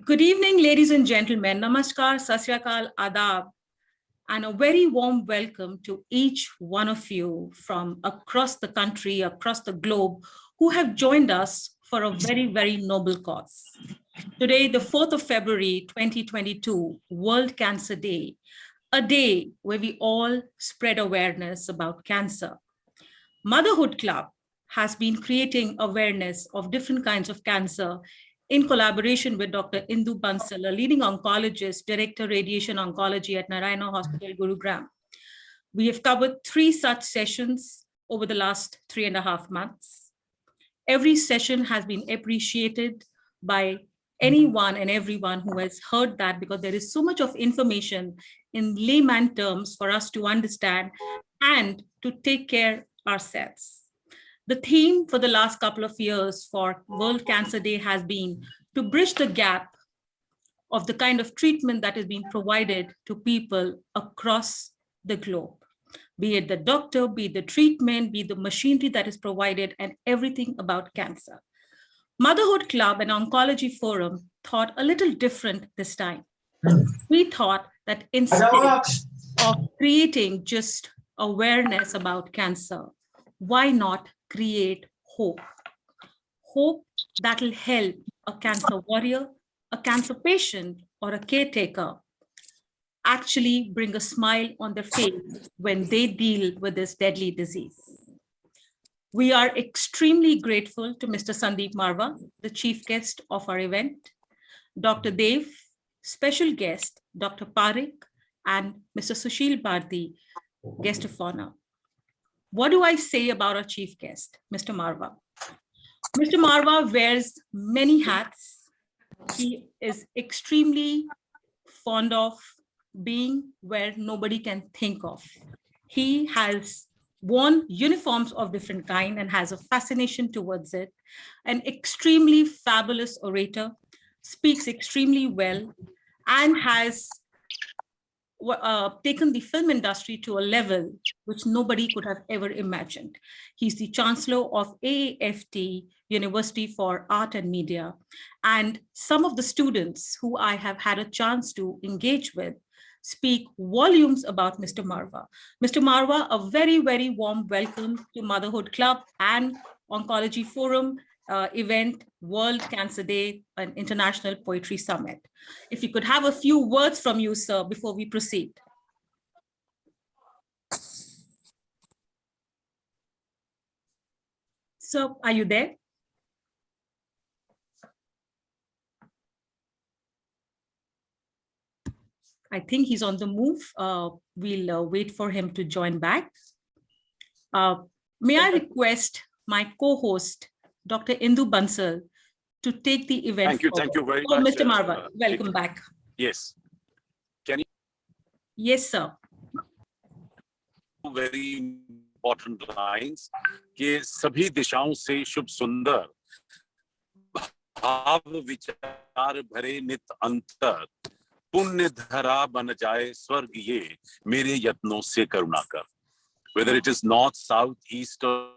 Good evening, ladies and gentlemen. Namaskar, Sat Sri Akal, Adab, and a very warm welcome to each one of you from across the country, across the globe, who have joined us for a very, very noble cause. Today, the 4th of February, 2022, World Cancer Day, a day where we all spread awareness about cancer. Motherhood Club has been creating awareness of different kinds of cancer in collaboration with Dr. Nidhi Bansal, a leading oncologist, Director Radiation Oncology at Narayana Hospital, Gurugram. We have covered 3 such sessions over the last 3.5 months. Every session has been appreciated by anyone and everyone who has heard that, because there is so much of information in layman terms for us to understand and to take care ourselves. The theme for the last couple of years for World Cancer Day has been to bridge the gap of the kind of treatment that is being provided to people across the globe, be it the doctor, be it the treatment, be it the machinery that is provided, and everything about cancer. Motherhood Club and Oncology Forum thought a little different this time. We thought that instead of creating just awareness about cancer, why not create hope? Hope that will help a cancer warrior, a cancer patient, or a caretaker actually bring a smile on their face when they deal with this deadly disease. We are extremely grateful to Mr. Sandeep Marwah, the chief guest of our event, Dr. Dev, special guest, Dr. Parikh, and Mr. Sushil Bhardi, guest of honor. What do I say about our chief guest, Mr. Marwah? Mr. Marwah wears many hats. He is extremely fond of being where nobody can think of. He has worn uniforms of different kind and has a fascination towards it. An extremely fabulous orator, speaks extremely well, and has taken the film industry to a level which nobody could have ever imagined. He's the Chancellor of AAFT, University for Art and Media. And some of the students who I have had a chance to engage with speak volumes about Mr. Marwah. Mr. Marwah, a very, very warm welcome to Motherhood Club and Oncology Forum event, World Cancer Day and International Poetry Summit. If you could have a few words from you, sir, before we proceed. So, are you there? I think he's on the move. We'll wait for him to join back. May I request my co-host, Dr. Nidhi Bansal, to take the event Thank you. forward. Thank you very much. Mr. Marwah, welcome back. Yes. Can you? Yes, sir. Very important lines. कि सभी दिशाओं से शुभ सुंदर भाव विचार भरे नित अंतर पुण्य धरा बन जाए स्वर्ग ये मेरे यत्नों से करुणा कर. Whether it is north, south, east or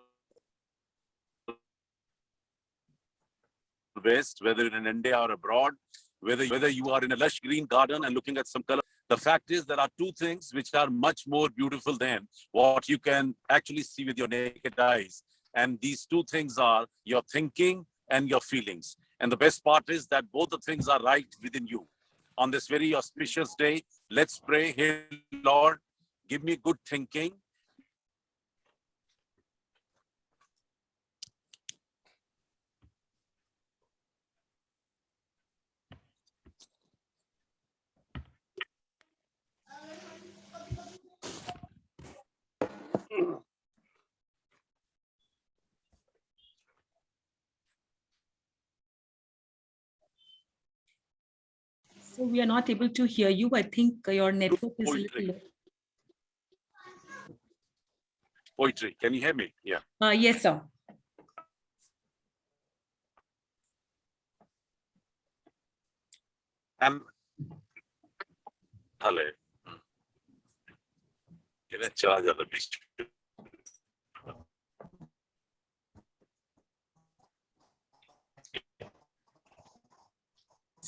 west, whether in India or abroad, whether you are in a lush green garden and looking at some color, the fact is there are 2 things which are much more beautiful than what you can actually see with your naked eyes. And these 2 things are your thinking and your feelings. And the best part is that both the things are right within you. On this very auspicious day, let's pray, hey Lord, give me good thinking. So we are not able to hear you. I think your network is a little... Poetry. Can you hear me? Yeah. Yes, sir. Hello. चला जाता बीच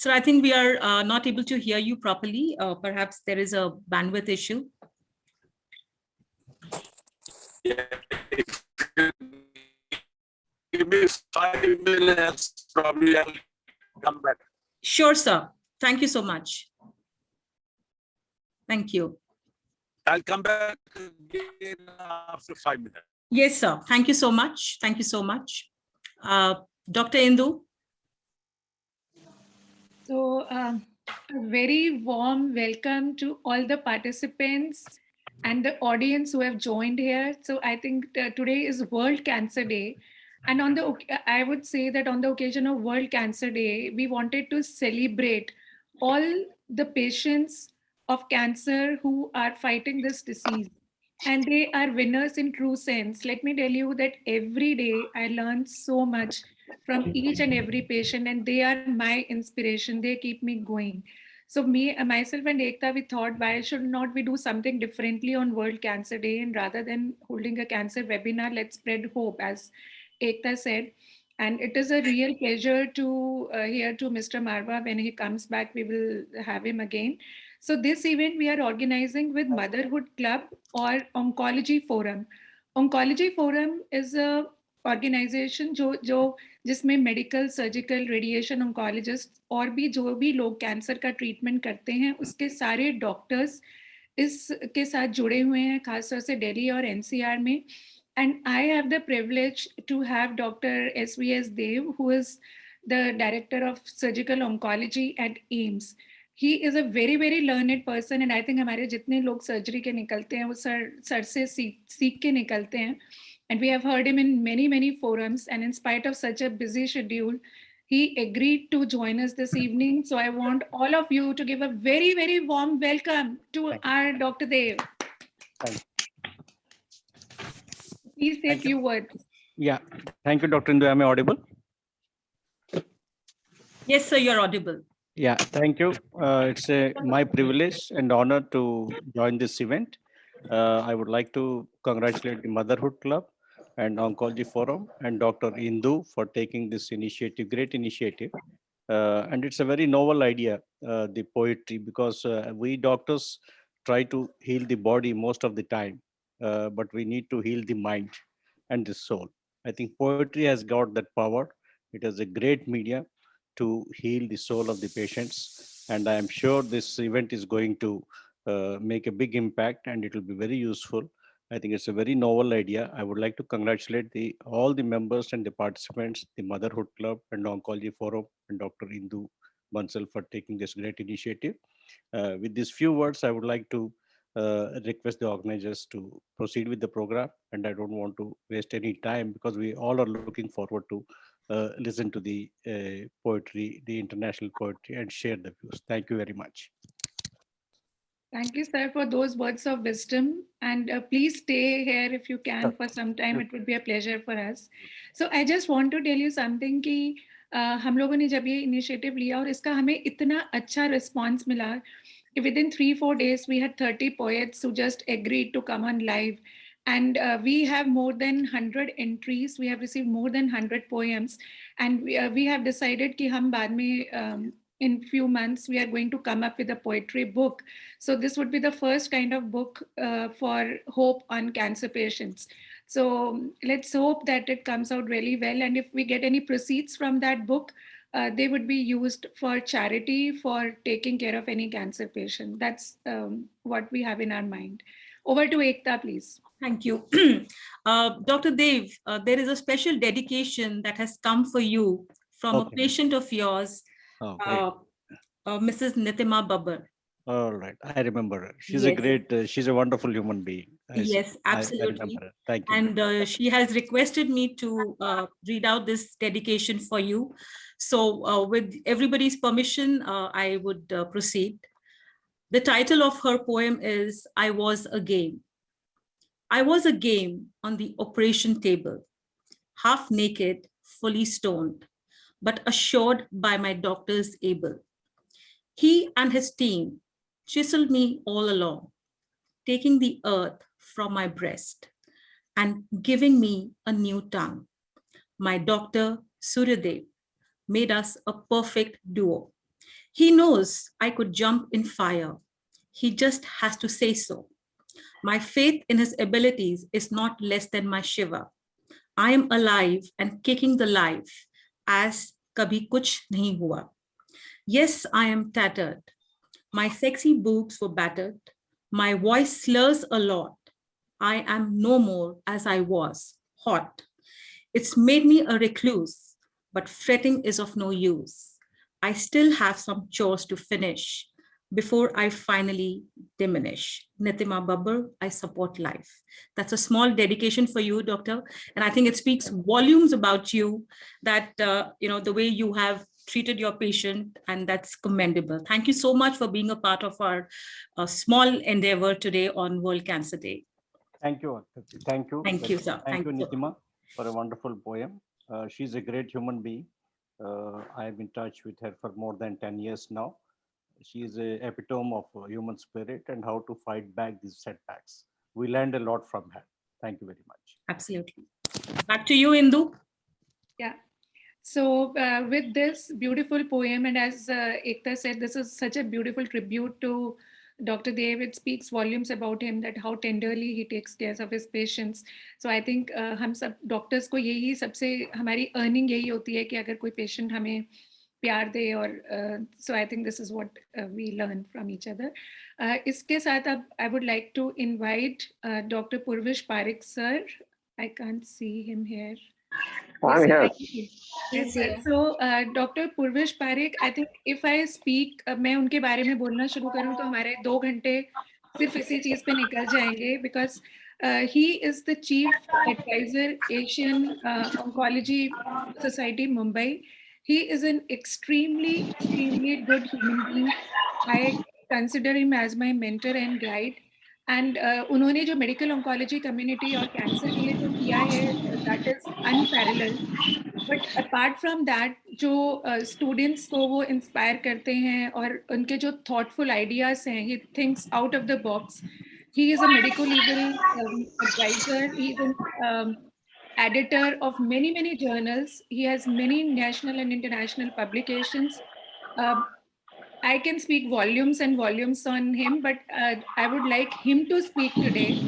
Sir, I think we are not able to hear you properly. Perhaps there is a bandwidth issue. Yeah, if you give me 5 minutes, probably I'll come back. Sure, sir. Thank you so much. Thank you. I'll come back again after 5 minutes. Yes, sir. Thank you so much. Thank you so much. Dr. Indu. So a very warm welcome to all the participants and the audience who have joined here. So I think today is World Cancer Day. And I would say that on the occasion of World Cancer Day, we wanted to celebrate all the patients of cancer who are fighting this disease. And they are winners in true sense. Let me tell you that every day I learn so much from each and every patient, and they are my inspiration. They keep me going. So myself and Ekta, we thought, why should not we do something differently on World Cancer Day? And rather than holding a cancer webinar, let's spread hope, as Ekta said. And it is a real pleasure to hear to Mr. Marwah. When he comes back, we will have him again. So this event we are organizing with Motherhood Club or Oncology Forum. Oncology Forum is a organization जो जिसमें medical surgical radiation oncologist और भी जो भी लोग cancer का treatment करते हैं उसके सारे डॉक्टर्स इसके साथ जुड़े हुए हैं, खासतौर से दिल्ली और एनसीआर में. And I have the privilege to have Dr. S.V.S. Dev, who is the Director of Surgical Oncology at AIIMS. He is a very, very learned person, and I think हमारे जितने लोग सर्जरी के निकलते हैं वो sir से सीख के निकलते हैं. And we have heard him in many, many forums. And in spite of such a busy schedule, he agreed to join us this evening. So I want all of you to give a very, very warm welcome to our Dr. Dev. Please say a few words. Yeah, thank you, Dr. Indu. Am I audible? Yes, sir, you're audible. Yeah, thank you. It's my privilege and honor to join this event. I would like to congratulate the Motherhood Club and Oncology Forum and Dr. Indu for taking this initiative, great initiative. And it's a very novel idea, the poetry, because we doctors try to heal the body most of the time, but we need to heal the mind and the soul. I think poetry has got that power. It is a great media to heal the soul of the patients. And I am sure this event is going to make a big impact and it will be very useful. I think it's a very novel idea. I would like to congratulate all the members and the participants, the Motherhood Club and Oncology Forum and Dr. Nidhi Bansal for taking this great initiative. With these few words, I would like to request the organizers to proceed with the program. And I don't want to waste any time because we all are looking forward to listen to the poetry, the international poetry, and share the views. Thank you very much. Thank you, sir, for those words of wisdom. And please stay here if you can for some time. It would be a pleasure for us. So I just want to tell you something कि हम लोगों ने जब ये initiative लिया और इसका हमें इतना अच्छा response मिला कि within 3-4 days we had 30 poets who just agreed to come on live. And we have more than 100 entries. We have received more than 100 poems. And we have decided कि हम बाद में in few months, we are going to come up with a poetry book. So this would be the first kind of book for hope on cancer patients. So let's hope that it comes out really well. And if we get any proceeds from that book, they would be used for charity for taking care of any cancer patient. That's what we have in our mind. Over to Ekta, please. Thank you. Dr. Dev, there is a special dedication that has come for you from a patient of yours, Mrs. Nitima Babbar. All right, I remember her. She's a great, she's a wonderful human being. Yes, absolutely. Thank you. And she has requested me to read out this dedication for you. So with everybody's permission, I would proceed. The title of her poem is I Was a Game. I was a game on the operation table, half naked, fully stoned, but assured by my doctors able. He and his team chiseled me all along, taking the earth from my breast and giving me a new tongue. My doctor, Suryadev, made us a perfect duo. He knows I could jump in fire. He just has to say so. My faith in his abilities is not less than my shiver. I am alive and kicking the life as kabhi kuch nahi hua. Yes, I am tattered. My sexy boobs were battered. My voice slurs a lot. I am no more as I was, hot. It's made me a recluse, but fretting is of no use. I still have some chores to finish before I finally diminish. Nitima Babbar, I support life. That's a small dedication for you, doctor. And I think it speaks volumes about you that, the way you have treated your patient, and that's commendable. Thank you so much for being a part of our small endeavor today on World Cancer Day. Thank you. Thank you. Thank you, sir. Thank you, Nitima, for a wonderful poem. She's a great human being. I've been in touch with her for more than 10 years now. She is an epitome of human spirit and how to fight back these setbacks. We learned a lot from her. Thank you very much. Absolutely. Back to you, Indu. Yeah. So with this beautiful poem, and as Ekta said, this is such a beautiful tribute to Dr. Dev. It speaks volumes about him, that how tenderly he takes care of his patients. So I think हम सब doctors को यही सबसे हमारी earning यही होती है कि अगर कोई patient हमें प्यार दे और so I think this is what we learn from each other. इसके साथ अब I would like to invite Dr. Purish Parikh sir. I can't see him here. I'm here. Yes, sir. So, Dr. Purish Parikh, I think if I speak, मैं उनके बारे में बोलना शुरू करूँ तो हमारे 2 घंटे सिर्फ इसी चीज़ पे निकल जाएंगे, because he is the chief advisor Asian Oncology Society Mumbai. He is an extremely good human being. I consider him as my mentor and guide. And उन्होंने जो medical oncology community और cancer के लिए जो किया है, that is unparalleled. But apart from that, जो students को वो inspire करते हैं और उनके जो thoughtful ideas हैं, he thinks out of the box. He is a medical legal advisor. He is an editor of many journals. He has many national and international publications. I can speak volumes and volumes on him, but I would like him to speak today.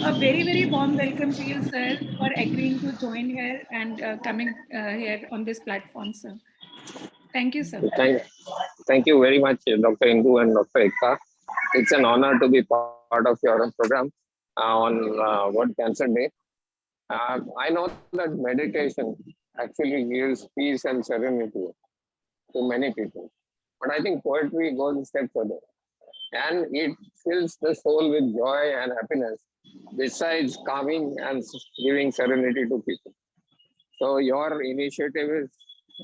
A very warm welcome to you, sir, for agreeing to join here and coming here on this platform, sir. Thank you, sir. Thank you very much, Dr. Indu and Dr. Ekta. It's an honor to be part of your program on World Cancer Day. I know that meditation actually gives peace and serenity to many people. But I think poetry goes a step further, and it fills the soul with joy and happiness, besides calming and giving serenity to people. So your initiative is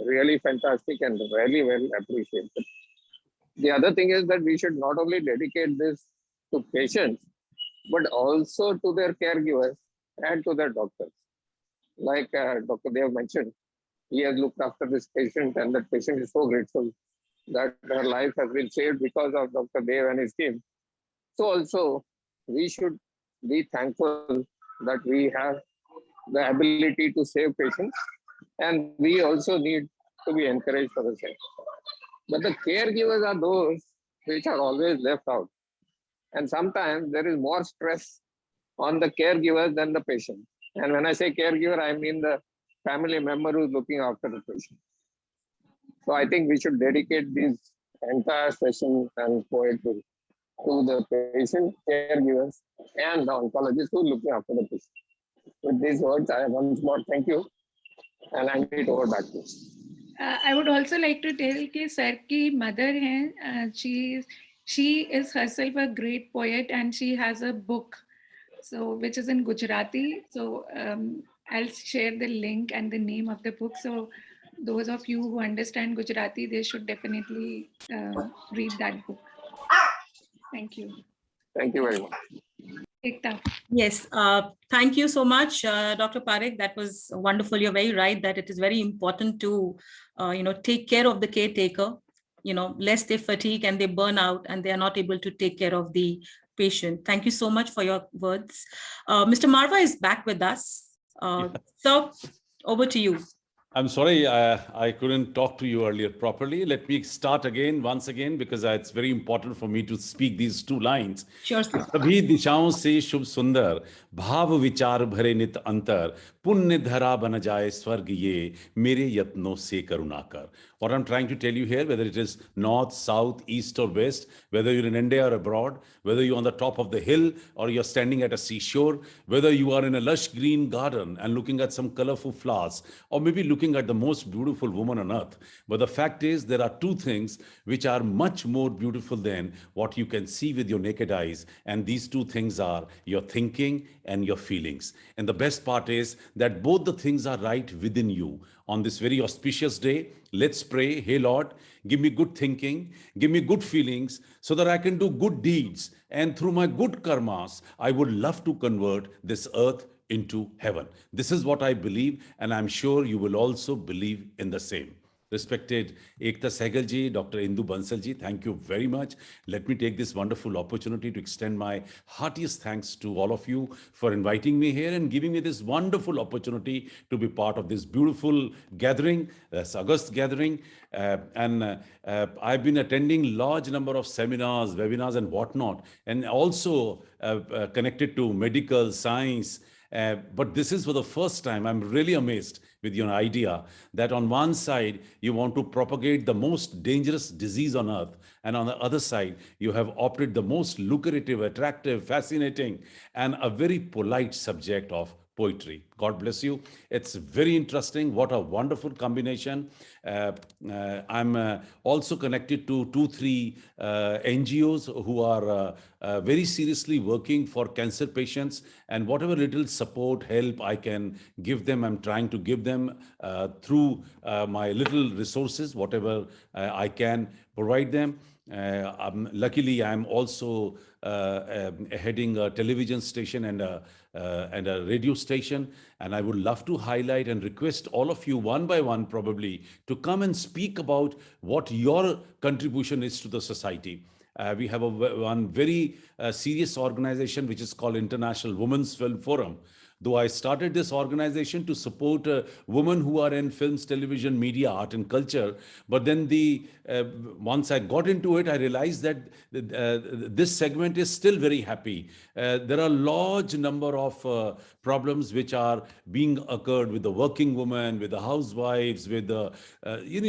really fantastic and really well appreciated. The other thing is that we should not only dedicate this to patients, but also to their caregivers and to their doctors. Like Dr. Dev mentioned, he has looked after this patient, and that patient is so grateful that her life has been saved because of Dr. Dev and his team. So also, we should be thankful that we have the ability to save patients, and we also need to be encouraged for the same. But the caregivers are those which are always left out. And sometimes there is more stress on the caregivers than the patient. And when I say caregiver, I mean the family member who's looking after the patient. So I think we should dedicate this entire session and poetry to the patient, caregivers, and the oncologists who are looking after the patient. With these words, I once more thank you, and hand it over back to you. I would also like to tell कि sir की mother हैं, she is herself a great poet, and she has a book, so which is in Gujarati. So I'll share the link and the name of the book. So those of you who understand Gujarati, they should definitely read that book. Thank you. Thank you very much. Ekta. Yes, thank you so much, Dr. Parikh. That was wonderful. You're very right that it is very important to, take care of the caretaker, lest they fatigue and they burn out and they are not able to take care of the patient. Thank you so much for your words. Mr. Marwah is back with us. So over to you. I'm sorry, I couldn't talk to you earlier properly. Let me start again, once again, because it's very important for me to speak these two lines. Sure, कि sir. सभी दिशाओं से शुभ सुंदर भाव विचार भरे नित अंतर पुण्य धरा बन जाए स्वर्ग ये मेरे यत्नों से करुणा कर. What I'm trying to tell you here, whether it is north, south, east, or west, whether you're in India or abroad, whether you're on the top of the hill or you're standing at a seashore, whether you are in a lush green garden and looking at some colorful flowers, or maybe looking at the most beautiful woman on earth. But the fact is, there are two things which are much more beautiful than what you can see with your naked eyes. And these two things are your thinking and your feelings. And the best part is that both the things are right within you. On this very auspicious day, let's pray, hey Lord, give me good thinking, give me good feelings so that I can do good deeds. And through my good karmas, I would love to convert this earth into heaven. This is what I believe, and I'm sure you will also believe in the same. Respected Ekta Sehgal ji, Dr. Indu Bansal ji, thank you very much. Let me take this wonderful opportunity to extend my heartiest thanks to all of you for inviting me here and giving me this wonderful opportunity to be part of this beautiful gathering, this August gathering. I've been attending large number of seminars, webinars, and whatnot, and also connected to medical science. But this is for the first time. I'm really amazed with your idea that on one side you want to propagate the most dangerous disease on earth, and on the other side you have opted the most lucrative, attractive, fascinating, and a very polite subject of poetry. God bless you. It's very interesting. What a wonderful combination. I'm also connected to 2, 3 NGOs who are very seriously working for cancer patients, and whatever little support, help I can give them, I'm trying to give them through my little resources, whatever I can provide them. Luckily, I'm also heading a television station and a radio station, and I would love to highlight and request all of you one by one probably to come and speak about what your contribution is to the society. We have one very serious organization which is called International Women's Film Forum. Though I started this organization to support women who are in films, television, media, art, and culture, but then once I got into it, I realized that this segment is still very happy. There are a large number of problems which are being occurred with the working woman, with the housewives, with the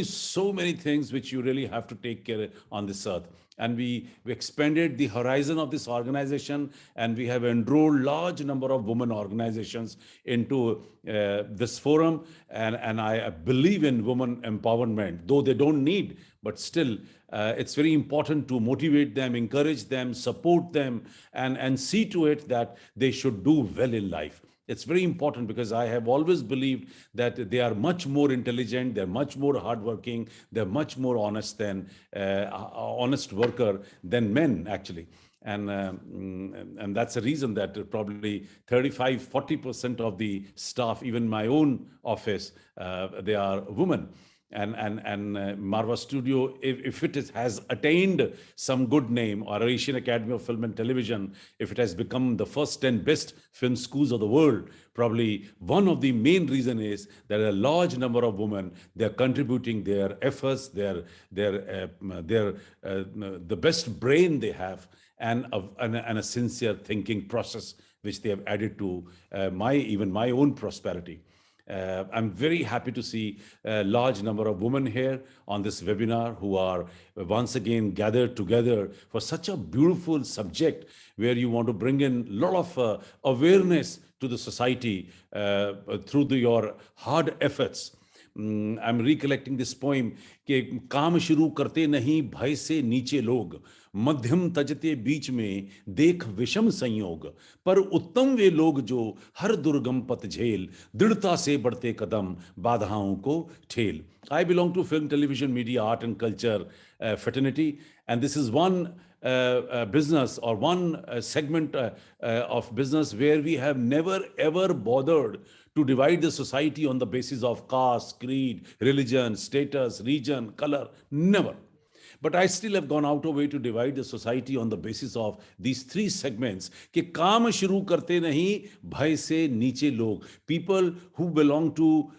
so many things which you really have to take care of on this earth. And we expanded the horizon of this organization, and we have enrolled large number of women organizations into this forum. And I believe in women empowerment, though they don't need, but still it's very important to motivate them, encourage them, support them, and see to it that they should do well in life. It's very important because I have always believed that they are much more intelligent, they're much more hardworking, they're much more honest honest worker than men actually. And that's a reason that probably 35-40% of the staff, even my own office, they are women. And Marwah Studio, if it has attained some good name, or Asian Academy of Film and Television, if it has become the first 10 best film schools of the world, probably one of the main reason is that a large number of women, they're contributing their efforts, the best brain they have, and a sincere thinking process which they have added to even my own prosperity. I'm very happy to see a large number of women here on this webinar who are once again gathered together for such a beautiful subject where you want to bring in a lot of awareness to the society through your hard efforts. I'm recollecting this poem कि काम शुरू करते नहीं भय से नीचे लोग, मध्यम तजते बीच में देख विषम संयोग, पर उत्तम वे लोग जो हर दुर्गम पथ झेल, दृढ़ता से बढ़ते कदम बाधाओं को ठेल. I belong to film, television, media, art and culture fraternity, and this is one business or one segment of business where we have never ever bothered to divide the society on the basis of caste, creed, religion, status, region, color. Never. But I still have gone out of way to divide the society on the basis of these three segments. कि काम शुरू करते नहीं भय से नीचे लोग. People who belong to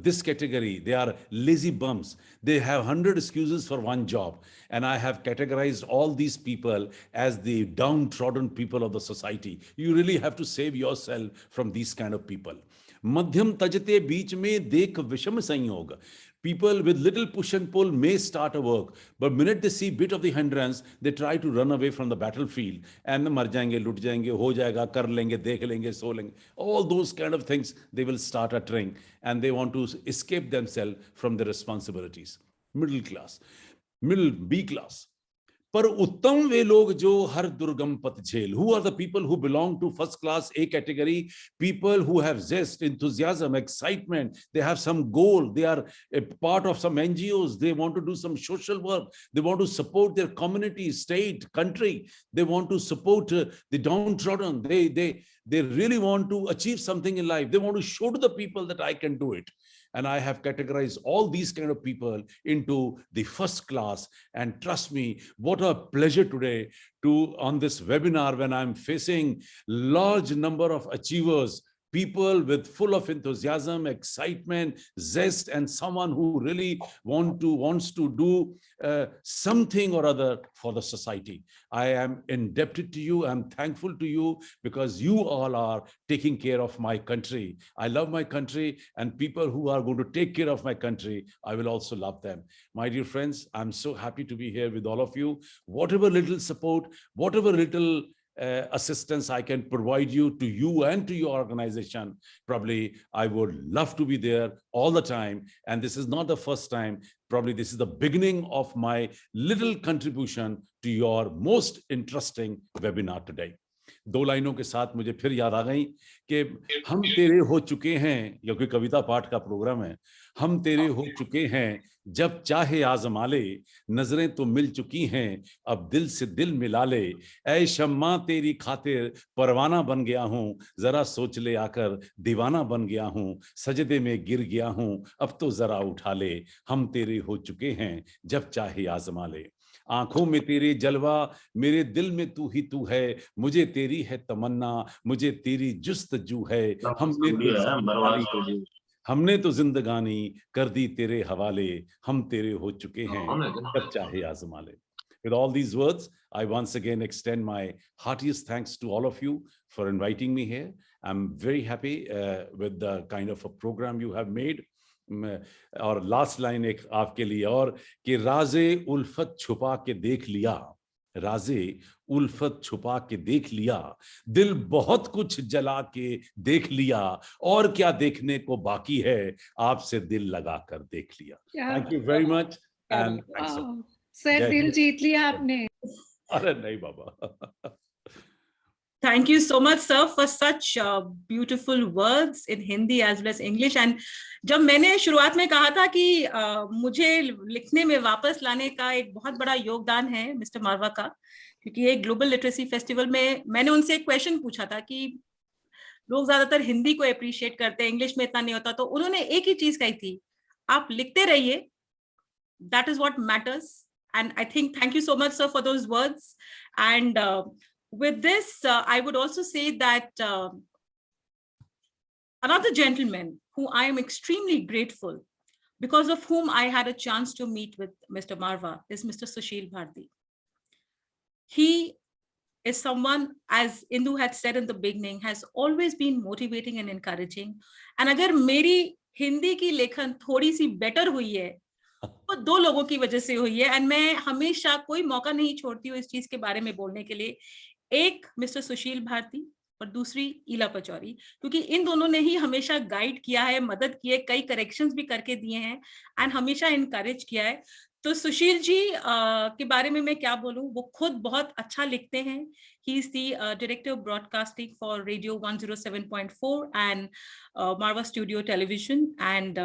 this category, they are lazy bums. They have 100 excuses for one job. And I have categorized all these people as the downtrodden people of the society. You really have to save yourself from these kind of people. मध्यम तजते बीच में देख विषम संयोग. People with little push and pull may start a work, but minute they see bit of the hindrance, they try to run away from the battlefield and मर जाएंगे, लुट जाएंगे, हो जाएगा, कर लेंगे, देख लेंगे, सो लेंगे. All those kind of things they will start uttering, and they want to escape themselves from their responsibilities. Middle class, middle B class. पर उत्तम वे लोग जो हर दुर्गम पथ झेल. Who are the people who belong to first class A category? People who have zest, enthusiasm, excitement. They have some goal. They are a part of some NGOs. They want to do some social work. They want to support their community, state, country. They want to support the downtrodden. They really want to achieve something in life. They want to show to the people that I can do it. And I have categorized all these kind of people into the first class. And trust me, what a pleasure today to on this webinar when I'm facing large number of achievers, people with full of enthusiasm, excitement, zest, and someone who really wants to do something or other for the society. I am indebted to you. I'm thankful to you because you all are taking care of my country. I love my country, and people who are going to take care of my country, I will also love them. My dear friends, I'm so happy to be here with all of you. Whatever little support, whatever little assistance I can provide you and to your organization, probably I would love to be there all the time. And this is not the first time. Probably this is the beginning of my little contribution to your most interesting webinar today. दो लाइनों के साथ मुझे फिर याद आ गई कि हम तेरे हो चुके हैं, क्योंकि कविता पाठ का प्रोग्राम है. हम तेरे हो चुके हैं जब चाहे आजमा ले, नजरें तो मिल चुकी हैं अब दिल से दिल मिला ले. ऐ शम्मा तेरी खातिर परवाना बन गया हूं, जरा सोच ले आकर दीवाना बन गया हूं, सजदे में गिर गया हूं अब तो जरा उठा ले. हम तेरे हो चुके हैं जब चाहे आजमा ले. आंखों में तेरे जलवा, मेरे दिल में तू ही तू है, मुझे तेरी है तमन्ना, मुझे तेरी जुस्तजू है. हमने तो जिंदगानी कर दी तेरे हवाले, हम तेरे हो चुके हैं जब चाहे आजमा ले. With all these words, I once again extend my heartiest thanks to all of you for inviting me here. I'm very happy with the kind of a program you have made. और last line एक आपके लिए और कि राजे उल्फत छुपा के देख लिया, राजे उल्फत छुपा के देख लिया, दिल बहुत कुछ जला के देख लिया, और क्या देखने को बाकी है, आपसे दिल लगा कर देख लिया. Thank you very much and sir दिल जीत लिया आपने. अरे नहीं बाबा. Thank you so much, sir, for such beautiful words in Hindi as well as English. And जब मैंने शुरुआत में कहा था कि मुझे लिखने में वापस लाने का एक बहुत बड़ा योगदान है मिस्टर मारवा का, क्योंकि एक ग्लोबल लिटरेसी फेस्टिवल में मैंने उनसे एक क्वेश्चन पूछा था कि लोग ज्यादातर हिंदी को अप्रिशिएट करते हैं, इंग्लिश में इतना नहीं होता. तो उन्होंने एक ही चीज कही थी, आप लिखते रहिए, that is what matters. And I think thank you so much, sir, for those words. And with this, I would also say that another gentleman who I am extremely grateful, because of whom I had a chance to meet with Mr. Marwah, is Mr. Sushil Bhardi. He is someone, as Indu had said in the beginning, has always been motivating and encouraging. And agar meri Hindi ki lekhan thodi si better hui hai, तो दो लोगों की वजह से हुई है. And मैं हमेशा कोई मौका नहीं छोड़ती हूँ इस चीज के बारे में बोलने के लिए. एक मिस्टर सुशील भारती और दूसरी ईला पचौरी, क्योंकि इन दोनों ने ही हमेशा गाइड किया है, मदद की है, कई करेक्शंस भी करके दिए हैं एंड हमेशा इनकरेज किया है. तो सुशील जी के बारे में मैं क्या बोलूं, वो खुद बहुत अच्छा लिखते हैं. He is the director of broadcasting for radio 107.4 and Marwah studio television, and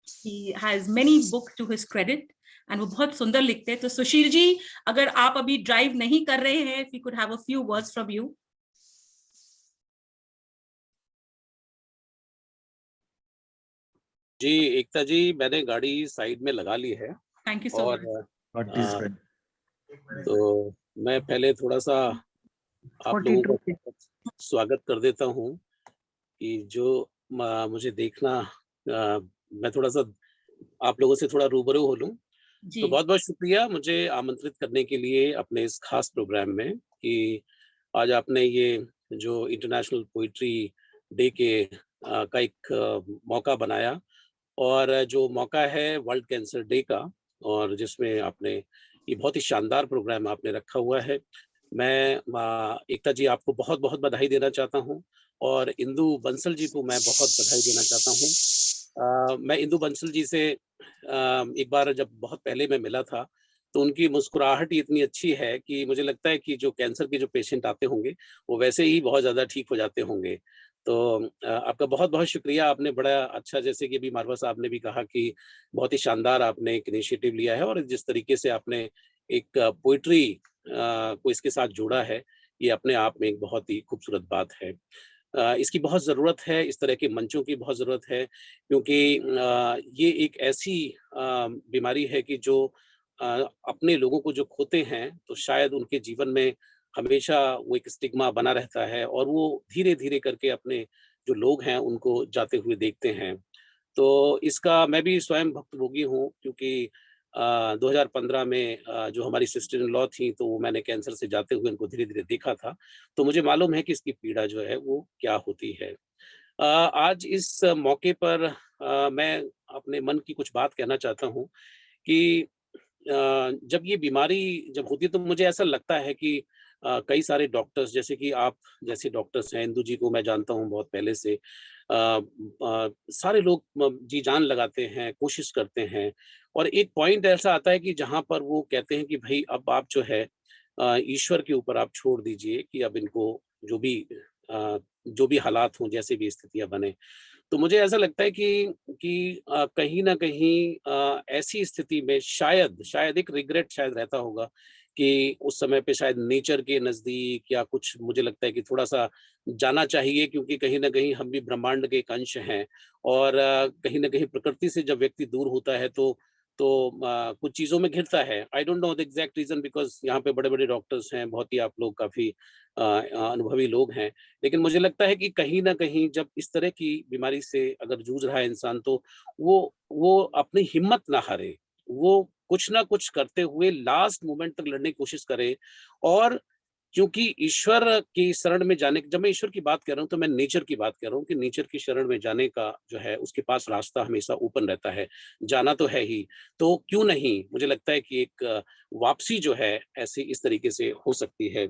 he has many books to his credit, and वो बहुत सुंदर लिखते हैं. तो सुशील जी, अगर आप अभी ड्राइव नहीं कर रहे हैं, if we could have a few words from you. जी एकता जी, मैंने गाड़ी साइड में लगा ली है. Thank you so much. तो मैं पहले थोड़ा सा आप लोगों का स्वागत कर देता हूँ कि जो मुझे देखना, मैं थोड़ा सा आप लोगों से थोड़ा रूबरू हो लूं। तो बहुत बहुत शुक्रिया मुझे आमंत्रित करने के लिए अपने इस खास प्रोग्राम में, कि आज आपने ये जो इंटरनेशनल पोइट्री डे के का एक मौका बनाया, और जो मौका है वर्ल्ड कैंसर डे का, और जिसमें आपने ये बहुत ही शानदार प्रोग्राम आपने रखा हुआ है। मैं एकता जी आपको बहुत बहुत बधाई देना चाहता हूँ, और इंदु बंसल जी को मैं बहुत बधाई देना चाहता हूँ। मैं इंदु बंसल जी से एक बार जब बहुत पहले मैं मिला था, तो उनकी मुस्कुराहट ही इतनी अच्छी है कि मुझे लगता है कि जो कैंसर के जो पेशेंट आते होंगे वो वैसे ही बहुत ज़्यादा ठीक हो जाते होंगे। तो आपका बहुत बहुत शुक्रिया। आपने बड़ा अच्छा, जैसे कि अभी मारवा साहब ने भी कहा कि बहुत ही शानदार आपने एक इनिशिएटिव लिया है, और जिस तरीके से आपने एक पोइट्री को इसके साथ जोड़ा है, ये अपने आप में एक बहुत ही खूबसूरत बात है। इसकी बहुत ज़रूरत है, इस तरह के मंचों की बहुत ज़रूरत है, क्योंकि ये एक ऐसी बीमारी है कि जो अपने लोगों को जो खोते हैं, तो शायद उनके जीवन में हमेशा वो एक स्टिग्मा बना रहता है, और वो धीरे-धीरे करके अपने जो लोग हैं उनको जाते हुए देखते हैं। तो इसका मैं भी स्वयं भुक्तभोगी हूँ, क्योंकि 2015 में जो हमारी सिस्टर इन लॉ थी, तो वो मैंने कैंसर से जाते हुए उनको धीरे-धीरे देखा था। तो मुझे मालूम है कि इसकी पीड़ा जो है वो क्या होती है। आज इस मौके पर मैं अपने मन की कुछ बात कहना चाहता हूँ कि जब ये बीमारी जब होती है, तो मुझे ऐसा लगता है कि कई सारे डॉक्टर्स, जैसे कि आप जैसे डॉक्टर्स हैं, इंदु जी को मैं जानता हूँ बहुत पहले से, सारे लोग जी जान लगाते हैं, कोशिश करते हैं, और एक पॉइंट ऐसा आता है कि जहाँ पर वो कहते हैं कि भाई अब आप जो है ईश्वर के ऊपर आप छोड़ दीजिए कि अब इनको जो भी जो भी हालात हों, जैसे भी स्थितियाँ बने। तो मुझे ऐसा लगता है कि कहीं न कहीं ऐसी स्थिति में शायद शायद एक रिग्रेट शायद रहता होगा कि उस समय पे शायद नेचर के नज़दीक या कुछ, मुझे लगता है कि थोड़ा-सा जाना चाहिए, क्योंकि कहीं न कहीं हम भी ब्रह्मांड के एक अंश हैं, और कहीं न कहीं प्रकृति से जब व्यक्ति दूर होता है, तो कुछ चीज़ों में घिरता है। I don't know the exact reason, because यहाँ पे बड़े-बड़े डॉक्टर्स हैं, बहुत ही आप लोग काफ़ी अनुभवी लोग हैं। लेकिन मुझे लगता है कि कहीं न कहीं जब इस तरह की बीमारी से अगर जूझ रहा है इंसान, तो वो अपनी हिम्मत ना हारे। वो कुछ ना कुछ करते हुए लास्ट मोमेंट तक लड़ने की कोशिश करे, और क्योंकि ईश्वर की शरण में जाने, जब मैं ईश्वर की बात कर रहा हूँ, तो मैं नेचर की बात कर रहा हूँ, कि नेचर की शरण में जाने का जो है, उसके पास रास्ता हमेशा ओपन रहता है। जाना तो है ही, तो क्यों नहीं, मुझे लगता है कि एक वापसी जो है ऐसी इस तरीके से हो सकती है।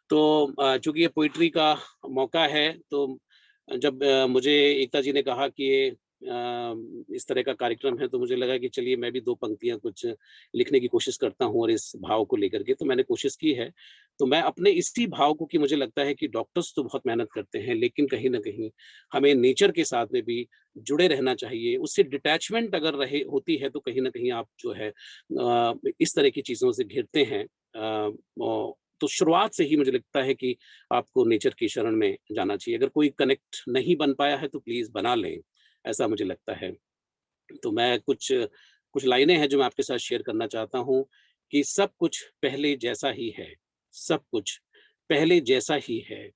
तो चूँकि ये पोएट्री का मौका है, तो जब मुझे एकता जी ने कहा कि ये इस तरह का कार्यक्रम है, तो मुझे लगा कि चलिए मैं भी 2 पंक्तियाँ कुछ लिखने की कोशिश करता हूँ, और इस भाव को लेकर के तो मैंने कोशिश की है। तो मैं अपने इसी भाव को, कि मुझे लगता है कि डॉक्टर्स तो बहुत मेहनत करते हैं, लेकिन कहीं न कहीं हमें नेचर के साथ में भी जुड़े रहना चाहिए। उससे डिटैचमेंट अगर रहे होती है, तो कहीं न कहीं आप जो है इस तरह की चीज़ों से घिरते हैं। तो शुरुआत से ही मुझे लगता है कि आपको नेचर की शरण में जाना चाहिए। अगर कोई कनेक्ट नहीं बन पाया है, तो प्लीज़ बना लें, ऐसा मुझे लगता है। तो मैं कुछ कुछ लाइनें हैं जो मैं आपके साथ शेयर करना चाहता हूँ, कि सब कुछ पहले जैसा ही है, सब कुछ पहले जैसा ही है,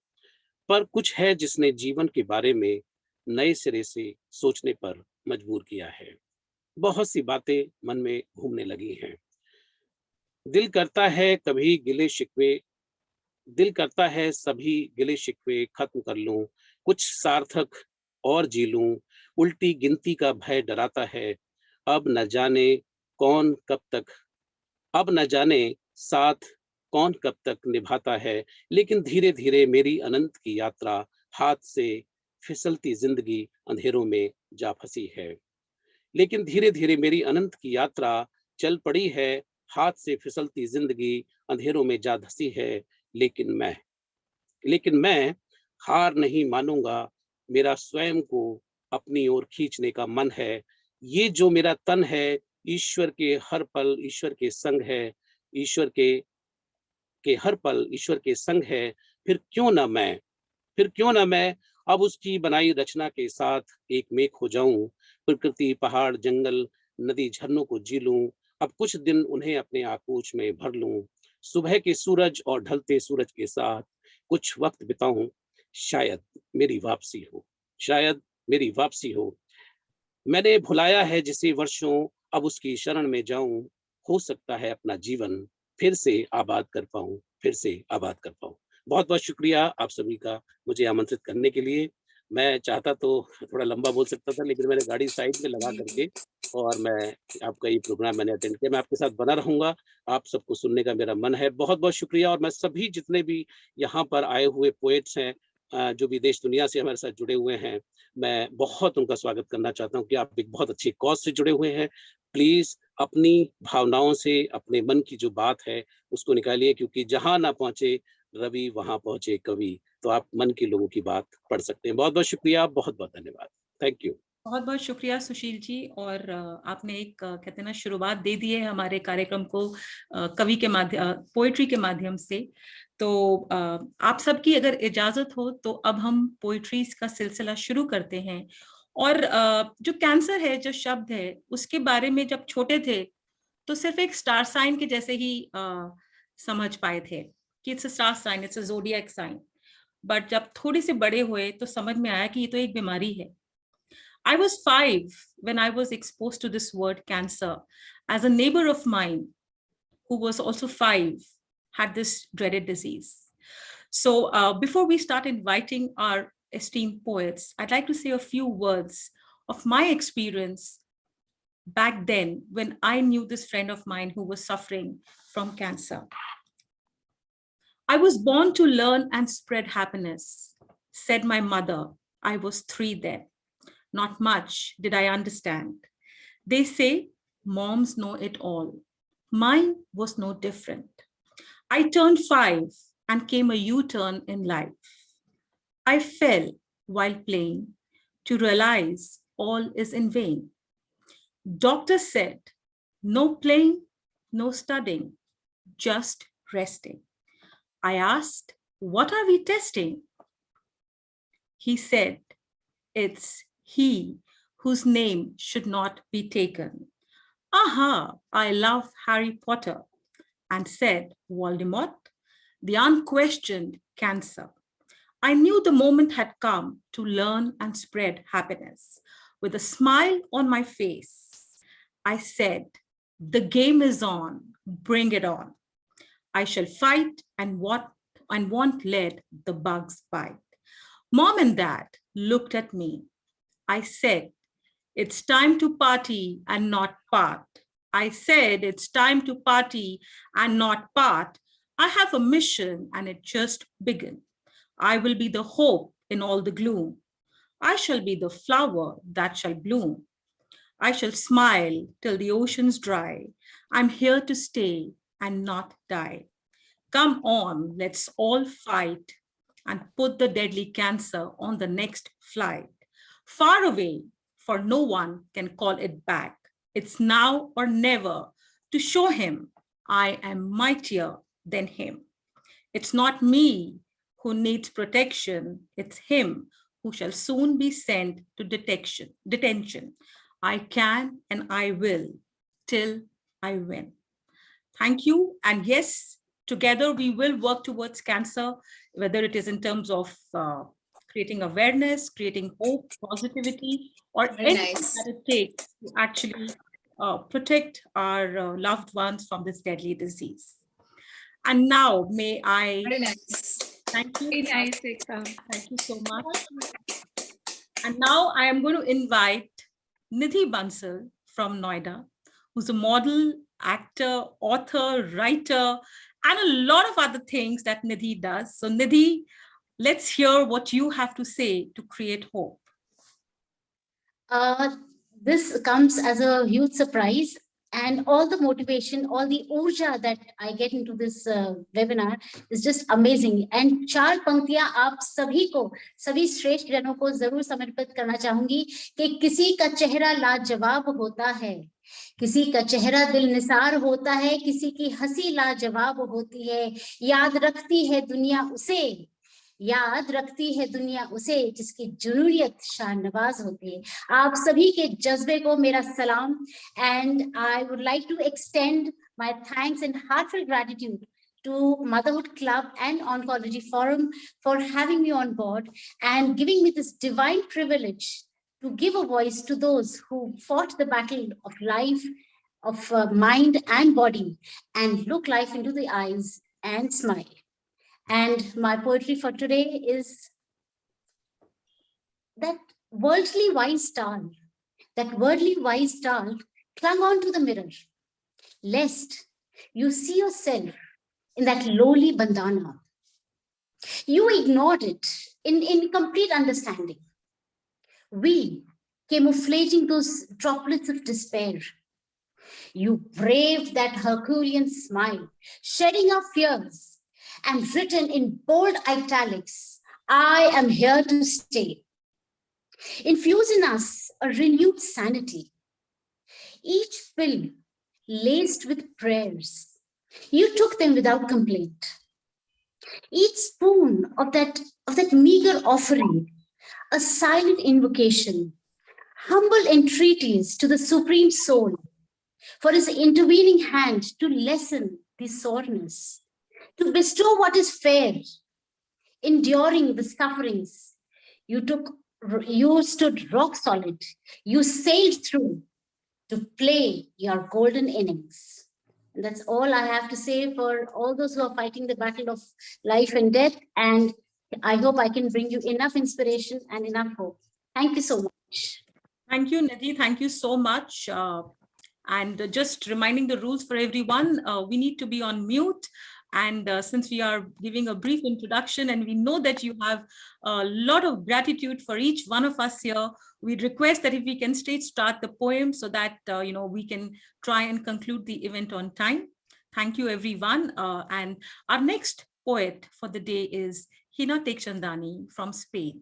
पर कुछ है जिसने जीवन के बारे में नए सिरे से सोचने पर मजबूर किया है। बहुत सी बातें मन में घूमने लगी हैं। दिल करता है कभी गिले-शिकवे दिल करता है सभी गिले-शिकवे खत्म कर लूँ, कुछ सार्थक और जी लूँ, उल्टी गिनती का भय डराता है, अब न जाने कौन कब तक अब न जाने साथ कौन कब तक निभाता है, लेकिन धीरे-धीरे मेरी अनंत की यात्रा हाथ से फिसलती ज़िंदगी अंधेरों में जा फंसी है। लेकिन धीरे-धीरे मेरी अनंत की यात्रा चल पड़ी है, हाथ से फिसलती ज़िंदगी अंधेरों में जा धँसी है, लेकिन मैं लेकिन मैं हार नहीं मानूँगा, मेरा स्वयं को अपनी ओर खींचने का मन है। ये जो मेरा तन है, ईश्वर के हर पल ईश्वर के संग है, ईश्वर के हर पल ईश्वर के संग है, फिर क्यों ना मैं फिर क्यों ना मैं अब उसकी बनाई रचना के साथ एक मेक हो जाऊं, प्रकृति, पहाड़, जंगल, नदी, झरनों को जी लूं, अब कुछ दिन उन्हें अपने आगोश में भर लूं, सुबह के सूरज और ढलते सूरज के साथ कुछ वक्त बिताऊं, शायद मेरी वापसी हो, शायद मेरी वापसी हो। मैंने भुलाया है जिसे वर्षों, अब उसकी शरण में जाऊं, हो सकता है अपना जीवन फिर से आबाद कर पाऊं, फिर से आबाद कर पाऊं। बहुत बहुत शुक्रिया आप सभी का मुझे आमंत्रित करने के लिए। मैं चाहता तो थोड़ा लंबा बोल सकता था, लेकिन मैंने गाड़ी साइड में लगा करके और मैं आपका ये प्रोग्राम मैंने अटेंड किया। मैं आपके साथ बना रहूंगा, आप सबको सुनने का मेरा मन है। बहुत बहुत शुक्रिया। और मैं सभी जितने भी यहाँ पर आए हुए पोएट्स हैं, जो भी देश दुनिया से हमारे साथ जुड़े हुए हैं, मैं बहुत उनका स्वागत करना चाहता हूँ कि आप एक बहुत अच्छी कॉज से जुड़े हुए हैं। प्लीज अपनी भावनाओं से, अपने मन की जो बात है उसको निकालिए, क्योंकि जहां ना पहुंचे रवि वहां पहुंचे कवि। तो आप मन के लोगों की बात पढ़ सकते हैं। बहुत बहुत शुक्रिया, बहुत बहुत धन्यवाद। Thank you. बहुत बहुत शुक्रिया सुशील जी। और आपने एक कहते हैं ना शुरुआत दे दी है हमारे कार्यक्रम को कवि के माध्यम, पोएट्री के माध्यम से। तो आप सबकी अगर इजाजत हो तो अब हम पोएट्री का सिलसिला शुरू करते हैं। और जो कैंसर है, जो शब्द है, उसके बारे में जब छोटे थे तो सिर्फ एक स्टार साइन के जैसे ही समझ पाए थे कि it's a star sign, it's a zodiac sign. But जब थोड़े से बड़े हुए तो समझ में आया कि ये तो एक बीमारी है। I was 5 when I was exposed to this word cancer, as a neighbor of mine who was also 5 had this dreaded disease. So before we start inviting our esteemed poets, I'd like to say a few words of my experience back then when I knew this friend of mine who was suffering from cancer. I was born to learn and spread happiness, said my mother. I was 3 then. Not much did I understand. They say moms know it all. Mine was no different. I turned 5 and came a U-turn in life. I fell while playing to realize all is in vain. Doctor said, no playing, no studying, just resting. I asked, what are we testing? He said, it's he whose name should not be taken. Aha, I love Harry Potter, and said Voldemort, the unquestioned cancer. I knew the moment had come to learn and spread happiness. With a smile on my face, I said, the game is on, bring it on. I shall fight and won't let the bugs bite. Mom and Dad looked at me. I said, it's time to party and not part. I said, it's time to party and not part. I have a mission and it just begun. I will be the hope in all the gloom. I shall be the flower that shall bloom. I shall smile till the oceans dry. I'm here to stay and not die. Come on, let's all fight and put the deadly cancer on the next flight. Far away, for no one can call it back. It's now or never to show him I am mightier than him. It's not me who needs protection, it's him who shall soon be sent to detention. I can and I will till I win. Thank you. And yes, together we will work towards cancer, whether it is in terms of creating awareness, creating hope, positivity, or anything that it takes to actually protect our loved ones from this deadly disease. And now may I thank you. Nice, Thank you so much. And now I am going to invite Nidhi Bansal from Noida, who's a model, actor, author, writer, and a lot of other things that Nidhi does. So Nidhi, let's hear what you have to say to create hope. This comes as a huge surprise, and all the motivation, all the urja that I get into this webinar is just amazing. And चार पंक्तियां आप सभी को, सभी श्रेष्ठ जनों को जरूर समर्पित करना चाहूंगी कि किसी का चेहरा लाजवाब होता है, किसी का चेहरा दिल निसार होता है, किसी की हंसी लाजवाब होती है, याद रखती है दुनिया उसे, याद रखती है दुनिया उसे जिसकी जुनूनियत शाहनवाज होती है. आप सभी के जज्बे को मेरा सलाम. And I would like to extend my thanks and heartfelt gratitude to Motherhood Club and Oncology Forum for having me on board and giving me this divine privilege to give a voice to those who fought the battle of life, of mind and body, and look life into the eyes and smile. And my poetry for today is that worldly wise star, clung on to the mirror, lest you see yourself in that lowly bandana. You ignored it in complete understanding. We, camouflaging those droplets of despair, you braved that Herculean smile, shedding our fears, and written in bold italics, I am here to stay. Infuse in us a renewed sanity. Each pill laced with prayers, you took them without complaint. Each spoon of that meager offering, a silent invocation, humble entreaties to the Supreme Soul for his intervening hand to lessen the soreness, to bestow what is fair, enduring the sufferings. You stood rock solid, you sailed through to play your golden innings. And that's all I have to say for all those who are fighting the battle of life and death. And I hope I can bring you enough inspiration and enough hope. Thank you so much. Thank you, Nidhi. Thank you so much. And just reminding the rules for everyone, we need to be on mute. And since we are giving a brief introduction and we know that you have a lot of gratitude for each one of us here, we request that if we can start the poem so that we can try and conclude the event on time. Thank you, everyone. And our next poet for the day is Hinate Chandani from Spain.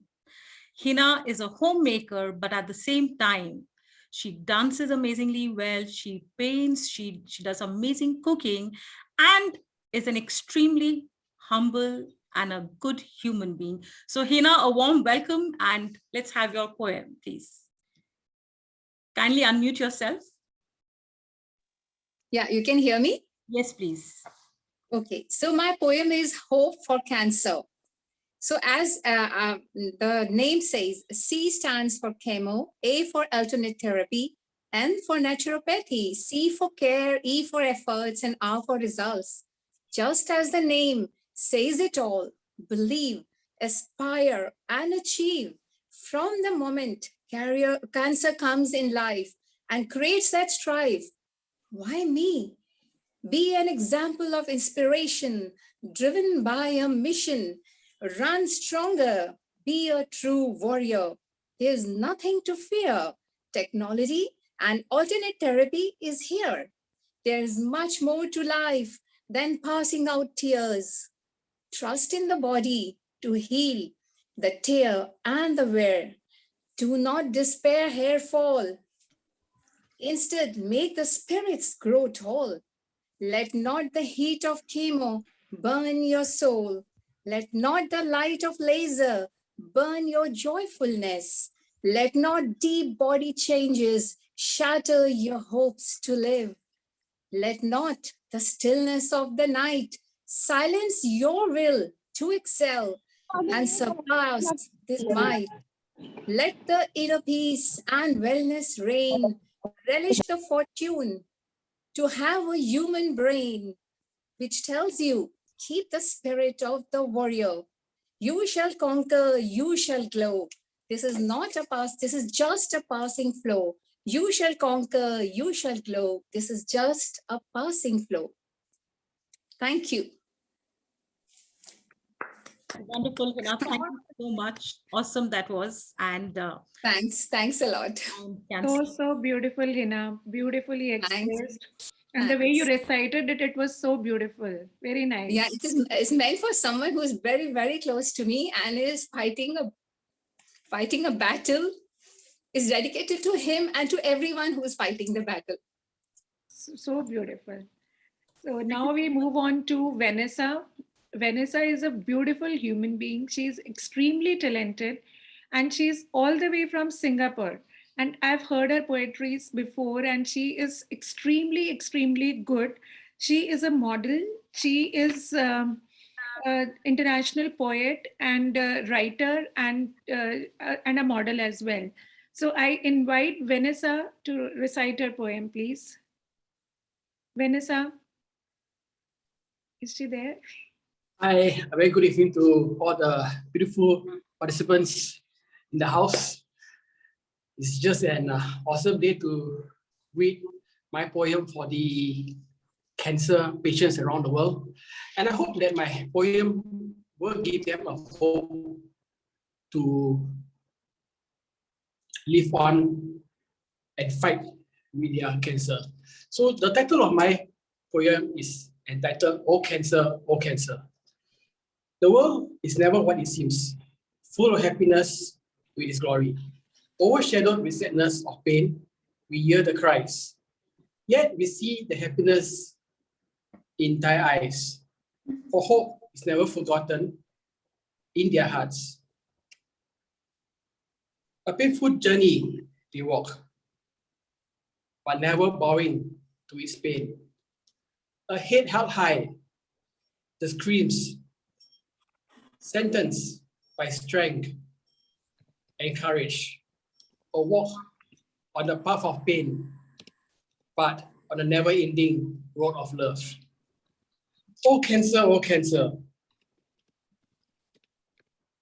Hina is a homemaker, but at the same time, she dances amazingly well, she paints, she does amazing cooking, and is an extremely humble and a good human being. So Hina, a warm welcome, and let's have your poem, please. Kindly unmute yourself. Yeah, you can hear me? Yes, please. Okay, so my poem is Hope for Cancer. So as the name says, C stands for chemo, A for alternate therapy, N for naturopathy, C for care, E for efforts, and R for results. Just as the name says it all, believe, aspire, and achieve. From the moment cancer comes in life and creates that strife, why me? Be an example of inspiration, driven by a mission. Run stronger, be a true warrior. There's nothing to fear. Technology and alternate therapy is here. There's much more to life than passing out tears. Trust in the body to heal the tear and the wear. Do not despair, hair fall. Instead, make the spirits grow tall. Let not the heat of chemo burn your soul. Let not the light of laser burn your joyfulness. Let not deep body changes shatter your hopes to live. Let not the stillness of the night silence your will to excel and surpass this might. Let the inner peace and wellness reign. Relish the fortune to have a human brain which tells you, keep the spirit of the warrior. You shall conquer, you shall glow. This is not a pass, this is just a passing flow. You shall conquer, you shall glow. This is just a passing flow. Thank you. Wonderful, Hina. Thank you so much. Awesome that was. And thanks a lot. So beautiful, Hina. Beautifully expressed. Thanks. And the way you recited it, it was so beautiful. Very nice. Yeah, it's meant for someone who is very, very close to me and is fighting a battle. Is dedicated to him and to everyone who is fighting the battle. So beautiful. So now we move on to Vanessa. Vanessa is a beautiful human being. She's extremely talented and she's all the way from Singapore. And I've heard her poetries before and she is extremely, extremely good. She is a model. She is an international poet and a writer and a model as well. So I invite Vanessa to recite her poem, please. Vanessa, is she there? Hi, a very good evening to all the beautiful participants in the house. It's just an awesome day to read my poem for the cancer patients around the world. And I hope that my poem will give them a hope to live on and fight with their cancer. So the title of my poem is entitled, "Oh Cancer, Oh Cancer." The world is never what it seems, full of happiness with its glory. Overshadowed with sadness or pain, we hear the cries. Yet we see the happiness in their eyes. For hope is never forgotten in their hearts. A painful journey they walk, but never bowing to its pain. A head held high, the screams, sentenced by strength and courage, a walk on the path of pain, but on a never-ending road of love. Oh cancer,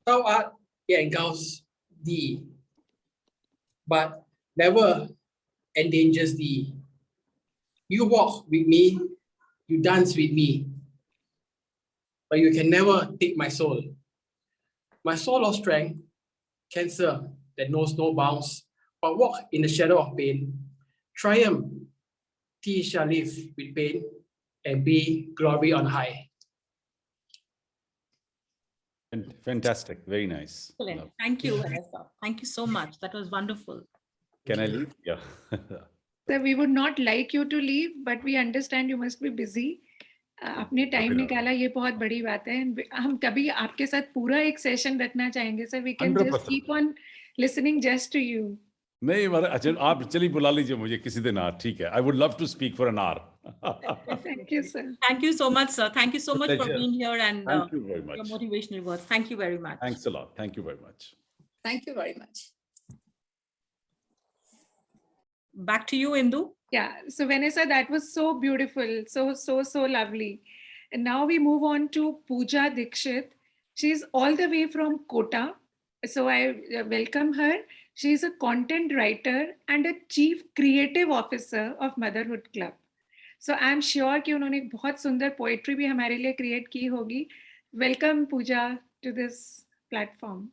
thou art engulfs thee, but never endangers thee. You walk with me, you dance with me, but you can never take my soul. My soul of strength, cancer that knows no bounds, but walk in the shadow of pain. Triumph, he shall live with pain and be glory on high. Fantastic, very nice. Excellent. Thank you, Vanessa. Thank you so much. That was wonderful. Can I leave? Yeah. Sir, we would not like you to leave, but we understand you must be busy. अपने time निकाला ये बहुत बड़ी बात है. हम कभी आपके साथ पूरा एक सेशन रखना चाहेंगे sir. We can just keep on listening just to you. नहीं अच्छा आप चलिए बुला लीजिए मुझे किसी दिन आज ठीक है. I would love to speak for an hour. Thank you, sir. Thank you so much, sir. Thank you so much for being here and Thank you very much. your motivational words. Thank you very much. Thanks a lot. Thank you very much. Thank you very much. Back to you, Indu. Yeah, so Vanessa, that was so beautiful, so lovely. And now we move on to Pooja Dixit. She's all the way from Kota. So I welcome her. She's a content writer and a chief creative officer of Motherhood Club. So I'm sure कि उन्होंने एक बहुत सुंदर poetry भी हमारे लिए create की होगी. Welcome Pooja to this platform.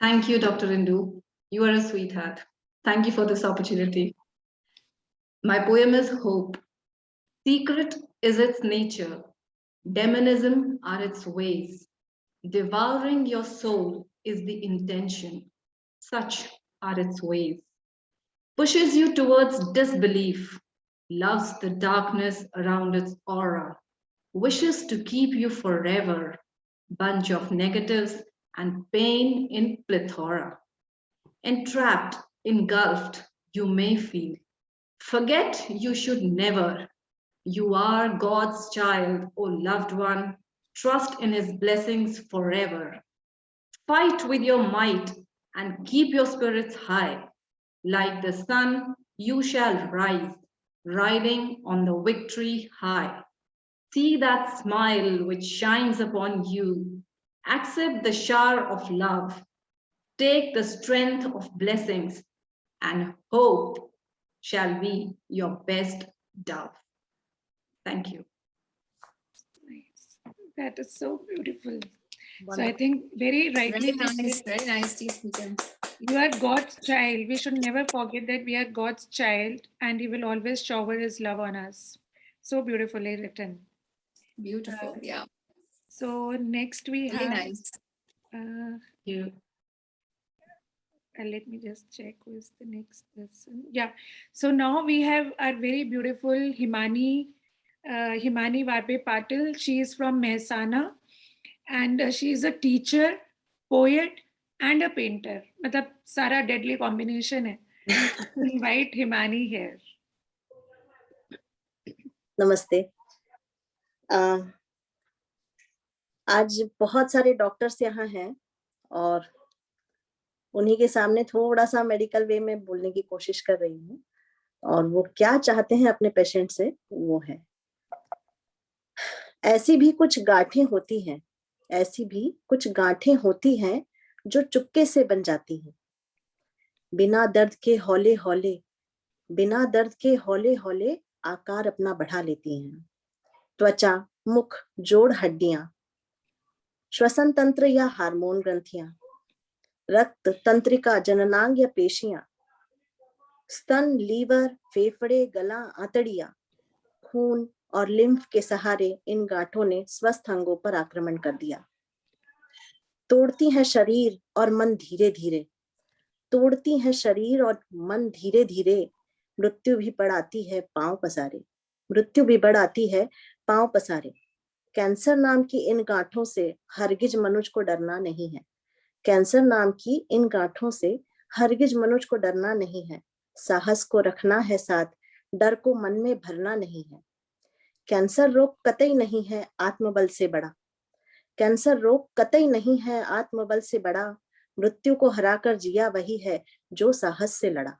Thank you, Dr. Indu. You are a sweetheart. Thank you for this opportunity. My poem is Hope. Secret is its nature. Demonism are its ways. Devouring your soul is the intention. Such are its ways. Pushes you towards disbelief. Loves the darkness around its aura. Wishes to keep you forever. Bunch of negatives and pain in plethora. Entrapped, engulfed, you may feel. Forget you should never. You are God's child, O loved one. Trust in his blessings forever. Fight with your might and keep your spirits high. Like the sun, you shall rise, riding on the victory high. See that smile which shines upon you. Accept the shower of love. Take the strength of blessings, and hope shall be your best dove. Thank you. Nice. That is so beautiful. Wonderful. So I think very rightly. Very nice, Pooja. You are God's child. We should never forget that we are God's child and he will always shower his love on us. So beautifully written. Beautiful, yeah. So next we Very have. nice. Let me just check who is the next person. Yeah. So now we have our very beautiful Himani Himani Varpe Patil. She is from Mehsana and she is a teacher, poet and a painter. मतलब सारा deadly combination है. Invite Himani here. नमस्ते. आज बहुत सारे doctors यहाँ हैं और उन्हीं के सामने थोड़ा सा मेडिकल वे में बोलने की कोशिश कर रही हूँ और वो क्या चाहते हैं अपने पेशेंट से वो है, ऐसी भी कुछ गांठें होती हैं, ऐसी भी कुछ गांठें होती हैं जो चुपके से बन जाती हैं, बिना दर्द के हौले हौले, बिना दर्द के हौले हौले आकार अपना बढ़ा लेती हैं. त्वचा, मुख, जोड़ हड्डियां, श्वसन तंत्र या हार्मोन ग्रंथियां, रक्त तंत्रिका, जननांग या पेशियां, स्तन, लीवर, फेफड़े, गला, आंतड़ियां, खून और लिम्फ के सहारे इन गांठों ने स्वस्थ अंगों पर आक्रमण कर दिया. तोड़ती हैं शरीर और मन धीरे धीरे, तोड़ती हैं शरीर और मन धीरे धीरे. मृत्यु भी बढ़ाती है पांव पसारे, मृत्यु भी बढ़ाती है पांव पसारे. कैंसर नाम की इन गांठों से हरगिज मनुष्य को डरना नहीं है. कैंसर नाम की इन गांठों से हरगिज मनुष्य को डरना नहीं है. साहस को रखना है साथ, डर को मन में भरना नहीं है. कैंसर रोग कतई नहीं है आत्मबल से बड़ा, कैंसर रोग कतई नहीं है आत्मबल से बड़ा. मृत्यु को हराकर जिया वही है जो साहस से लड़ा.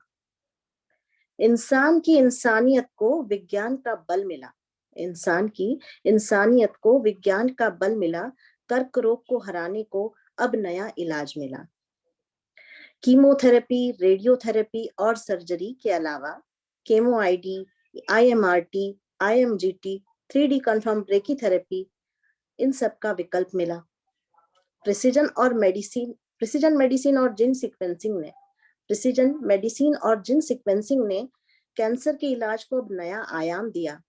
इंसान की इंसानियत को विज्ञान का बल मिला, इंसान की इंसानियत को विज्ञान का बल मिला. कर्क रोग को हराने को अब नया इलाज मिला. कीमोथेरेपी, रेडियोथेरेपी और सर्जरी के अलावा chemo ID, IMRT, IMGT, 3D confirm brachytherapy, इन सब का विकल्प मिला. प्रिसीजन मेडिसिन और जीन सीक्वेंसिंग ने कैंसर के इलाज को अब नया आयाम दिया.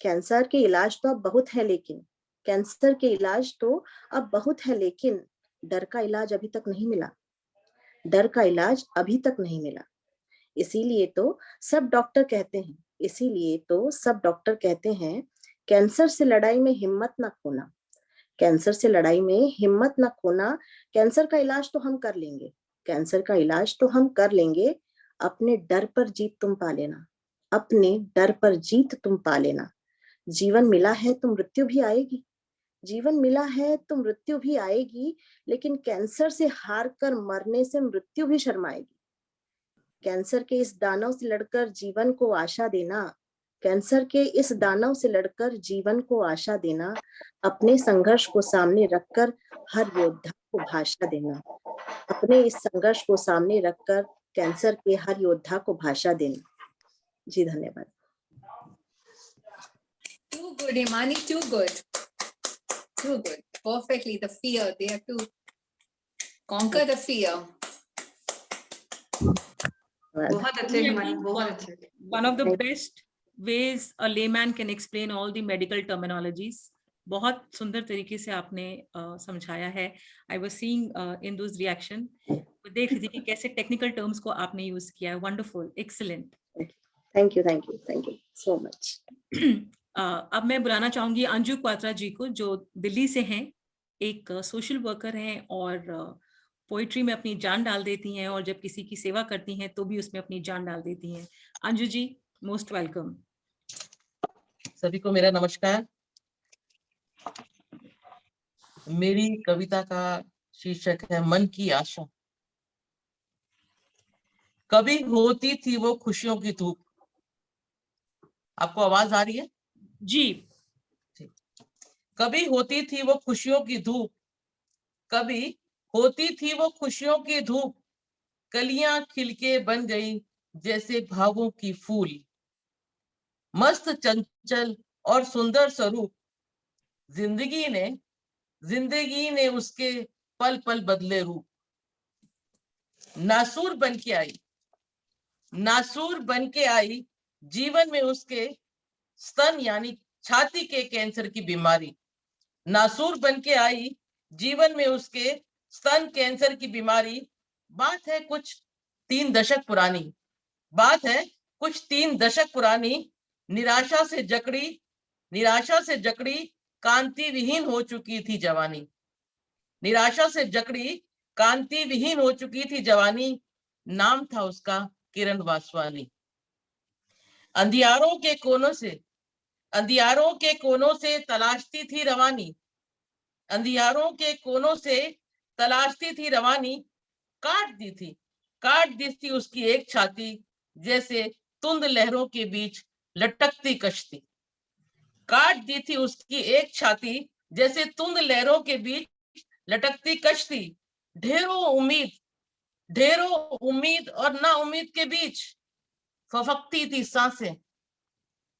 कैंसर के इलाज तो अब बहुत है लेकिन कैंसर के इलाज तो अब बहुत है लेकिन डर का इलाज अभी तक नहीं मिला, डर का इलाज अभी तक नहीं मिला. इसीलिए तो सब डॉक्टर कहते हैं कैंसर से लड़ाई में हिम्मत ना खोना, कैंसर से लड़ाई में हिम्मत ना खोना. कैंसर का इलाज तो हम कर लेंगे, कैंसर का इलाज तो हम कर लेंगे. अपने डर पर जीत तुम पा लेना, अपने डर पर जीत तुम पा लेना. जीवन मिला है तो मृत्यु भी आएगी, जीवन मिला है तो मृत्यु भी आएगी. लेकिन कैंसर से हार कर मरने से मृत्यु भी शर्माएगी. कैंसर के इस दानव से लड़कर जीवन को आशा देना, कैंसर के इस दानव से लड़कर जीवन को आशा देना. अपने संघर्ष को सामने रखकर हर योद्धा को भाषा देना, अपने इस संघर्ष को सामने रखकर कैंसर के हर योद्धा को भाषा देना. जी धन्यवाद. Too good, Himani, too good. Too good. Perfectly. The fear. They have to conquer the fear. बहुत अच्छे हिमानी, बहुत अच्छे. One of the best ways a layman can explain all the medical terminologies. बहुत सुंदर तरीके से आपने समझाया है. I was seeing Indu's reaction. देख रही थी कि कैसे टेक्निकल टर्म्स को आपने यूज किया है. Wonderful, excellent. Thank you so much. अब मैं बुलाना चाहूंगी अंजू क्वात्रा जी को, जो दिल्ली से हैं, एक सोशल वर्कर हैं और पोइट्री में अपनी जान डाल देती हैं और जब किसी की सेवा करती हैं तो भी उसमें अपनी जान डाल देती हैं. Anju ji, most welcome. सभी को मेरा नमस्कार. मेरी कविता का शीर्षक है मन की आशा. कभी होती थी वो खुशियों की धूप. आपको आवाज आ रही है? जी. कभी होती थी वो खुशियों की धूप, कभी होती थी वो खुशियों की धूप. कलियां खिलके बन गई जैसे भावों की फूल. मस्त चंचल और सुंदर स्वरूप. जिंदगी ने उसके पल पल बदले रूप. नासूर बन के आई जीवन में उसके स्तन यानी छाती के कैंसर की बीमारी. नासूर बन के आई जीवन में उसके स्तन कैंसर की बीमारी. बात है कुछ 3 दशक पुरानी. निराशा से जकड़ी निराशा से जकड़ी कांति विहीन हो चुकी थी जवानी। निराशा से जकड़ी कांति विहीन हो चुकी थी जवानी। नाम था उसका किरण वासवानी। अंधियारों के कोनों से तलाशती थी रवानी। अंधियारों के कोनों से तलाशती थी रवानी। काट दी थी उसकी एक छाती, जैसे तुंद लहरों के बीच लटकती कश्ती। काट दी थी उसकी एक छाती, जैसे तुंद लहरों के बीच लटकती कश्ती। ढेरों उम्मीद और ना उम्मीद के बीच फफकती थी सांसें।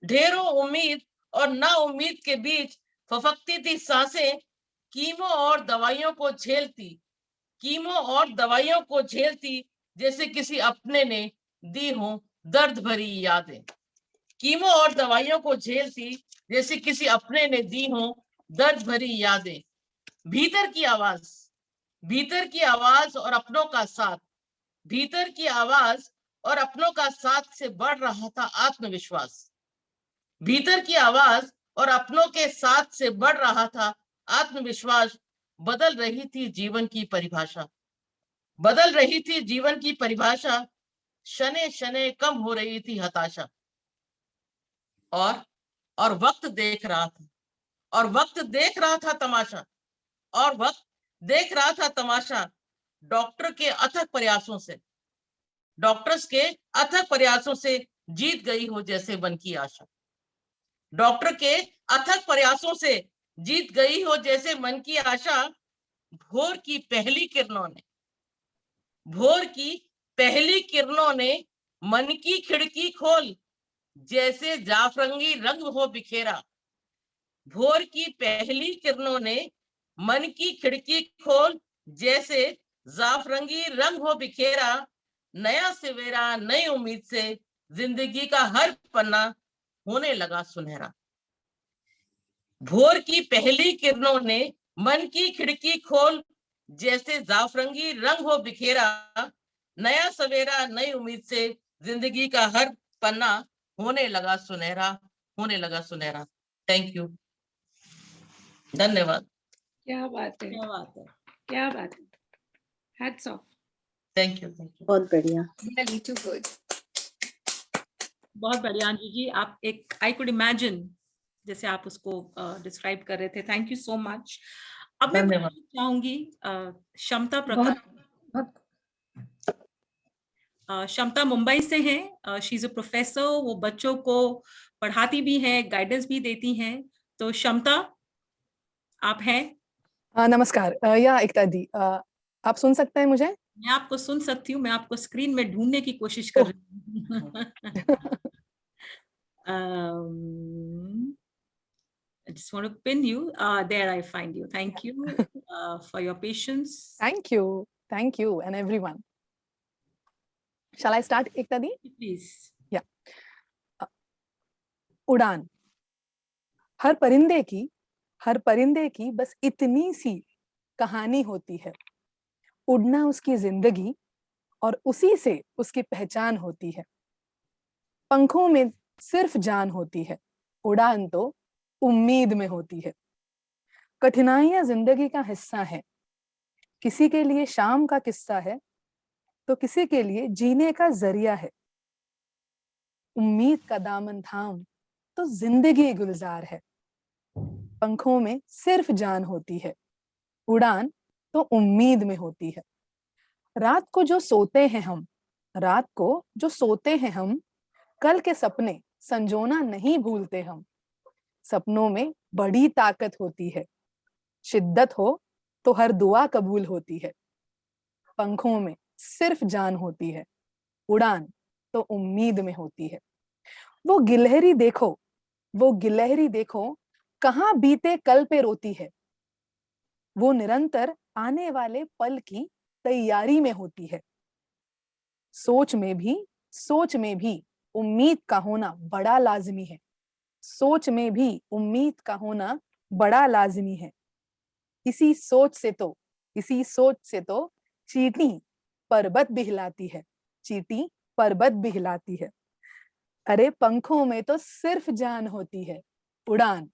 ढेरों उम्मीद और ना उम्मीद के बीच फफकती थी सांसें। कीमो और दवाइयों को झेलती जैसे किसी अपने ने दी हो दर्द भरी यादें। कीमो और दवाइयों को झेलती जैसे किसी अपने ने दी हो दर्द भरी यादें। भीतर की आवाज और अपनों का साथ, भीतर की आवाज और अपनों का साथ से बढ़ रहा था आत्मविश्वास। भीतर की आवाज और अपनों के साथ से बढ़ रहा था आत्मविश्वास। बदल रही थी जीवन की परिभाषा। शने शने कम हो रही थी हताशा। और वक्त देख रहा था तमाशा। डॉक्टर्स के अथक प्रयासों से जीत गई हो जैसे मन की आशा। डॉक्टर के अथक प्रयासों से जीत गई हो जैसे मन की आशा। भोर की पहली किरणों ने मन की खिड़की खोल जैसे जाफरंगी रंग हो बिखेरा। भोर की पहली किरणों ने मन की खिड़की खोल जैसे जाफरंगी रंग हो बिखेरा। नया सवेरा नई उम्मीद से जिंदगी का हर पन्ना होने लगा सुनहरा। भोर की पहली किरणों ने मन की खिड़की खोल जैसे जाफरंगी रंग हो बिखेरा। नया सवेरा नई उम्मीद से जिंदगी का हर पन्ना होने लगा सुनहरा। थैंक यू, धन्यवाद। क्या बात है। Hats off. Thank you. बहुत बढ़िया। Really too good. बहुत बढ़िया अंजू जी, आप एक आई कुड इमेजिन जैसे आप उसको डिस्क्राइब कर रहे थे। Thank you so much. अब मैं चाहूंगी क्षमता प्रकाश। क्षमता मुंबई से हैं। She is a professor. वो बच्चों को पढ़ाती भी है, गाइडेंस भी देती हैं। तो क्षमता, आप हैं? नमस्कार। या एकता दी, आप सुन सकते हैं मुझे? मैं आपको सुन सकती हूँ। मैं आपको स्क्रीन में ढूंढने की कोशिश कर रही हूँ। I just want to pin you. There I find you. Thank you for your patience. Thank you and everyone. Shall I start, Ekta di? Please. Yeah. उड़ान। हर परिंदे की बस इतनी सी कहानी होती है। उड़ना उसकी जिंदगी और उसी से उसकी पहचान होती है। पंखों में सिर्फ जान होती है, उड़ान तो उम्मीद में होती है। कठिनाइयां जिंदगी का हिस्सा है। किसी के लिए शाम का किस्सा है तो किसी के लिए जीने का जरिया है। उम्मीद का दामन थाम तो जिंदगी गुलजार है। पंखों में सिर्फ जान होती है, उड़ान तो उम्मीद में होती है। रात को जो सोते हैं हम, कल के सपने संजोना नहीं भूलते हम। सपनों में बड़ी ताकत होती है, शिद्दत हो तो हर दुआ कबूल होती है। पंखों में सिर्फ जान होती है, उड़ान तो उम्मीद में होती है। वो गिलहरी देखो कहाँ बीते कल पे रोती है। वो निरंतर आने वाले पल की तैयारी में होती है। सोच में भी उम्मीद का होना बड़ा लाजमी है। सोच में भी उम्मीद का होना बड़ा लाजमी है। इसी सोच से तो चींटी पर्वत भी हिलाती है। अरे पंखों में तो सिर्फ जान होती है, उड़ान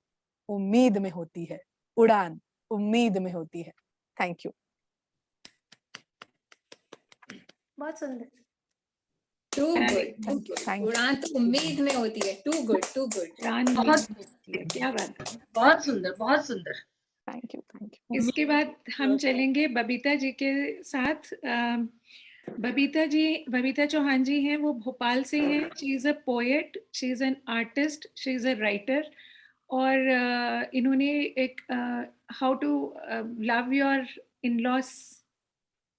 उम्मीद में होती है, उड़ान उम्मीद में होती है। Thank you. बहुत सुंदर। Too good, thank you. उड़ान तो उम्मीद में होती है। Too good, too good. बहुत क्या बात है, बहुत सुंदर, बहुत सुंदर। Thank you, thank you. इसके बाद हम चलेंगे बबीता जी के साथ। बबीता चौहान जी हैं, वो भोपाल से हैं। She is a poet, she is an artist, she is a writer, और इन्होंने एक how to love your in loss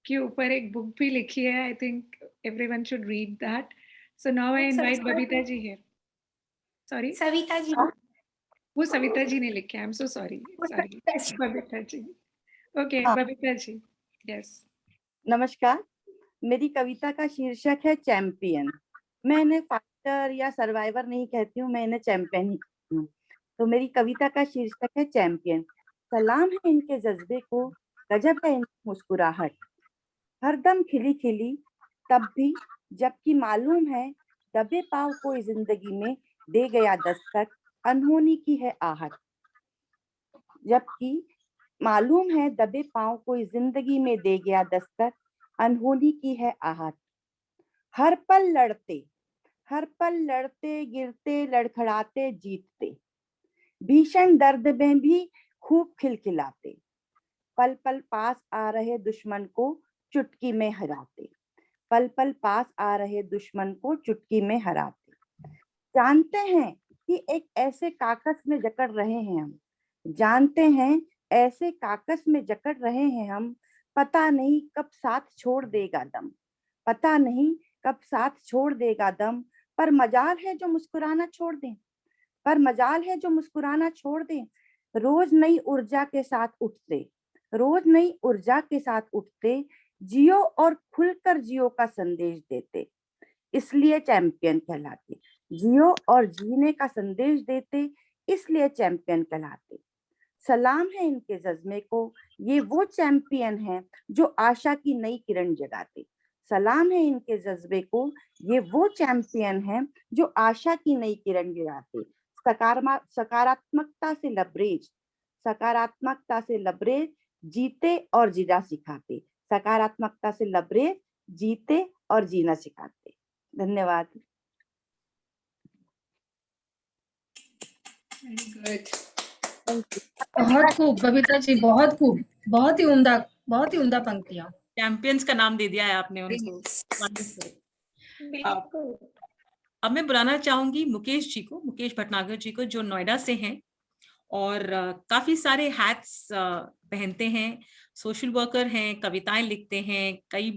के ऊपर एक बुक भी लिखी है। I think everyone should read that. So now I invite Babita ji here. Sorry, Savita ji. वो सविता जी ने लिखे। I am so sorry, Babita ji. Okay, Babita ji, yes. नमस्कार, मेरी कविता का शीर्षक है चैंपियन। मैं इन्हें फाइटर या सर्वाइवर नहीं कहती हूँ, मैं इन्हें चैंपियन ही कहती हूँ। तो मेरी कविता का शीर्षक है चैंपियन। सलाम है इनके जज्बे को, गजब है इनकी मुस्कुराहट, हरदम खिली खिली तब भी, जबकि मालूम है दबे पाव कोई जिंदगी में दे गया दस्तक, अनहोनी की है आहट। जबकि मालूम है दबे पांव कोई जिंदगी में दे गया दस्तक, अनहोनी की है आहट। हर पल लड़ते गिरते लड़खड़ाते जीतते, भीषण दर्द में भी खूब खिलखिलाते, पल पल पास आ रहे दुश्मन को चुटकी में हराते, पल पल पास आ रहे दुश्मन को चुटकी में हराते। जानते हैं कि एक ऐसे काकस में जकड़ रहे हैं हम, जानते हैं ऐसे काकस में जकड़ रहे हैं हम, पता नहीं कब साथ छोड़ देगा दम, पता नहीं कब साथ छोड़ देगा दम, पर मजाल है जो मुस्कुराना छोड़ दें, पर मजाल है जो मुस्कुराना छोड़ दें। रोज नई ऊर्जा के साथ उठते, रोज नई ऊर्जा के साथ उठते, जियो और खुलकर जियो का संदेश देते, इसलिए चैंपियन कहलाते। जियो और जीने का संदेश देते, इसलिए चैंपियन कहलाते। सलाम है इनके जज्बे को, ये वो चैंपियन हैं जो आशा की नई किरण जगाते। सलाम है इनके जज्बे को, ये वो चैंपियन हैं जो आशा की नई किरण जगाते। सकारात्मकता से लबरेज, सकारात्मकता से लबरेज, जीते और जीना सिखाते, सकारात्मकता से लबरेज, जीते और जीना सिखाते। धन्यवाद। बहुत खूब बबीता जी, बहुत खूब, बहुत ही उम्दा पंक्तियां। चैंपियंस का नाम दे दिया है आपने उनको। Wonderful. अब मैं बुलाना चाहूंगी मुकेश जी को, मुकेश भटनागर जी को, जो नोएडा से हैं और काफी सारे हैट्स पहनते हैं। सोशल वर्कर हैं, कविताएं लिखते हैं, कई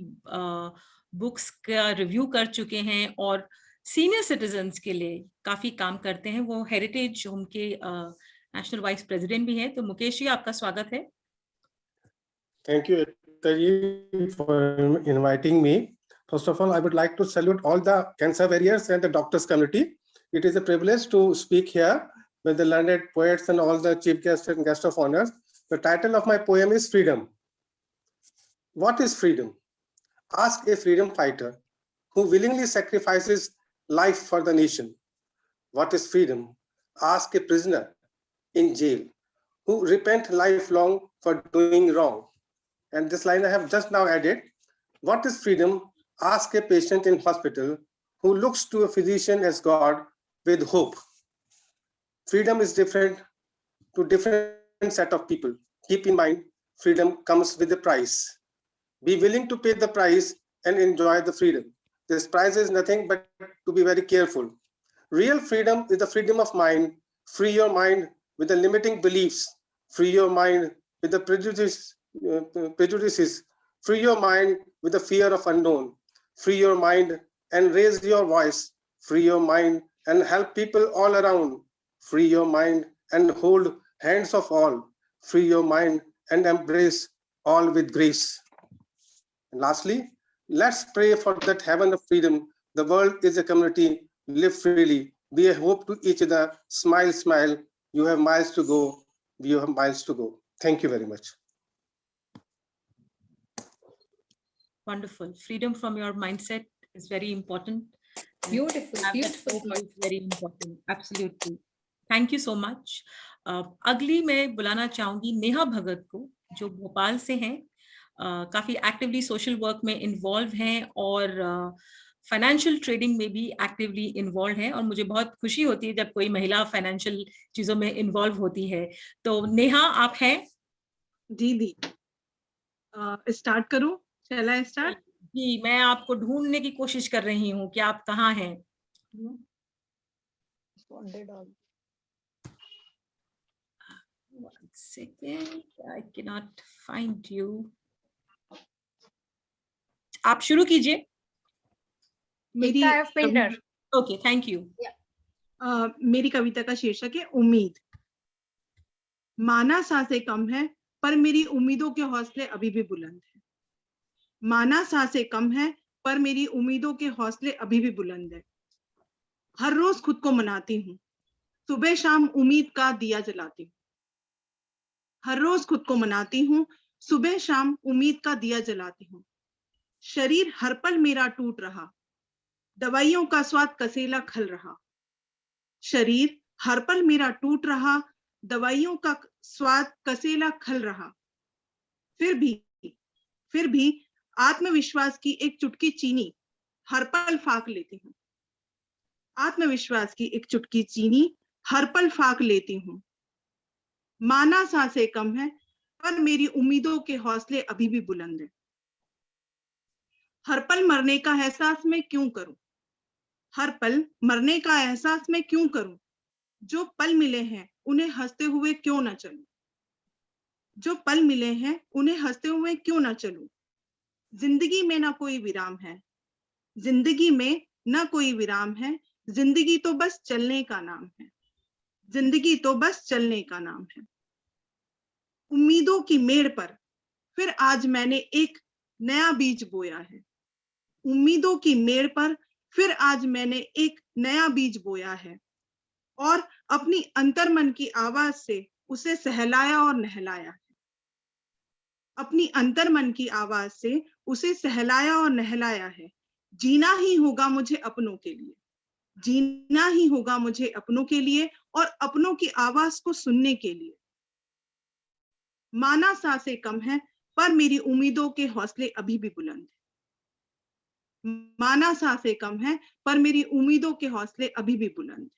बुक्स का रिव्यू कर चुके हैं और सीनियर सिटीजन्स के लिए काफी काम करते हैं। वो हेरिटेज होम के नेशनल वाइस प्रेसिडेंट भी हैं। तो मुकेश जी, आपका स्वागत है। Thank you, Ekta, for inviting me. First of all, I would like to salute all the cancer warriors and the doctors community. It is a privilege to speak here with the learned poets and all the chief guests and guests of honor. The title of my poem is Freedom. What is freedom? Ask a freedom fighter who willingly sacrifices life for the nation. What is freedom? Ask a prisoner in jail who repent lifelong for doing wrong. And this line I have just now added. What is freedom? Ask a patient in hospital who looks to a physician as God with hope. Freedom is different to different set of people. Keep in mind, freedom comes with a price. Be willing to pay the price and enjoy the freedom. This price is nothing but to be very careful. Real freedom is the freedom of mind. Free your mind with the limiting beliefs. Free your mind with the prejudices. Free your mind with the fear of unknown. Free your mind and raise your voice. Free your mind and help people all around. Free your mind and hold hands of all. Free your mind and embrace all with grace. And lastly, let's pray for that heaven of freedom. The world is a community. Live freely. Be a hope to each other. Smile, smile. You have miles to go. You have miles to go. Thank you very much. Wonderful. Freedom from your mindset is very important. Beautiful, beautiful. Is very important. Absolutely. Thank you so much. अगली मैं बुलाना चाहूंगी नेहा भगत को, जो भोपाल से हैं, काफी actively social work में इन्वॉल्व हैं और फाइनेंशियल ट्रेडिंग में भी एक्टिवली इन्वॉल्व हैं, और मुझे बहुत खुशी होती है जब कोई महिला फाइनेंशियल चीजों में इन्वॉल्व होती है। तो नेहा, आप हैं? जी दी, स्टार्ट करूं? शैल आई स्टार्ट? जी, मैं आपको ढूंढने की कोशिश कर रही हूँ कि आप कहाँ हैं। One second, I cannot find you. आप शुरू कीजिए। मेरी ओके, थैंक यू। मेरी कविता का शीर्षक है उम्मीद। माना सांसें कम है पर मेरी उम्मीदों के हौसले अभी भी बुलंद है। माना सांसें कम है पर मेरी उम्मीदों के हौसले अभी भी बुलंद है। हर रोज खुद को मनाती हूँ, सुबह शाम उम्मीद का दिया जलाती हूँ। हर रोज खुद को मनाती हूँ, सुबह शाम उम्मीद का दिया जलाती हूँ। शरीर हर पल मेरा टूट रहा, दवाइयों का स्वाद कसेला खल रहा। शरीर हर पल मेरा टूट रहा, दवाइयों का स्वाद कसेला खल रहा। फिर भी आत्मविश्वास की एक चुटकी चीनी हर पल फाक लेती हूँ। आत्मविश्वास की एक चुटकी चीनी हर पल फाक लेती हूँ। माना सांसें कम है पर मेरी उम्मीदों के हौसले अभी भी बुलंद है। हर पल मरने का एहसास मैं क्यों करूं? हर पल मरने का एहसास मैं क्यों करूं? जो पल मिले हैं उन्हें हंसते हुए क्यों ना चलूं? जो पल मिले हैं उन्हें हंसते हुए क्यों ना चलूं? जिंदगी में ना कोई विराम है, जिंदगी में ना कोई विराम है। जिंदगी तो बस चलने का नाम है, जिंदगी तो बस चलने का नाम है। उम्मीदों की मेड़ पर फिर आज मैंने एक नया बीज बोया है। उम्मीदों की मेड़ पर फिर आज मैंने एक नया बीज बोया है और अपनी अंतर्मन की आवाज से उसे सहलाया और नहलाया है। अपनी अंतर्मन की आवाज से उसे सहलाया और नहलाया है। जीना ही होगा मुझे अपनों के लिए, जीना ही होगा मुझे अपनों के लिए और अपनों की आवाज को सुनने के लिए। माना सांसें कम है पर मेरी उम्मीदों के हौसले अभी भी बुलंद है। माना सांसें कम है पर मेरी उम्मीदों के हौसले अभी भी बुलंद है।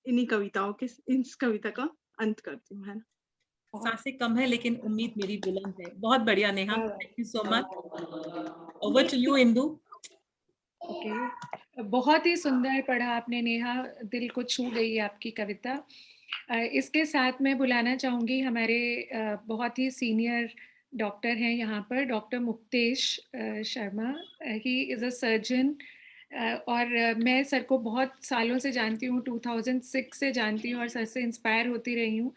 इन्हीं कविताओं के इस कविता का अंत करती हूँ, है ना। सांसें कम है लेकिन उम्मीद मेरी बुलंद है। बहुत बढ़िया Neha, thank you so much. Over to you Indu. Okay, बहुत ही सुंदर पढ़ा आपने नेहा, दिल को छू गई आपकी कविता। इसके साथ मैं बुलाना चाहूँगी हमारे बहुत ही सीनियर डॉक्टर हैं यहाँ पर, doctor Muktesh Sharma. He is a surgeon और मैं सर को बहुत सालों से जानती हूँ, 2006 से जानती हूँ और सर से इंस्पायर होती रही हूँ।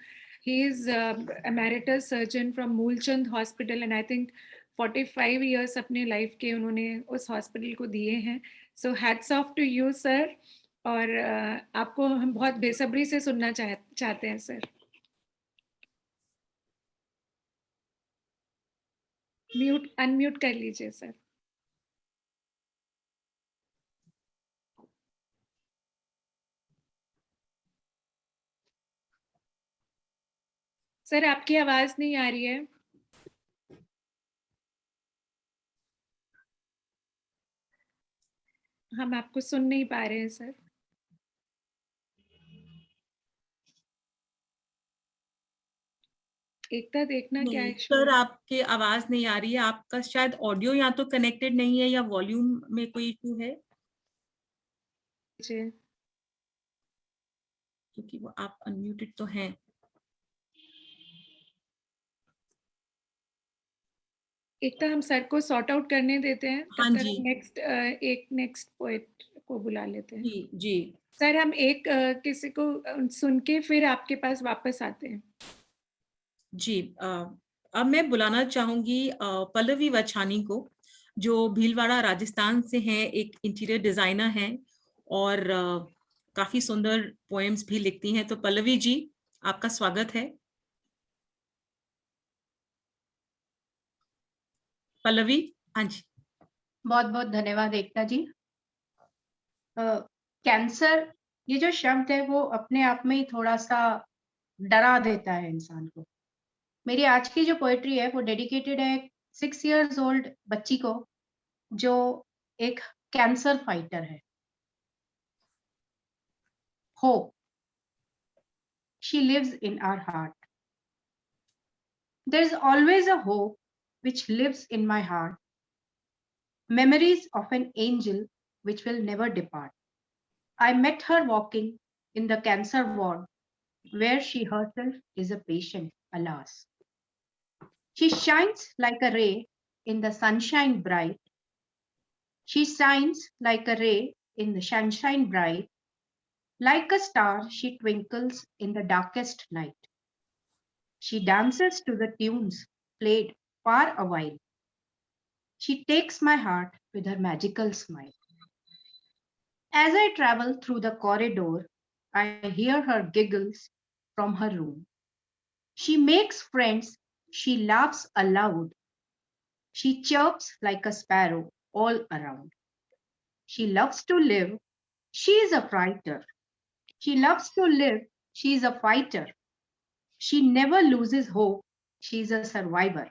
He is emeritus surgeon from Moolchand hospital and I think 45 years अपने लाइफ के उन्होंने उस हॉस्पिटल को दिए हैं। So hats off to you sir, और आपको हम बहुत बेसब्री से सुनना चाहते हैं सर। अनम्यूट कर लीजिए सर। सर आपकी आवाज नहीं आ रही है। हम आपको सुन नहीं पा रहे हैं सर। एकता देखना क्या इशू सर है? आपकी आवाज नहीं आ रही है। आपका शायद ऑडियो या तो कनेक्टेड नहीं है या वॉल्यूम में कोई इशू है, जी, क्योंकि वो आप अनम्यूटेड तो हैं। एकता हम सर को सॉर्ट आउट करने देते हैं, हाँ तब तक जी। नेक्स्ट पोएट को बुला लेते हैं। जी जी सर हम एक किसी को सुन के फिर आपके पास वापस आते हैं। जी। अब मैं बुलाना चाहूंगी पल्लवी वछानी को, जो भीलवाड़ा राजस्थान से हैं, एक इंटीरियर डिजाइनर हैं और काफी सुंदर पोएम्स भी लिखती हैं। तो पल्लवी जी, आपका स्वागत है। पल्लवी, हाँ जी। बहुत बहुत धन्यवाद एकता जी। कैंसर ये जो शब्द है वो अपने आप में ही थोड़ा सा डरा देता है इंसान को। मेरी आज की जो पोएट्री है वो डेडिकेटेड है 6 years old बच्ची को जो एक कैंसर फाइटर है। Hope. She lives in our heart. There is always a hope which lives in my heart. Memories of an angel which will never depart. I met her walking in the cancer ward where she herself is a patient, alas. She shines like a ray in the sunshine bright. She shines like a ray in the sunshine bright. Like a star, she twinkles in the darkest night. She dances to the tunes played far a while. She takes my heart with her magical smile. As I travel through the corridor, I hear her giggles from her room. She makes friends, she laughs aloud. She chirps like a sparrow all around. She loves to live, she is a fighter. She loves to live, she is a fighter. She never loses hope, she is a survivor.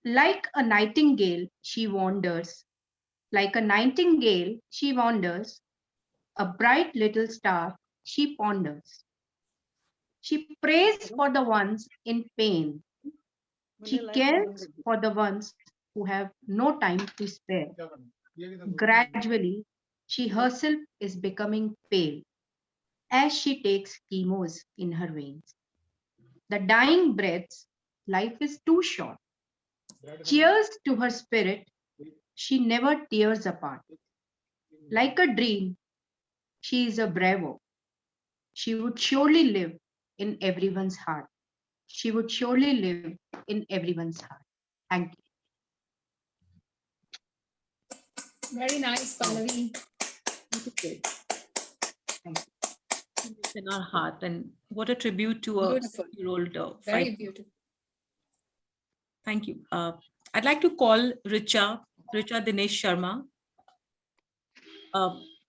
Like a nightingale, she wanders. Like a nightingale, she wanders. A bright little star, she ponders. She prays for the ones in pain. She cares for the ones who have no time to spare. Gradually, she herself is becoming pale as she takes chemos in her veins. The dying breaths, life is too short. Cheers to her spirit, she never tears apart. Like a dream, she is a bravo. She would surely live in everyone's heart. She would surely live in everyone's heart. Thank you. Very nice, Pallavi. Thank you. It's in our heart, and what a tribute to a Beautiful. year-old Very fighter. beautiful. Thank you. I'd like to call Richa Dinesh Sharma.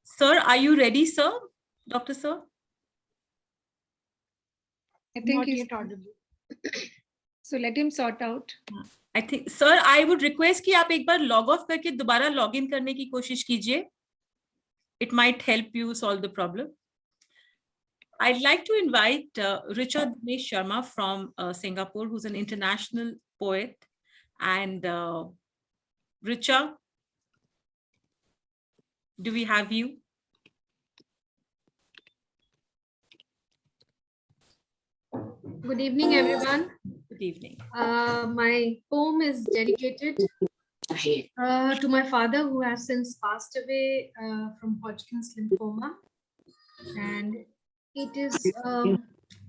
Sir, are you ready, sir? Dr. Sir? I think he's audible. So let him sort out. I think, sir, I would request कि आप एक बार log off करके दोबारा log in करने की कोशिश कीजिए. It might help you solve the problem. I'd like to invite Richa Dinesh Sharma from Singapore, who's an international poet. And Richa, do we have you? Good evening, everyone. Good evening. My poem is dedicated to my father, who has since passed away from Hodgkin's lymphoma. And it is a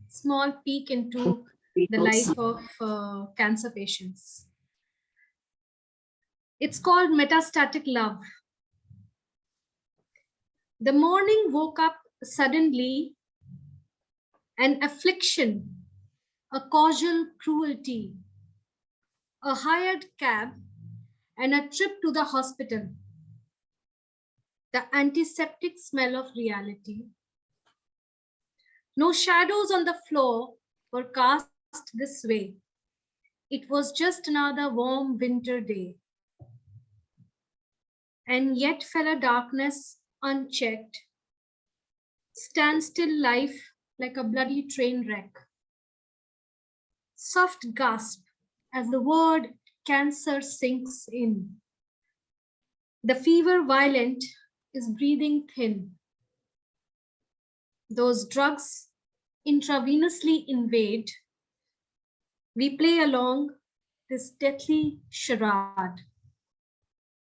small peek into the life of cancer patients. It's called Metastatic Love. The morning woke up suddenly, an affliction, a causal cruelty, a hired cab, and a trip to the hospital. The antiseptic smell of reality. No shadows on the floor were cast this way. It was just another warm winter day. And yet fell a darkness unchecked. Standstill life like a bloody train wreck. Soft gasp as the word cancer sinks in. The fever violent is breathing thin. Those drugs intravenously invade. We play along this deathly charade.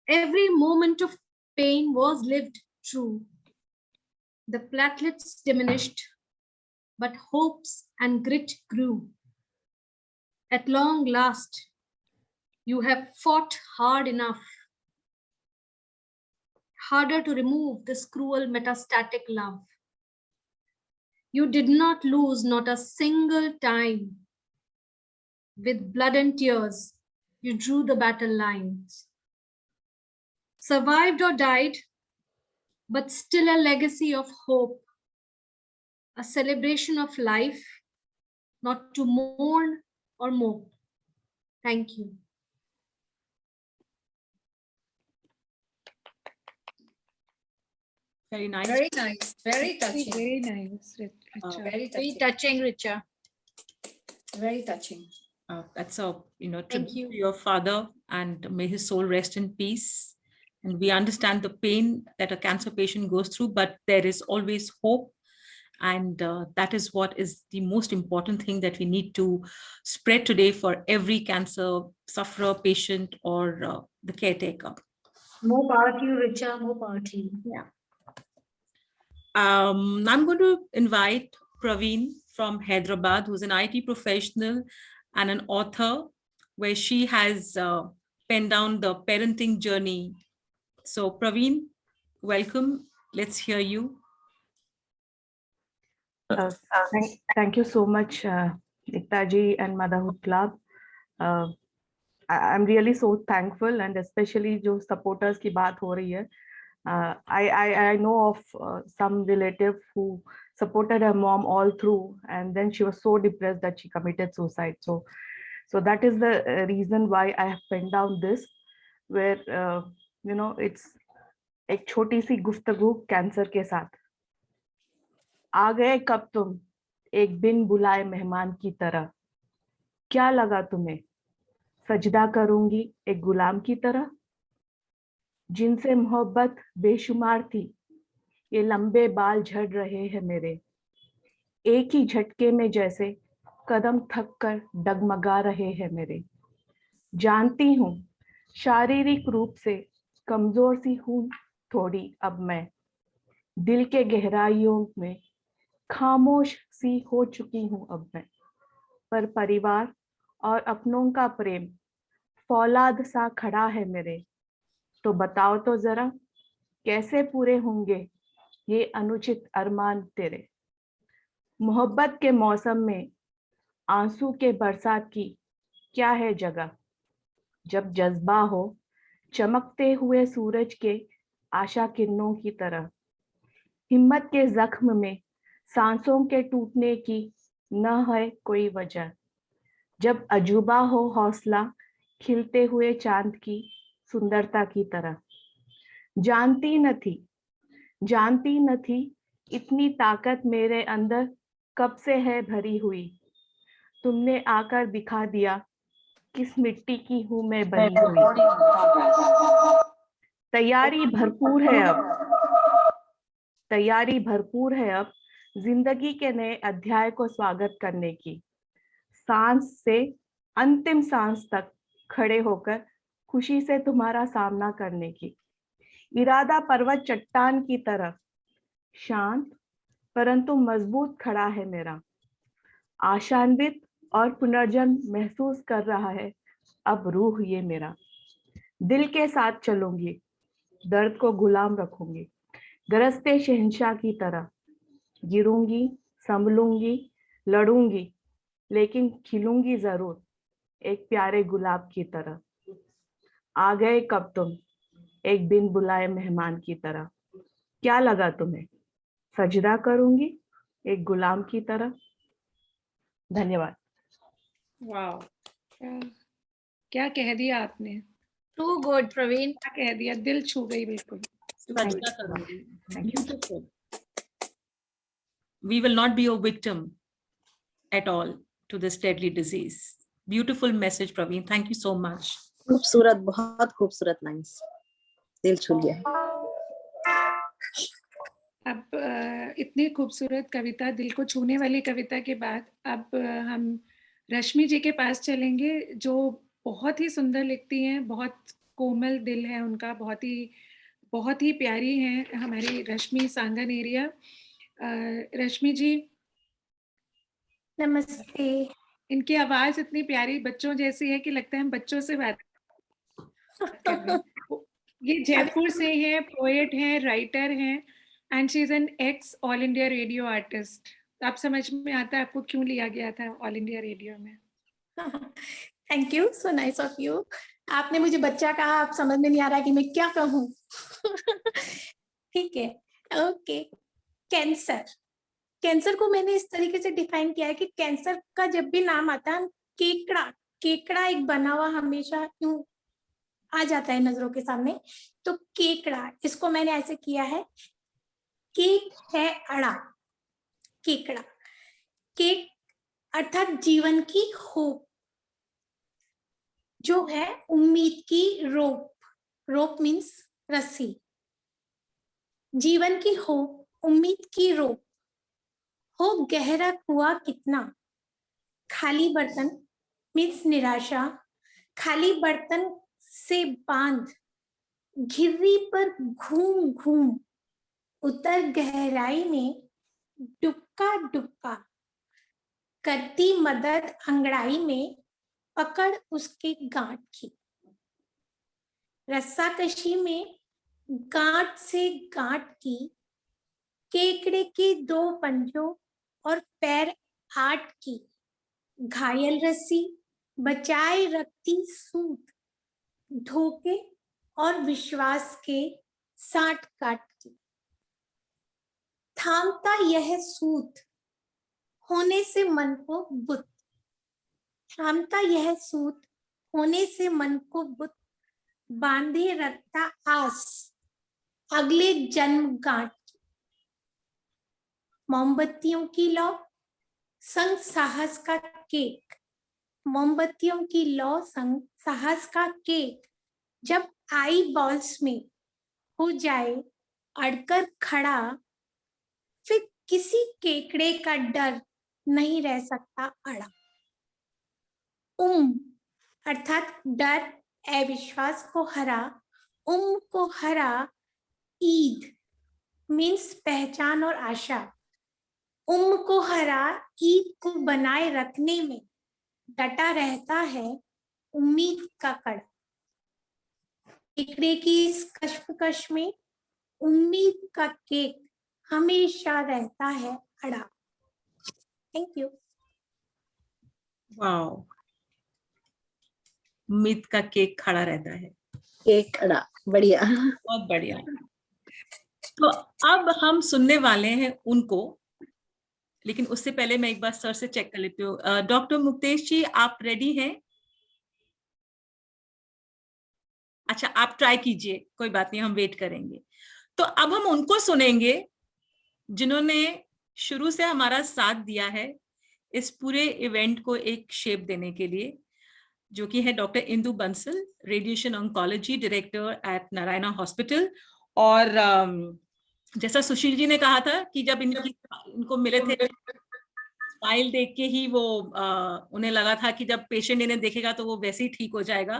Every moment of pain was lived true. The platelets diminished, but hopes and grit grew. At long last, you have fought hard enough. Harder to remove this cruel metastatic love. You did not lose not a single time. With blood and tears, you drew the battle lines. Survived or died, but still a legacy of hope, a celebration of life, not to mourn or mope. Thank you. Very nice. Very nice. Very touching. Very nice, Richa. Very Very touching. touching, Richa. Very touching. That's a Thank tribute you. to your father, and may his soul rest in peace. And we understand the pain that a cancer patient goes through, but there is always hope. And that is what is the most important thing that we need to spread today for every cancer sufferer, patient, or the caretaker. More power to you, Richa. More power to you. Yeah. I'm going to invite Praveen from Hyderabad, who's an IT professional and an author, where she has penned down the parenting journey. So Praveen, welcome. Let's hear you. Thank you so much, Ekta ji and Motherhood Club. I'm really so thankful, and especially जो supporters की बात हो रही है. I know of some relative who supported her mom all through, and then she was so depressed that she committed suicide. So that is the reason why I have penned down this, where it's एक छोटी सी गुफ्तगू cancer के साथ. आ गए कब तुम एक बिन बुलाए मेहमान की तरह, क्या लगा तुम्हें सजदा करूंगी एक गुलाम की तरह, जिनसे मोहब्बत बेशुमार थी ये लंबे बाल झड़ रहे हैं मेरे, एक ही झटके में जैसे कदम थक कर डगमगा रहे हैं मेरे. जानती हूँ शारीरिक रूप से कमजोर सी हूँ थोड़ी अब मैं, दिल के गहराइयों में खामोश सी हो चुकी हूँ अब मैं, पर परिवार और अपनों का प्रेम फौलाद सा खड़ा है मेरे. तो बताओ तो जरा कैसे पूरे होंगे ये अनुचित अरमान तेरे. मोहब्बत के मौसम में आंसू के बरसात की क्या है जगह, जब जज्बा हो चमकते हुए सूरज के आशा किरणों की तरह. हिम्मत के जख्म में सांसों के टूटने की न है कोई वजह, जब अजूबा हो हौसला खिलते हुए चांद की सुंदरता की तरह. जानती न थी इतनी ताकत मेरे अंदर कब से है भरी हुई, तुमने आकर दिखा दिया किस मिट्टी की हूं मैं बनी हुई. तैयारी भरपूर है अब जिंदगी के नए अध्याय को स्वागत करने की. सांस से अंतिम सांस तक खड़े होकर खुशी से तुम्हारा सामना करने की. इरादा पर्वत चट्टान की तरह शांत परंतु मजबूत खड़ा है मेरा. आशान्वित और पुनर्जन्म महसूस कर रहा है अब रूह ये मेरा. दिल के साथ चलूंगी, दर्द को गुलाम रखूंगी, गरजते शहंशाह की तरह. गिरूंगी, संभलूंगी, लड़ूंगी, लेकिन खिलूंगी जरूर एक प्यारे गुलाब की तरह. आ गए कब तुम एक बिन बुलाए मेहमान की तरह, क्या लगा तुम्हें सजदा करूंगी एक गुलाम की तरह. धन्यवाद. वाह, क्या कह दिया आपने. Too good, Praveen. क्या कह दिया, दिल छू गई बिल्कुल. Beautiful. We will not be a victim at all to this deadly disease. Beautiful message, Praveen. Thank you so much. खूबसूरत, बहुत खूबसूरत लाइंस, दिल छू लिया. अब इतनी खूबसूरत कविता, दिल को छूने वाली कविता के बाद अब हम रश्मि जी के पास चलेंगे, जो बहुत ही सुंदर लिखती हैं, बहुत कोमल दिल है उनका, बहुत ही प्यारी हैं हमारी रश्मि सांगन एरिया. रश्मि जी नमस्ते. इनकी आवाज इतनी प्यारी बच्चों जैसी है कि लगता है हम बच्चों से बात कर रहे हैं. ये जयपुर से हैं, पोएट हैं, राइटर हैं, and she is N x all India radio artist. आप समझ में आता है आपको क्यों लिया गया था ऑल इंडिया रेडियो में. Thank you, so nice of you. आपने मुझे बच्चा कहा, आप समझ में नहीं आ रहा कि मैं क्या कहूँ. ठीक है. Okay, cancer. कैंसर को मैंने इस तरीके से डिफाइन किया है कि कैंसर का जब भी नाम आता है, केकड़ा, केकड़ा एक बना हुआ हमेशा यूं आ जाता है नजरों के सामने, तो केकड़ा, इसको मैंने ऐसे किया है, केक है अड़ा, केकड़ा, केक अर्थात जीवन की होप, जो है उम्मीद की रोप, रोप मीन्स रस्सी, जीवन की होप, उम्मीद की रोप, हो गहरा कुआं कितना, खाली बर्तन मीन्स निराशा, खाली बर्तन से बांध, घिर्री पर घूम घूम, उतर गहराई में डुबका डुबका, करती मदद अंगड़ाई में, पकड़ उसके गांठ की, रस्साकशी में गांठ से गांठ की, केकड़े के 2 पंजों और पैर 8 की, घायल रस्सी बचाए रखती सूत, धोखे और विश्वास के 60 काट की, थामता यह सूत होने से मन को बुत, थामता यह सूत होने से मन को बुत, बांधे रखता आस अगले जन्म गांठ की, मोमबत्तियों की लौ संग साहस का केक, मोमबत्तियों की लौ संग साहस का केक, जब आई बॉल्स में हो जाए अड़कर खड़ा, फिर किसी केकड़े का डर नहीं रह सकता अड़ा। अर्थात डर, अविश्वास को हरा, को हरा, ईद मीन्स पहचान और आशा, को हरा, ईद को बनाए रखने में डटा रहता है उम्मीद का कड़ा, केकड़े की इस कश्मकश में उम्मीद का केक हमेशा रहता है अड़ा। Thank you. वाओ, उम्मीद का केक खड़ा रहता है, केक अड़ा, बढ़िया, बहुत बढ़िया। तो अब हम सुनने वाले हैं उनको, लेकिन उससे पहले मैं एक बार सर से चेक कर लेती हूँ। डॉक्टर मुक्तेश जी, आप रेडी हैं? अच्छा, आप ट्राई कीजिए, कोई बात नहीं, हम वेट करेंगे। तो अब हम उनको सुनेंगे जिन्होंने शुरू से हमारा साथ दिया है इस पूरे इवेंट को एक शेप देने के लिए, जो कि है doctor Indu Bansal, radiation oncology director at Narayana hospital. और जैसा सुशील जी ने कहा था कि जब इनको मिले थे, स्माइल देख के ही वो उन्हें लगा था कि जब पेशेंट इन्हें देखेगा तो वो वैसे ही ठीक हो जाएगा।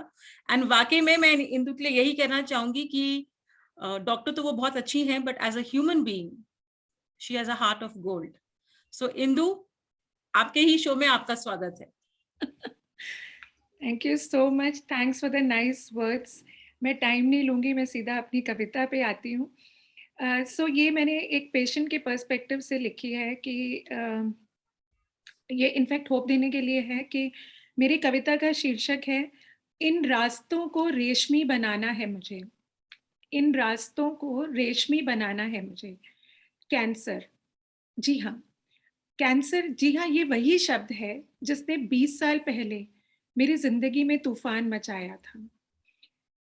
एंड वाकई में मैं इंदु के लिए यही कहना चाहूंगी कि डॉक्टर तो वो बहुत अच्छी हैं, but as a human being she has a heart of gold. So Indu, आपके ही शो में आपका स्वागत है। Thank you so much, thanks for the nice words. मैं टाइम नहीं लूंगी, मैं सीधा अपनी कविता पे आती हूँ। सो ये मैंने एक पेशेंट के पर्सपेक्टिव से लिखी है कि ये इनफैक्ट होप देने के लिए है कि मेरी कविता का शीर्षक है, इन रास्तों को रेशमी बनाना है मुझे, इन रास्तों को रेशमी बनाना है मुझे। कैंसर, जी हाँ, कैंसर, जी हाँ, ये वही शब्द है जिसने 20 साल पहले मेरी जिंदगी में तूफान मचाया था।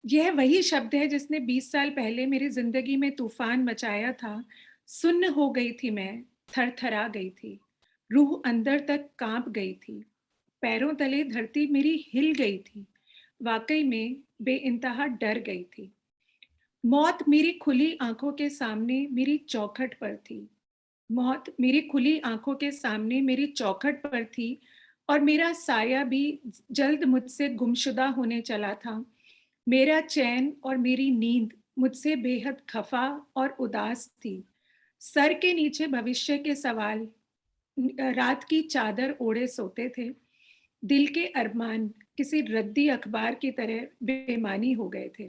यह वही शब्द है जिसने 20 साल पहले मेरी जिंदगी में तूफान मचाया था। सुन्न हो गई थी मैं, थरथरा गई थी, रूह अंदर तक कांप गई थी, पैरों तले धरती मेरी हिल गई थी, वाकई में बेइंतहा डर गई थी। मौत मेरी खुली आंखों के सामने मेरी चौखट पर थी, मौत मेरी खुली आंखों के सामने मेरी चौखट पर थी, और मेरा साया भी जल्द मुझसे गुमशुदा होने चला था। मेरा चैन और मेरी नींद मुझसे बेहद खफा और उदास थी। सर के नीचे भविष्य के सवाल रात की चादर ओढ़े सोते थे। दिल के अरमान किसी रद्दी अखबार की तरह बेमानी हो गए थे।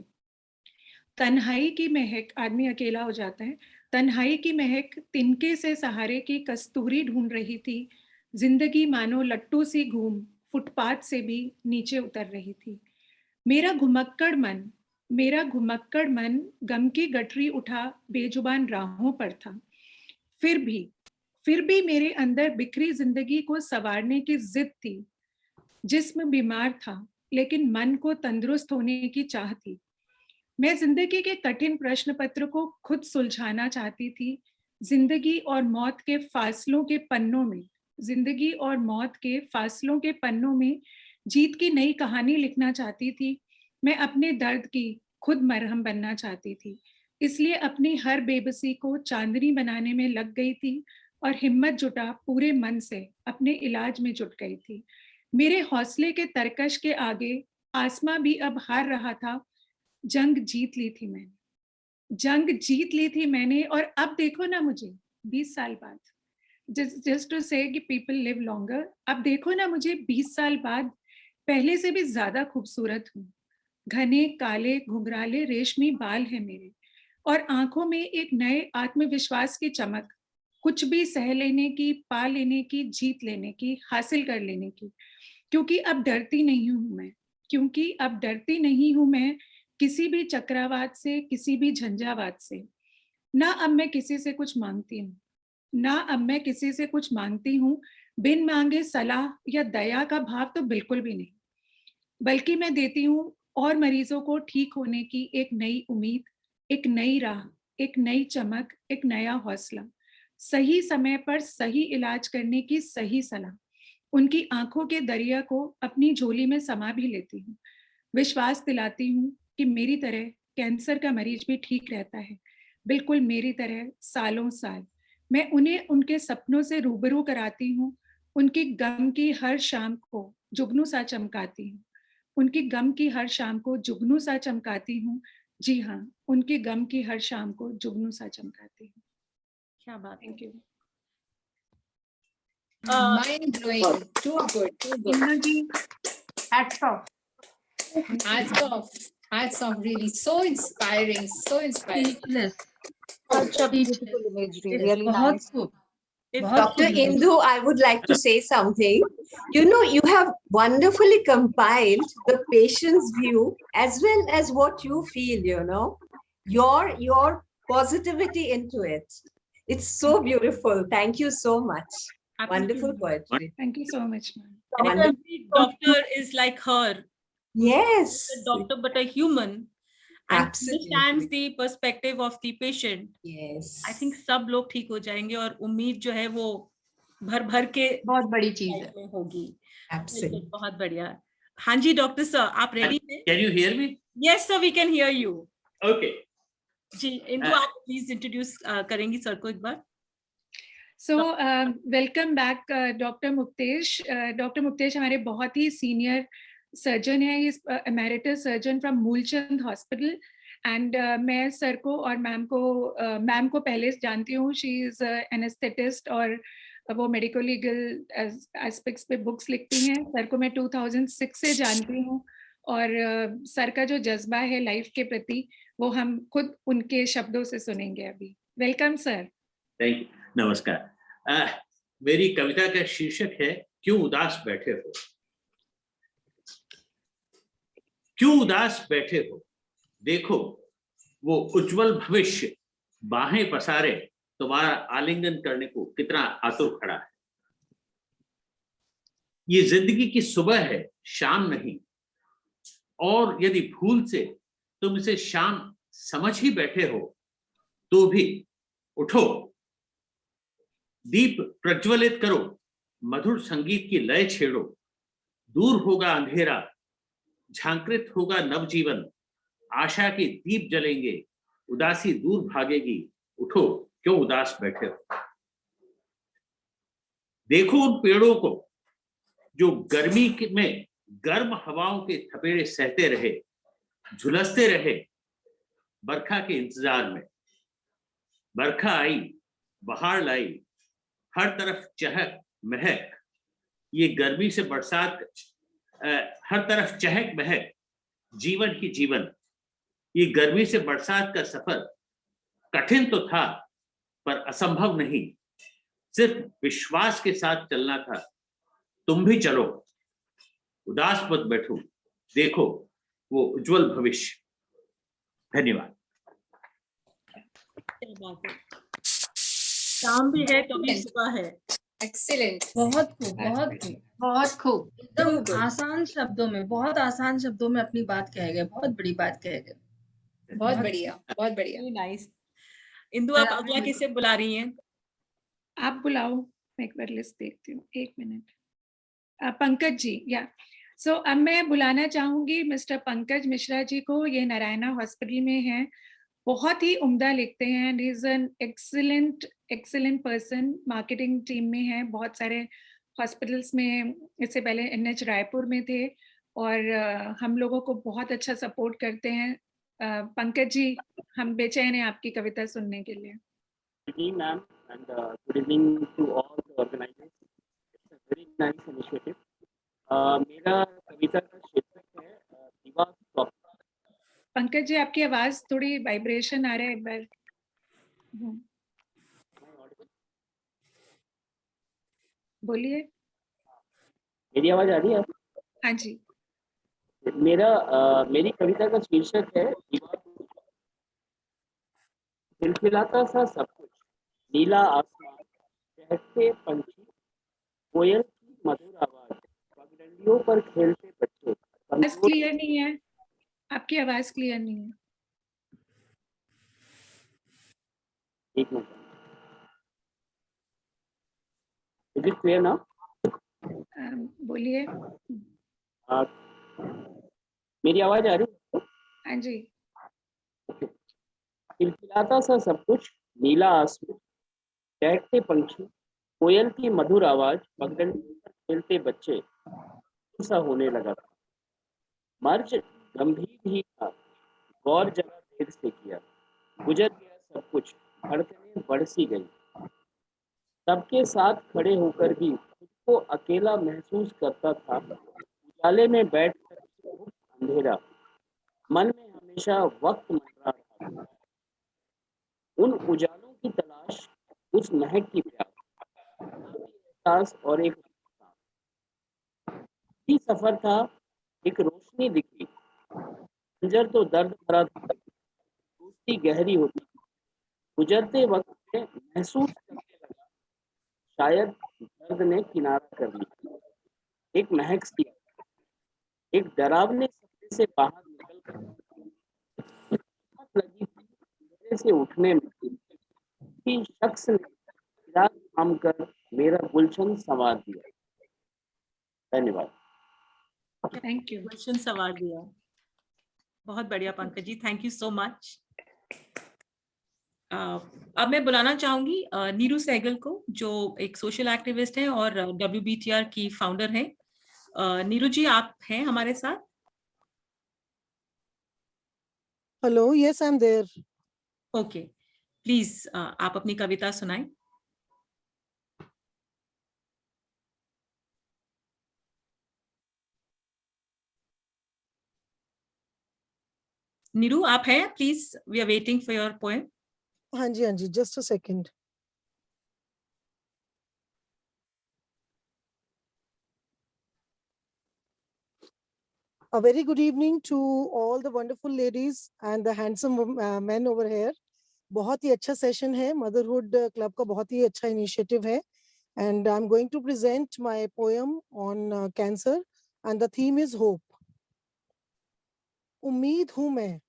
तन्हाई की महक, आदमी अकेला हो जाता है, तन्हाई की महक तिनके से सहारे की कस्तूरी ढूंढ रही थी। जिंदगी मानो लट्टू सी घूम फुटपाथ से भी नीचे उतर रही थी। मेरा घुमक्कड़ मन मेरा घुमक्कड़ मन गम की गठरी उठा बेजुबान राहों पर था। फिर भी मेरे अंदर बिखरी जिंदगी को संवारने की जिद थी। जिस्म बीमार था, लेकिन मन को तंदुरुस्त होने की चाह थी। मैं जिंदगी के कठिन प्रश्न पत्र को खुद सुलझाना चाहती थी। जिंदगी और मौत के फासलों के पन्नों में, जिंदगी और मौत के फासलों के पन्नों में जीत की नई कहानी लिखना चाहती थी। मैं अपने दर्द की खुद मरहम बनना चाहती थी, इसलिए अपनी हर बेबसी को चांदनी बनाने में लग गई थी और हिम्मत जुटा पूरे मन से अपने इलाज में जुट गई थी। मेरे हौसले के तरकश के आगे आसमां भी अब हार रहा था। जंग जीत ली थी मैंने, और अब देखो ना मुझे 20 साल बाद, जस्ट टू से कि पीपल लिव लॉन्गर, अब देखो ना मुझे 20 साल बाद पहले से भी ज्यादा खूबसूरत हूँ। घने काले घुंघराले रेशमी बाल है मेरे, और आंखों में एक नए आत्मविश्वास की चमक, कुछ भी सह लेने की, पा लेने की, जीत लेने की, हासिल कर लेने की। क्योंकि अब डरती नहीं हूं मैं किसी भी चक्रवात से, किसी भी झंझावात से। ना अब मैं किसी से कुछ मांगती हूँ, बिन मांगे सलाह या दया का भाव तो बिल्कुल भी नहीं, बल्कि मैं देती हूँ और मरीजों को ठीक होने की एक नई उम्मीद, एक नई राह, एक नई चमक, एक नया हौसला, सही समय पर सही इलाज करने की सही सलाह। उनकी आंखों के दरिया को अपनी झोली में समा भी लेती हूँ। विश्वास दिलाती हूँ कि मेरी तरह कैंसर का मरीज भी ठीक रहता है, बिल्कुल मेरी तरह सालों साल। मैं उन्हें उनके सपनों से रूबरू कराती हूँ। उनकी गम की हर शाम को जुगनू सा चमकाती हूँ। जी हाँ, उनकी गम की हर शाम को जुगनू सा चमकाती हूँ। क्या बात। Thank you. Mind blowing. Too good. Hats off. Hats off. Really, so inspiring. Speechless. Such a beautiful imagery. Really बहुत nice. खूब. Dr. Indu, I would like to say something. You know, you have wonderfully compiled the patient's view as well as what you feel, you know, your positivity into it. It's so beautiful. Thank you so much. Wonderful poetry. Thank you so much, ma'am. And every doctor is like her. Yes. A doctor, but a human. And Absolutely. understands the perspective of the patient. Yes. I think सब लोग ठीक हो जाएंगे और उम्मीद जो है वो भर के बहुत बड़ी चीज है होगी। Absolutely. बहुत बढ़िया। हाँ जी डॉक्टर सर, आप रेडी हैं? Can you hear me? Yes sir, we can hear you. Okay. जी इंदु आप प्लीज इंट्रोड्यूस करेंगी सर को एक बार। So welcome back doctor Muktesh. Doctor Muktesh हमारे बहुत ही सीनियर सर्जन है, is emeritus surgeon from Moolchand hospital. And मैं सर को और मैम को पहले से जानती हूँ। शी इज एनेस्थेटिस्ट और वो मेडिको लीगल एस्पेक्ट्स पे बुक्स लिखती हैं। सर को मैं 2006 से जानती हूँ और सर का जो जज्बा है लाइफ के प्रति वो हम खुद उनके शब्दों से सुनेंगे अभी। Welcome sir. Thank you. नमस्कार। मेरी कविता का शीर्षक है क्यों उदास बैठे हो। क्यों उदास बैठे हो, देखो वो उज्जवल भविष्य बाहें पसारे तुम्हारा आलिंगन करने को कितना आतुर खड़ा है। ये जिंदगी की सुबह है, शाम नहीं, और यदि भूल से तुम इसे शाम समझ ही बैठे हो तो भी उठो, दीप प्रज्वलित करो, मधुर संगीत की लय छेड़ो। दूर होगा अंधेरा, झांकृत होगा नवजीवन, आशा के दीप जलेंगे, उदासी दूर भागेगी। उठो, क्यों उदास बैठे हो। देखो उन पेड़ों को जो गर्मी में गर्म हवाओं के थपेड़े सहते रहे, झुलसते रहे बरखा के इंतजार में। बरखा आई, बहार लाई, हर तरफ चहक महक। ये गर्मी से बरसात, हर तरफ चहक महक, जीवन ही जीवन। ये गर्मी से बरसात का सफर कठिन तो था पर असंभव नहीं, सिर्फ विश्वास के साथ चलना था। तुम भी चलो, उदास मत बैठो, देखो वो उज्जवल भविष्य। धन्यवाद। शाम भी है तो भी सुबह है। एक्सीलेंट, बहुत खूब, बहुत खूब, बहुत खूब, एकदम आसान शब्दों में, बहुत आसान शब्दों में अपनी बात कह गए, बहुत बड़ी बात कह गए। बहुत बढ़िया, बहुत बढ़िया। नाइस। इंदु, आप अगला किसे बुला रही हैं? आप बुलाओ, मैं एक बार लिस्ट देखती हूँ, 1 मिनट। पंकज जी, या सो अब मैं बुलाना चाहूंगी मिस्टर पंकज मिश्रा जी को। ये नारायणा हॉस्पिटल में हैं, बहुत ही उम्दा लिखते हैं and he is an excellent person. Marketing team में है, बहुत सारे हॉस्पिटल्स में, इससे पहले NH रायपुर में थे और हम लोगों को बहुत अच्छा सपोर्ट करते हैं। पंकज जी, हम बेचैन हैं आपकी कविता सुनने के लिए। Good evening, ma'am, and good evening to all the organizers. It's a very nice initiative. मेरा कविता का शीर्षक है दीवार स्टॉप। पंकज जी, आपकी आवाज थोड़ी वाइब्रेशन आ रहा है, एक बार। बोलिए। मेरी आवाज आ रही है? हाँ जी। मेरी कविता का शीर्षक है दीवार। खिलखिलाता सा सब कुछ, नीला आसमान, चहकते पंछी, कोयल की मधुर आवाज, पगडंडियों पर खेलते बच्चे। आवाज क्लियर नहीं है, आपकी आवाज क्लियर नहीं है। एक minute, is it clear now? बोलिए। मेरी आवाज आ रही है? हाँ जी। खिलखिलाता सा सब कुछ, नीला आसमान, चहकते पंछी, कोयल की मधुर आवाज, पगडंडियों पर खेलते बच्चे, सा होने लगा था। मर्ज गंभीर ही था, गौर जरा देर से किया, गुजर गया सब कुछ, धड़कनें बढ़ सी गई। सबके साथ खड़े होकर भी खुद को अकेला महसूस करता था। उजाले में बैठकर अंधेरा, मन में हमेशा वक्त मंडरा रहा था। उन उजालों की तलाश, उस महक की प्यास, एहसास और एक सफर था, एक रोशनी दिखी। मंजर तो दर्द भरा था, दोस्ती गहरी होती, गुजरते वक्त में महसूस करने लगा, शायद दर्द ने किनारा कर लिया। एक महक सी, एक डरावने सपने से बाहर निकल कर लगी थी से उठने में। किसी शख्स ने चिराग थाम कर मेरा गुलशन संवार दिया। धन्यवाद। Thank you. गुलशन संवार दिया, बहुत बढ़िया Pankaj ji, thank you so much. अब मैं बुलाना चाहूंगी नीरू सहगल को, जो एक सोशल एक्टिविस्ट हैं और WBTR की फाउंडर हैं। नीरू जी, आप हैं हमारे साथ? Hello, yes I am there. Okay, please आप अपनी कविता सुनाएं। नीरू, आप हैं? Please, we are waiting for your poem. हाँ जी, just a second. A very good evening to all the wonderful ladies and the handsome men over here. बहुत ही अच्छा सेशन है, मदरहुड क्लब का बहुत ही अच्छा इनिशिएटिव है, and I'm going to present my poem on cancer and the theme is hope. उम्मीद हूं मैं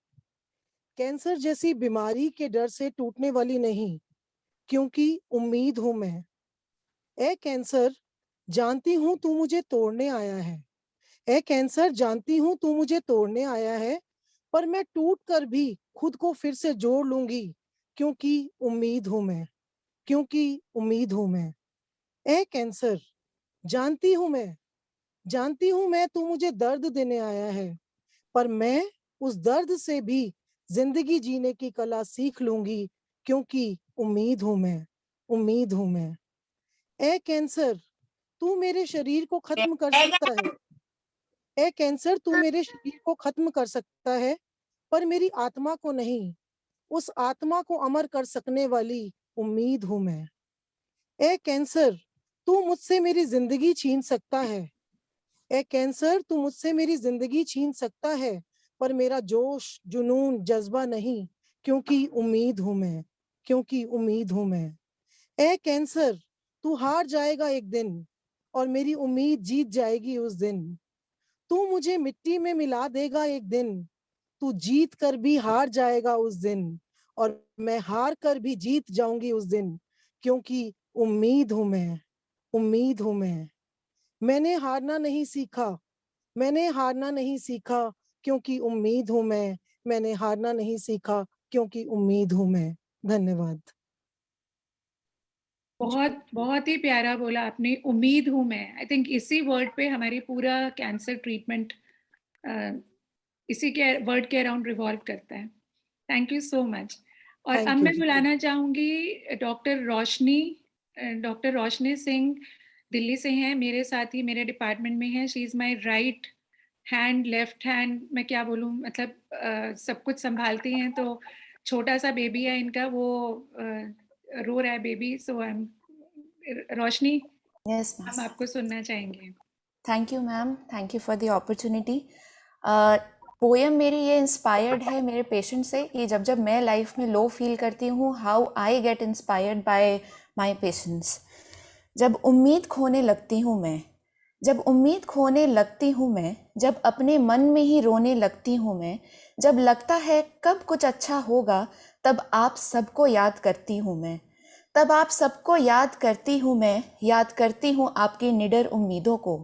कैंसर जैसी बीमारी के डर से टूटने वाली नहीं, क्योंकि उम्मीद हूं मैं। ए कैंसर, जानती हूं तू मुझे तोड़ने आया है। ए कैंसर, जानती हूं तू मुझे तोड़ने आया है, पर मैं टूट कर भी खुद को फिर से जोड़ लूंगी, क्योंकि उम्मीद हूं मैं, क्योंकि उम्मीद हूं मैं। ए कैंसर, जानती हूं मैं तू मुझे दर्द देने आया है, पर मैं उस दर्द से भी जिंदगी जीने की कला सीख लूंगी, क्योंकि उम्मीद हूं मैं, उम्मीद हूं मैं। ए कैंसर, तू मेरे शरीर को खत्म कर सकता है। ए कैंसर, तू मेरे शरीर को खत्म कर सकता है, पर मेरी आत्मा को नहीं। उस आत्मा को अमर कर सकने वाली उम्मीद हूं मैं। ए कैंसर, तू मुझसे मेरी जिंदगी छीन सकता है। ए कैंसर, तू मुझसे मेरी जिंदगी छीन सकता है, पर मेरा जोश जुनून जज्बा नहीं, क्योंकि उम्मीद हूं मैं, क्योंकि उम्मीद हूं मैं। ए कैंसर, तू हार जाएगा एक दिन और मेरी उम्मीद जीत जाएगी उस दिन। तू मुझे मिट्टी में मिला देगा एक दिन, तू जीत कर भी हार जाएगा उस दिन और मैं हार कर भी जीत जाऊंगी उस दिन, क्योंकि उम्मीद हूं मैं, उम्मीद हूं मैं। मैंने हारना नहीं सीखा, मैंने हारना नहीं सीखा, क्योंकि उम्मीद हूं मैं। मैंने हारना नहीं सीखा, क्योंकि उम्मीद हूं मैं। धन्यवाद। बहुत बहुत ही प्यारा बोला आपने, उम्मीद हूँ मैं। आई थिंक इसी वर्ड पे हमारी पूरा कैंसर ट्रीटमेंट इसी के वर्ड के अराउंड रिवॉल्व करता है। Thank you so much. और अब मैं बुलाना चाहूंगी डॉक्टर रोशनी, डॉक्टर रोशनी सिंह दिल्ली से हैं, मेरे साथ ही मेरे डिपार्टमेंट में हैं। She is my right hand, left hand, मैं क्या बोलूँ, मतलब सब कुछ संभालती हैं। तो छोटा सा बेबी है इनका, वो रो रहा है baby. So I am Roshni, Yes, हम ma'am. आपको सुनना चाहेंगे। Thank you, ma'am. Thank you for the opportunity. Poem मेरी ये इंस्पायर्ड है मेरे पेशेंट से कि जब जब मैं लाइफ में लो फील करती हूँ, how I get inspired by my patients. जब उम्मीद खोने लगती हूँ मैं, जब उम्मीद खोने लगती हूँ मैं, जब अपने मन में ही रोने लगती हूँ मैं, जब लगता है कब कुछ अच्छा होगा, तब आप सबको याद करती हूँ मैं, तब आप सबको याद करती हूँ मैं। याद करती हूँ आपकी निडर उम्मीदों को,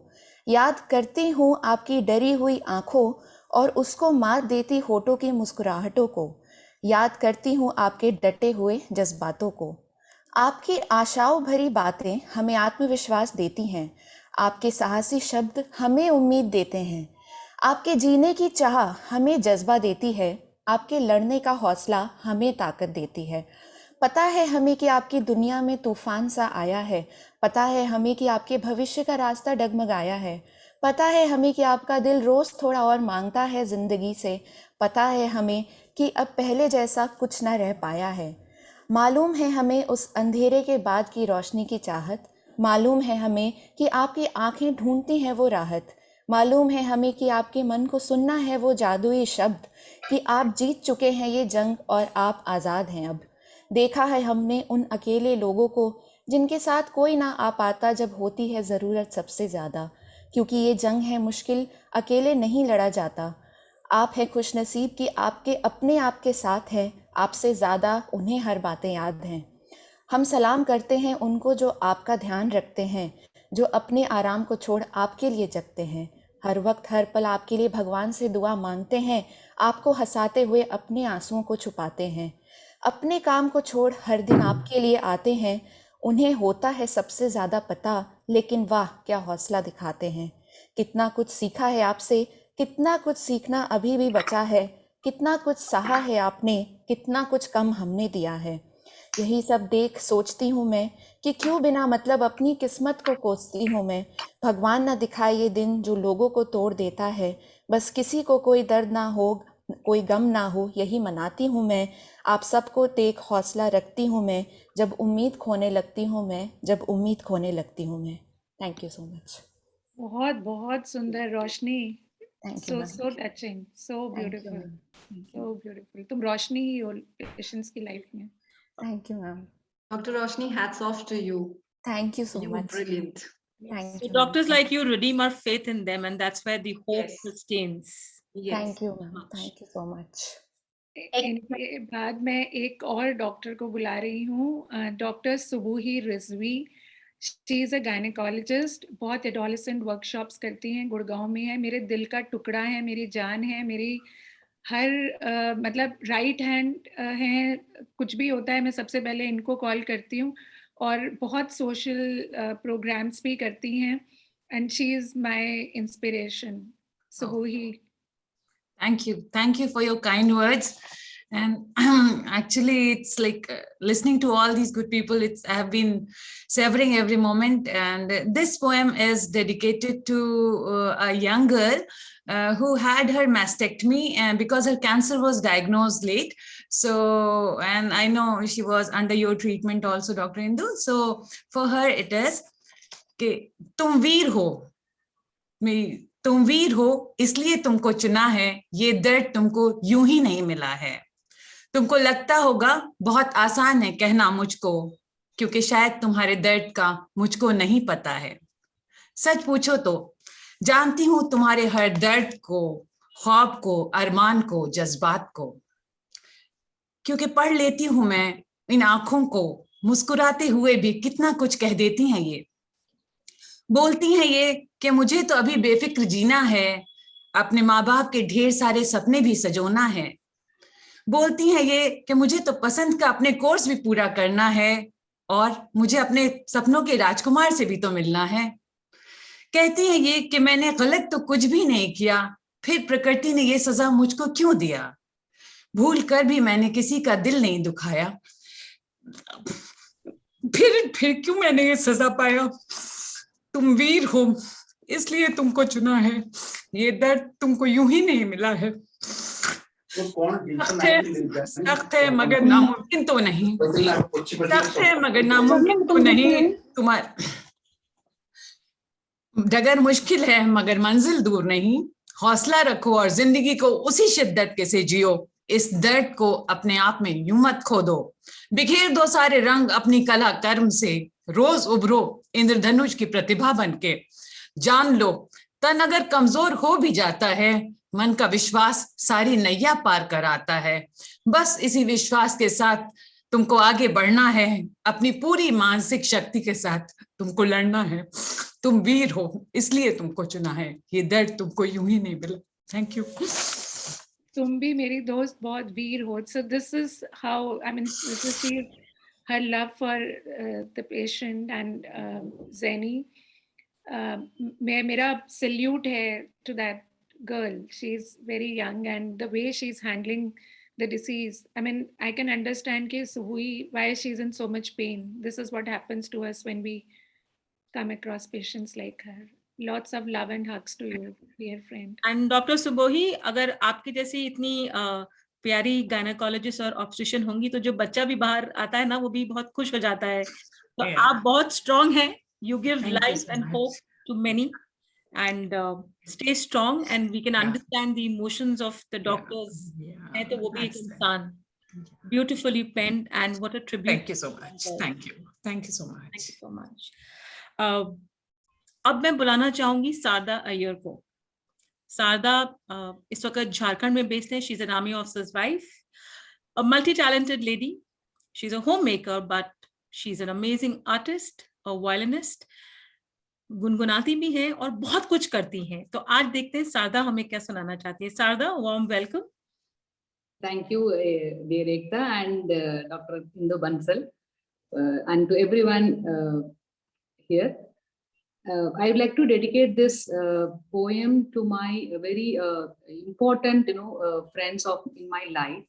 याद करती हूँ आपकी डरी हुई आंखों और उसको मार देती होठों की मुस्कुराहटों को, याद करती हूँ आपके डटे हुए जज्बातों को। आपकी आशाओं भरी बातें हमें आत्मविश्वास देती हैं, आपके साहसी शब्द हमें उम्मीद देते हैं, आपके जीने की चाह हमें जज्बा देती है, आपके लड़ने का हौसला हमें ताकत देती है। पता है हमें कि आपकी दुनिया में तूफान सा आया है, पता है हमें कि आपके भविष्य का रास्ता डगमगाया है, पता है हमें कि आपका दिल रोज़ थोड़ा और मांगता है ज़िंदगी से, पता है हमें कि अब पहले जैसा कुछ न रह पाया है। मालूम है हमें उस अंधेरे के बाद की रोशनी की चाहत, मालूम है हमें कि आपकी आंखें ढूंढती हैं वो राहत, मालूम है हमें कि आपके मन को सुनना है वो जादुई शब्द कि आप जीत चुके हैं ये जंग और आप आज़ाद हैं अब। देखा है हमने उन अकेले लोगों को जिनके साथ कोई ना आ पाता जब होती है ज़रूरत सबसे ज़्यादा, क्योंकि ये जंग है मुश्किल, अकेले नहीं लड़ा जाता। आप हैं खुशनसीब कि आपके अपने आपके साथ हैं, आपसे ज़्यादा उन्हें हर बातें याद हैं। हम सलाम करते हैं उनको जो आपका ध्यान रखते हैं, जो अपने आराम को छोड़ आपके लिए जगते हैं, हर वक्त हर पल आपके लिए भगवान से दुआ मांगते हैं, आपको हंसाते हुए अपने आंसुओं को छुपाते हैं, अपने काम को छोड़ हर दिन आपके लिए आते हैं। उन्हें होता है सबसे ज़्यादा पता, लेकिन वाह क्या हौसला दिखाते हैं। कितना कुछ सीखा है आपसे, कितना कुछ सीखना अभी भी बचा है, कितना कुछ सहा है आपने, कितना कुछ कम हमने दिया है। यही सब देख सोचती हूँ मैं कि क्यों बिना मतलब अपनी किस्मत को कोसती हूँ मैं। भगवान ना दिखाए ये दिन जो लोगों को तोड़ देता है, बस किसी को कोई दर्द ना हो, कोई गम ना हो, यही मनाती हूँ मैं। आप सबको देख हौसला रखती हूँ मैं, जब उम्मीद खोने लगती हूँ मैं, जब उम्मीद खोने लगती हूँ मैं। Thank you so much. बहुत बहुत सुंदर रोशनी, Thank you, so ma'am. So touching, so Thank you, beautiful, ma'am. Thank so beautiful. तुम रोशनी ही हो पेशेंट्स की लाइफ में। Thank you, ma'am. Dr. Roshni, hats off to you. Thank you so You were much. brilliant. Thank So you, doctors ma'am. like you redeem our faith in them, and that's where the hope Yes. sustains. Yes. Thank you, ma'am. Thank you so much. इनके बाद मैं एक और doctor को बुला रही हूँ, doctor Subuhi Rizvi. She is a gynaecologist, बहुत एडोलेसेंट वर्कशॉप्स करती हैं, गुड़गांव में है। मेरे दिल का टुकड़ा है, मेरी जान है, मेरी हर मतलब राइट हैंड हैं। कुछ भी होता है मैं सबसे पहले इनको कॉल करती हूँ, और बहुत सोशल प्रोग्राम्स भी करती हैं, and she is my inspiration. Subuhi, Thank you for your kind words. And actually, it's like listening to all these good people. I have been savoring every moment. And this poem is dedicated to a young girl who had her mastectomy because her cancer was diagnosed late. So, and I know she was under your treatment also, Dr. Indu. So for her, it is कि तुम वीर हो, मेरी तुम वीर हो इसलिए तुमको चुना है, ये दर्द तुमको यूं ही नहीं मिला है। तुमको लगता होगा बहुत आसान है कहना मुझको, क्योंकि शायद तुम्हारे दर्द का मुझको नहीं पता है। सच पूछो तो जानती हूं तुम्हारे हर दर्द को, ख्वाब को, अरमान को, जज्बात को, क्योंकि पढ़ लेती हूं मैं इन आंखों को, मुस्कुराते हुए भी कितना कुछ कह देती हैं ये। बोलती हैं ये कि मुझे तो अभी बेफिक्र जीना है, अपने माँ बाप के ढेर सारे सपने भी सजोना है। बोलती हैं ये कि मुझे तो पसंद का अपने कोर्स भी पूरा करना है, और मुझे अपने सपनों के राजकुमार से भी तो मिलना है। कहती हैं ये कि मैंने गलत तो कुछ भी नहीं किया, फिर प्रकृति ने ये सजा मुझको क्यों दिया। भूल कर भी मैंने किसी का दिल नहीं दुखाया, फिर क्यों मैंने ये सजा पाया। तुम वीर हो इसलिए तुमको चुना है, ये दर्द तुमको यूं ही नहीं मिला है। सख्त है मगर नामुमकिन तो नहीं, सख्त है मगर नामुमकिन तो नहीं। तुम्हारा डगर मुश्किल है मगर मंजिल दूर नहीं। हौसला रखो और जिंदगी को उसी शिद्दत के से जियो, इस दर्द को अपने आप में यूं मत खो दो। बिखेर दो सारे रंग अपनी कला कर्म से, रोज उभरो इंद्रधनुष की प्रतिभा बनके। जान लो तन अगर कमजोर हो भी जाता है, मन का विश्वास सारी नैया पार कराता है। बस इसी विश्वास के साथ तुमको आगे बढ़ना है, अपनी पूरी मानसिक शक्ति के साथ तुमको लड़ना है। तुम वीर हो इसलिए तुमको चुना है, ये दर्द तुमको यूं ही नहीं मिला। Thank you. तुम भी मेरी दोस्त बहुत वीर हो. So this is how, I mean, this is her love for the patient and Zeni. मेरा salute है to that girl. She's very young and the way she's handling the disease. I mean, I can understand why she's in so much pain. This is what happens to us when we come across patients like her. Lots of love and hugs to you, dear friend. And Dr. Subohi, अगर आपकी जैसी इतनी प्यारी gynaecologist और obstetrician होंगी तो जो बच्चा भी बाहर आता है ना वो भी बहुत खुश हो जाता है। तो आप बहुत स्ट्रांग हैं. You give life and hope to many, and stay strong. And we can understand the emotions of the doctors. है तो वो भी एक इंसान. Beautifully penned, and what a tribute. Thank you so much. Thank you. Thank you so much. Thank you so much. अब मैं बुलाना चाहूंगी शारदा अय्यर को. शारदा इस वक्त झारखंड में बेस्ड है. She is an army officer's wife, a multi talented lady. She is a homemaker, but she is an amazing artist, a violinist. गुनगुनाती भी है और बहुत कुछ करती है. तो आज देखते हैं शारदा हमें क्या सुनाना चाहती है. Sharda, warm welcome. Thank you, dear Ekta and Dr. Nidhi Bansal, and to everyone here. I would like to dedicate this poem to my very important, friends in my life.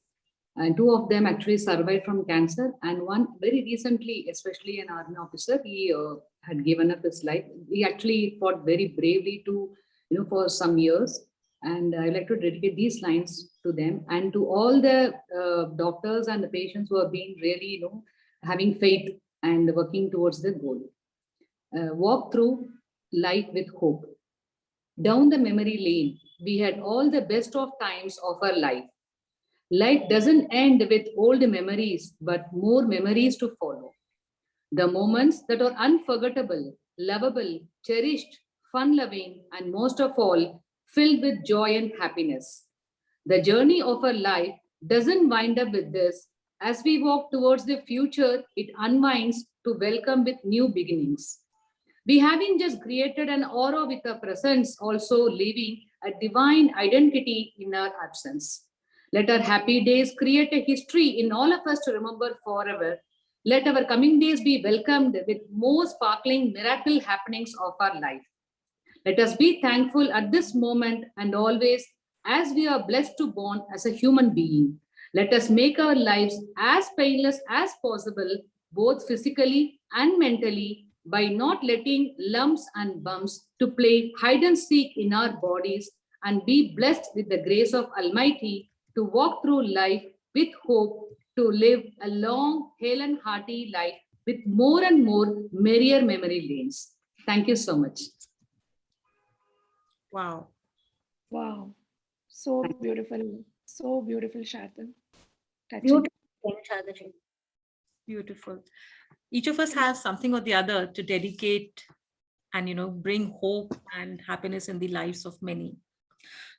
And two of them actually survived from cancer, and one very recently, especially an army officer, he had given up his life. He actually fought very bravely for some years. And I'd like to dedicate these lines to them and to all the doctors and the patients who have been really, having faith and working towards the goal. Walk through life with hope. Down the memory lane, we had all the best of times of our life. Life doesn't end with old memories, but more memories to follow. The moments that are unforgettable, lovable, cherished, fun-loving, and most of all, filled with joy and happiness. The journey of our life doesn't wind up with this. As we walk towards the future, it unwinds to welcome with new beginnings. We haven't just created an aura with our presence, also leaving a divine identity in our absence. Let our happy days create a history in all of us to remember forever. Let our coming days be welcomed with more sparkling miracle happenings of our life. Let us be thankful at this moment and always, as we are blessed to born as a human being. Let us make our lives as painless as possible, both physically and mentally, by not letting lumps and bumps to play hide and seek in our bodies, and be blessed with the grace of Almighty to walk through life with hope, to live a long, hale and hearty life with more and more merrier memory lanes. Thank you so much. Wow. Wow. So beautiful. So beautiful, Sharda. Beautiful, Sharda. Beautiful. Each of us has something or the other to dedicate and, bring hope and happiness in the lives of many.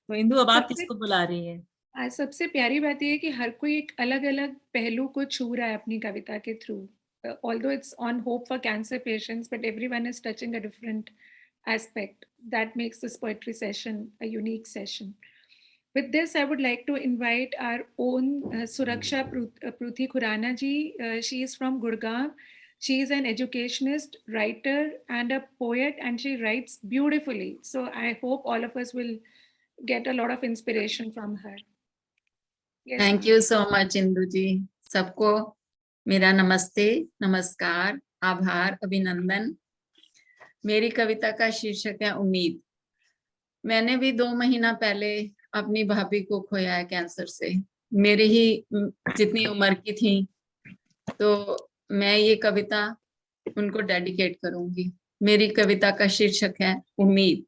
तो इंदु अब आप किसको बुला रही हैं? आज सबसे प्यारी बात यह है कि हर कोई एक अलग अलग पहलू को छू रहा है अपनी कविता के through. Although it's on hope for cancer patients, but everyone is touching a different aspect. That makes this poetry session a unique session. With this, I would like to invite our own Suraksha Pruthi Khurana ji. She is from Gurgaon. She is an educationist, writer, and a poet, and she writes beautifully. So I hope all of us will get a lot of inspiration from her. Yes, Thank you so much, Indu ji. सबको मेरा नमस्ते, नमस्कार, आभार, अभिनंदन. मेरी कविता का शीर्षक है उम्मीद. मैंने भी 2 महीना पहले अपनी भाभी को खोया है कैंसर से. मेरे ही जितनी उम्र की थी, तो मैं ये कविता उनको डेडिकेट करूंगी. मेरी कविता का शीर्षक है उम्मीद.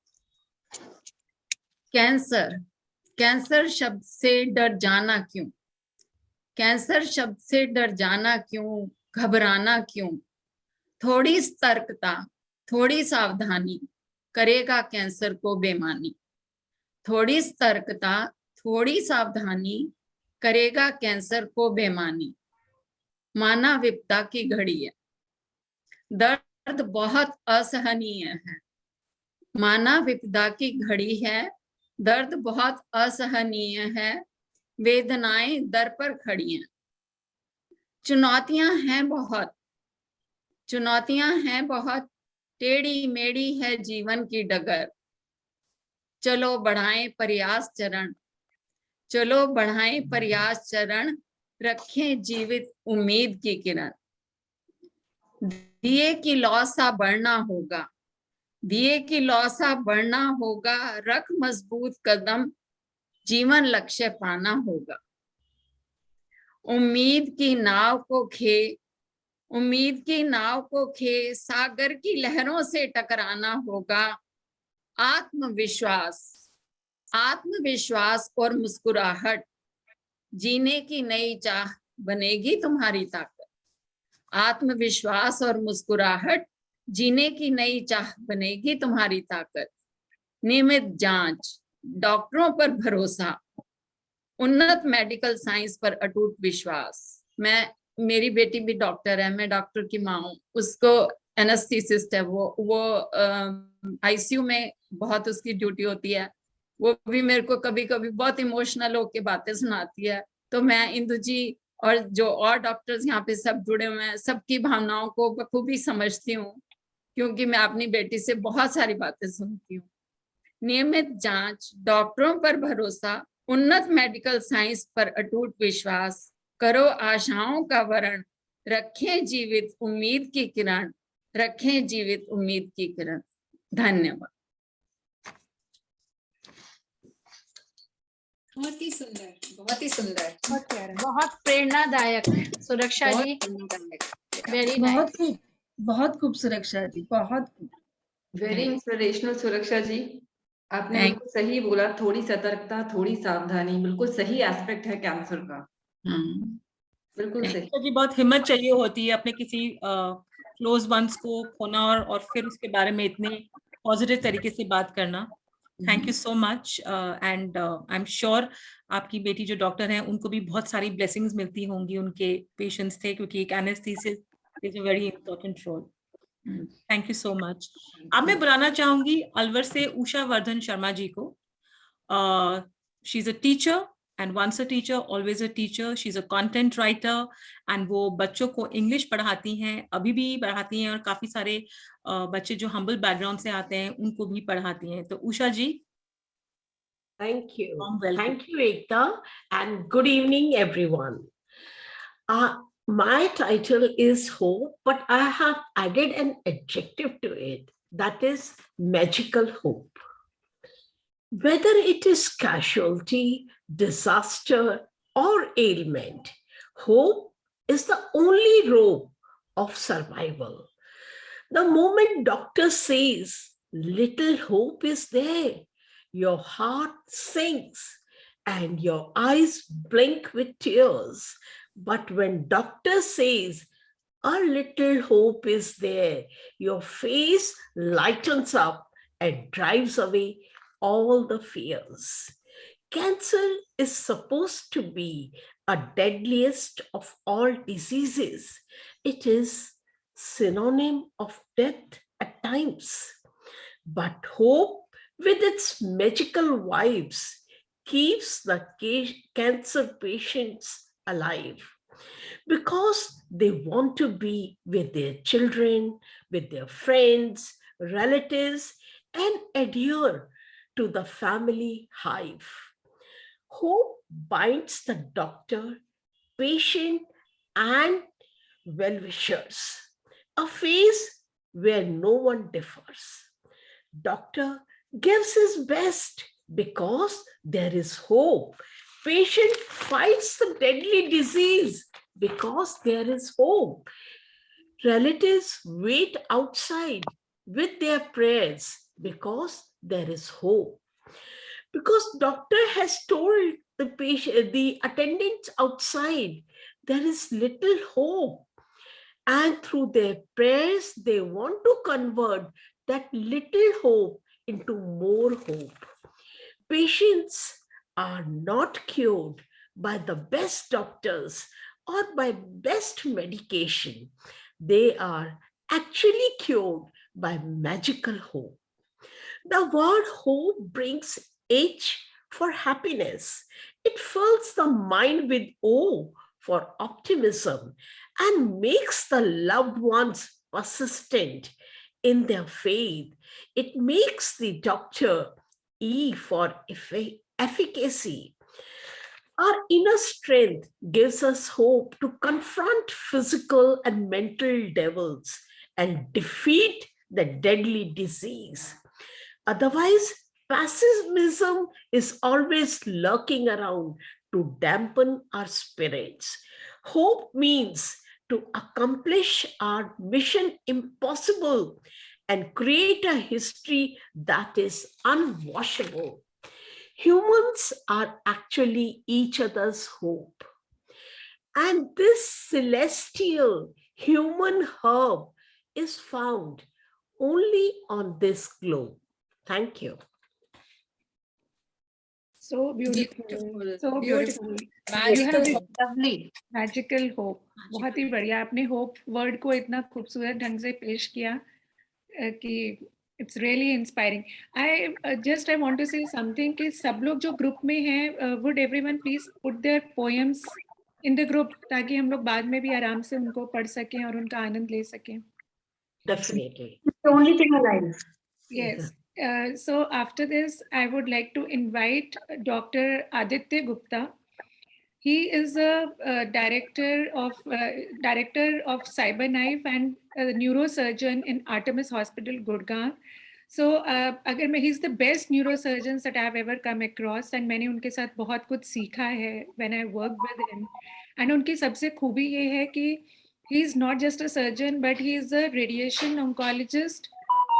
कैंसर, कैंसर शब्द से डर जाना क्यों? कैंसर शब्द से डर जाना क्यों? घबराना क्यों? थोड़ी सतर्कता, थोड़ी सावधानी करेगा कैंसर को बेमानी. थोड़ी सतर्कता, थोड़ी सावधानी करेगा कैंसर को बेमानी. माना विपदा की घड़ी है, दर्द बहुत असहनीय है. माना विपदा की घड़ी है, दर्द बहुत असहनीय है. वेदनाएं दर पर खड़ी हैं. चुनौतियां हैं बहुत, चुनौतियां हैं बहुत. टेढ़ी मेढ़ी है जीवन की डगर. चलो बढ़ाएं प्रयास चरण, चलो बढ़ाएं प्रयास चरण. रखें जीवित उम्मीद की किरण. दिए की लौ सा बढ़ना होगा, दिए की लौ सा बढ़ना होगा. रख मजबूत कदम, जीवन लक्ष्य पाना होगा. उम्मीद की नाव को खे, उम्मीद की नाव को खे. सागर की लहरों से टकराना होगा. आत्मविश्वास, आत्मविश्वास और मुस्कुराहट. जीने की नई चाह बनेगी तुम्हारी ताकत. आत्मविश्वास और मुस्कुराहट, जीने की नई चाह बनेगी तुम्हारी ताकत. नियमित जांच, डॉक्टरों पर भरोसा, उन्नत मेडिकल साइंस पर अटूट विश्वास. मेरी बेटी भी डॉक्टर है, मैं डॉक्टर की माँ हूँ. उसको एनेस्थीसिस्ट है, वो आईसीयू में बहुत उसकी ड्यूटी होती है. वो भी मेरे को कभी कभी बहुत इमोशनल होके बातें सुनाती है. तो मैं इंदु जी और जो और डॉक्टर्स यहाँ पे सब जुड़े हुए हैं, सबकी भावनाओं को बखूबी समझती हूँ, क्योंकि मैं अपनी बेटी से बहुत सारी बातें सुनती हूँ. नियमित जांच, डॉक्टरों पर भरोसा, उन्नत मेडिकल साइंस पर अटूट विश्वास. करो आशाओं का वरण, रखें जीवित उम्मीद की किरण. रखें जीवित उम्मीद की किरण. धन्यवाद. बहुत ही सुंदर, बहुत ही सुंदर, बहुत प्यारा, बहुत प्रेरणादायक सुरक्षा जी. Very nice. बहुत खूब सुरक्षा जी, बहुत खूब. वेरी इंस्पिरेशनल सुरक्षा जी. आपने बिल्कुल सही बोला. थोड़ी सतर्कता, थोड़ी सावधानी, बिल्कुल सही एस्पेक्ट है कैंसर का. बिल्कुल सही. जी बहुत हिम्मत चाहिए होती है अपने किसी क्लोज वंस को खोना और फिर उसके बारे में इतने पॉजिटिव तरीके से बात करना. Thank you so much. And I am sure आपकी बेटी जो डॉक्टर हैं उनको भी बहुत सारी ब्लेसिंग्स मिलती होंगी उनके पेशेंट्स थे, क्योंकि एक anaesthesia is a very important role. Thank you so much. अब मैं बुलाना चाहूंगी अलवर से उषा वर्धन शर्मा जी को. She is a teacher and once a teacher, always a teacher. She's a content writer and वो बच्चों को इंग्लिश पढ़ाती हैं, अभी भी पढ़ाती हैं, और काफी सारे बच्चे जो humble background से आते हैं उनको भी पढ़ाती हैं. तो उषा जी, thank you. Thank you, Ekta, and good evening, everyone. My title is Hope, but I have added an adjective to it, that is magical hope. Whether it is casualty, disaster, or ailment, hope is the only rope of survival. The moment doctor says little hope is there, your heart sinks and your eyes blink with tears. But when doctor says, a little hope is there, your face lightens up and drives away all the fears. Cancer is supposed to be a deadliest of all diseases. It is synonym of death at times. But hope, with its magical vibes, keeps the cancer patients alive because they want to be with their children, with their friends, relatives, and adhere to the family hive. Hope binds the doctor, patient, and well-wishers, a phase where no one differs. Doctor gives his best because there is hope. Patient fights the deadly disease because there is hope. Relatives wait outside with their prayers because there is hope. Because doctor has told the patient, the attendants outside, there is little hope. And through their prayers, they want to convert that little hope into more hope. Patients are not cured by the best doctors or by best medication. They are actually cured by magical hope. The word hope brings H for happiness. It fills the mind with O for optimism and makes the loved ones persistent in their faith. It makes the doctor E for efficacy. Our inner strength gives us hope to confront physical and mental devils and defeat the deadly disease. Otherwise, pessimism is always lurking around to dampen our spirits. Hope means to accomplish our mission impossible and create a history that is unwashable. Humans are actually each other's hope. And this celestial human herb is found only on this globe. Thank you. So beautiful. So beautiful. Magical You have hope. lovely magical hope. बहुत ही बढ़िया आपने hope word को इतना खूबसूरत ढंग से पेश किया कि it's really inspiring. I want to say something कि सब लोग जो group में हैं, would everyone please put their poems in the group ताकि हम लोग बाद में भी आराम से उनको पढ़ सकें और उनका आनंद ले सकें. Definitely. It's the only thing alive. Yes. So after this, I would like to invite Dr. Aditya Gupta. He is a director of Cyberknife and a neurosurgeon in Artemis Hospital, Gurgaon. So he's the best neurosurgeons that I have ever come across, and मैंने उनके साथ बहुत कुछ सीखा है when I worked with him. And उनकी सबसे खूबी ये है कि he is not just a surgeon, but he is a radiation oncologist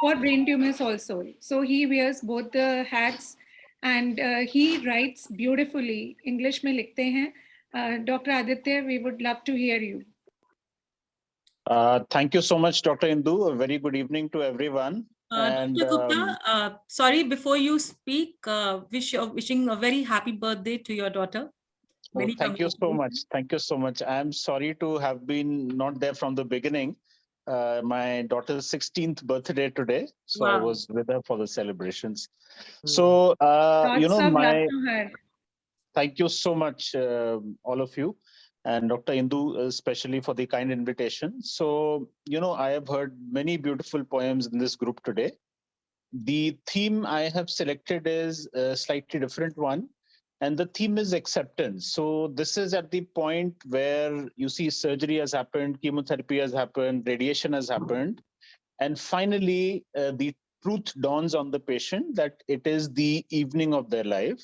for brain tumors also. So he wears both the hats and he writes beautifully. English में लिखते हैं. Dr. Aditya, we would love to hear you. Thank you so much, Dr. Indu. A very good evening to everyone. Dr. Gupta, sorry, before you speak, wishing a very happy birthday to your daughter. Thank you so much. Thank you so much. I'm sorry to have been not there from the beginning. My daughter's 16th birthday today, so I was with her for the celebrations. So, thank you so much, all of you, and Dr. Indu especially for the kind invitation. So, I have heard many beautiful poems in this group today. The theme I have selected is a slightly different one, and the theme is acceptance. So this is at the point where you see surgery has happened, chemotherapy has happened, radiation has happened, and finally the truth dawns on the patient that it is the evening of their life.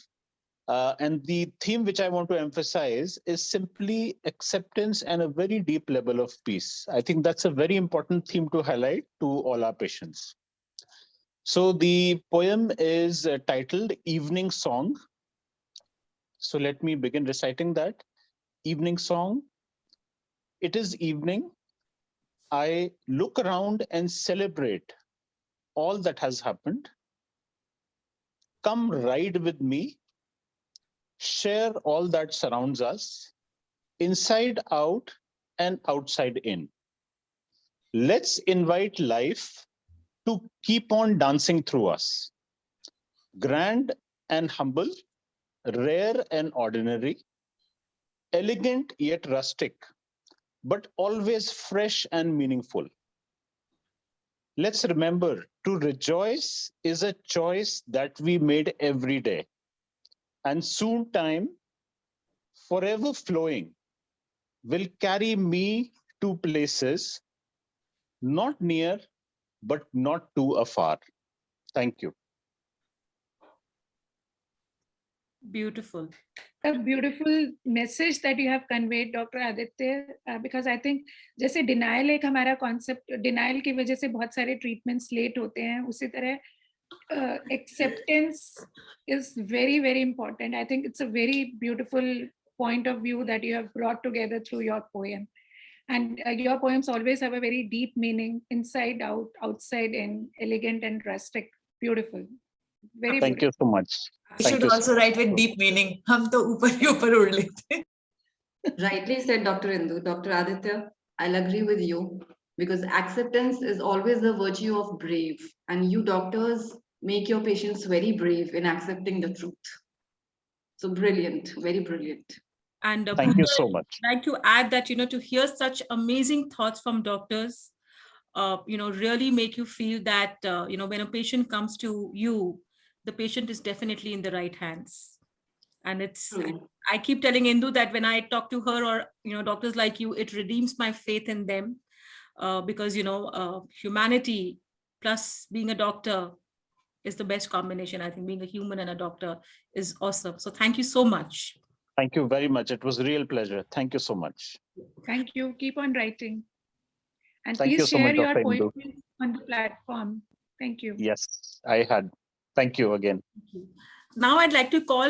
And the theme which I want to emphasize is simply acceptance and a very deep level of peace. I think that's a very important theme to highlight to all our patients. So the poem is titled Evening Song. So let me begin reciting that. Evening Song. It is evening. I look around and celebrate all that has happened. Come ride with me. Share all that surrounds us, inside out and outside in. Let's invite life to keep on dancing through us. Grand and humble, rare and ordinary, elegant yet rustic, but always fresh and meaningful. Let's remember to rejoice is a choice that we made every day. And soon time, forever flowing, will carry me to places not near, but not too afar. Thank you. Beautiful. A beautiful message that you have conveyed, Dr. Aditya, because I think जैसे denial एक हमारा concept, denial की वजह से बहुत सारे treatments late होते हैं, उसी तरह acceptance is very, very important. I think it's a very beautiful point of view that you have brought together through your poem. And your poems always have a very deep meaning, inside out, outside in, elegant and rustic. Beautiful. Very Thank you so much. I should also write with deep meaning. हम तो ऊपर ही ऊपर उड़ लेते. Rightly said, Dr. Indu. Dr. Aditya, I'll agree with you because acceptance is always the virtue of brave, and you doctors make your patients very brave in accepting the truth. So brilliant, very brilliant. And thank you so much. I'd like to add that, to hear such amazing thoughts from doctors, really make you feel that, when a patient comes to you, the patient is definitely in the right hands. And I keep telling Indu that when I talk to her or, doctors like you, it redeems my faith in them because, humanity plus being a doctor is the best combination. I think being a human and a doctor is awesome. So thank you so much. Thank you very much. It was a real pleasure. Thank you so much. Thank you. Keep on writing. And Thank you please so share much, your Dr. Indu. poetry on the platform. Thank you. Yes, I had. Thank you again. Thank you. Now I'd like to call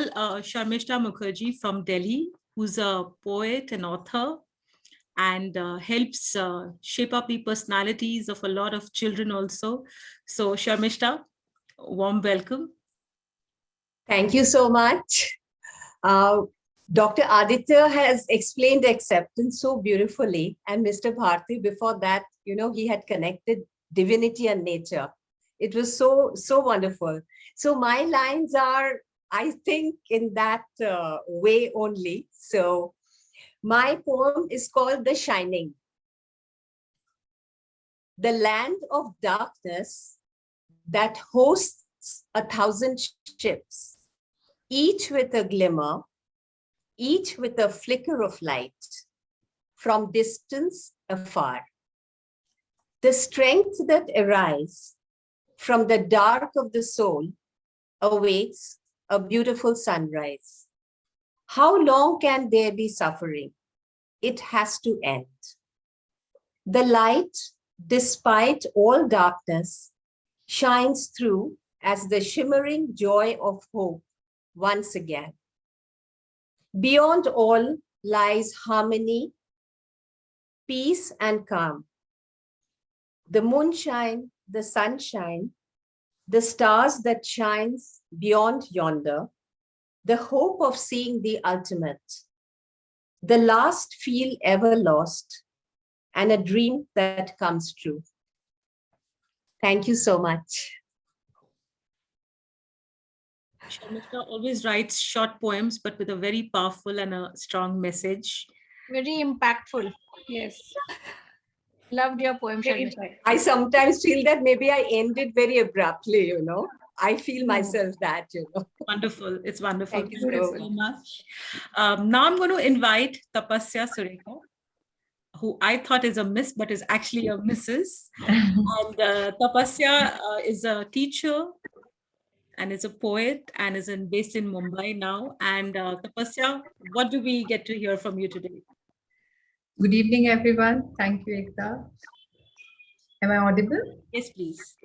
Sharmishta Mukherjee from Delhi, who's a poet and author and helps shape up the personalities of a lot of children also. So Sharmishta, warm welcome. Thank you so much. Dr. Aditya has explained acceptance so beautifully, and Mr. Bharti, before that, he had connected divinity and nature. It was so wonderful. So my lines are, I think, in that way only. So my poem is called The Shining. The land of darkness that hosts 1,000 ships, each with a glimmer, each with a flicker of light, from distance afar. The strength that arises from the dark of the soul awaits a beautiful sunrise. How long can there be suffering? It has to end. The light, despite all darkness, shines through as the shimmering joy of hope once again. Beyond all lies harmony, peace and calm. The moonshine, the sunshine, the stars that shines beyond yonder, the hope of seeing the ultimate, the last feel ever lost, and a dream that comes true. Thank you so much. Sharmishta always writes short poems, but with a very powerful and a strong message. Very impactful. Yes. Loved your poem, Sharmishta. I sometimes feel that maybe I ended very abruptly, I feel myself that, Wonderful. It's wonderful. Thank you so much. Now I'm going to invite Tapasya Sureka, who I thought is a miss, but is actually a Mrs. And Tapasya is a teacher and is a poet and is based in Mumbai now. And Tapasya, what do we get to hear from you today? Good evening, everyone. Thank you, Ekta. Am I audible? Yes, please.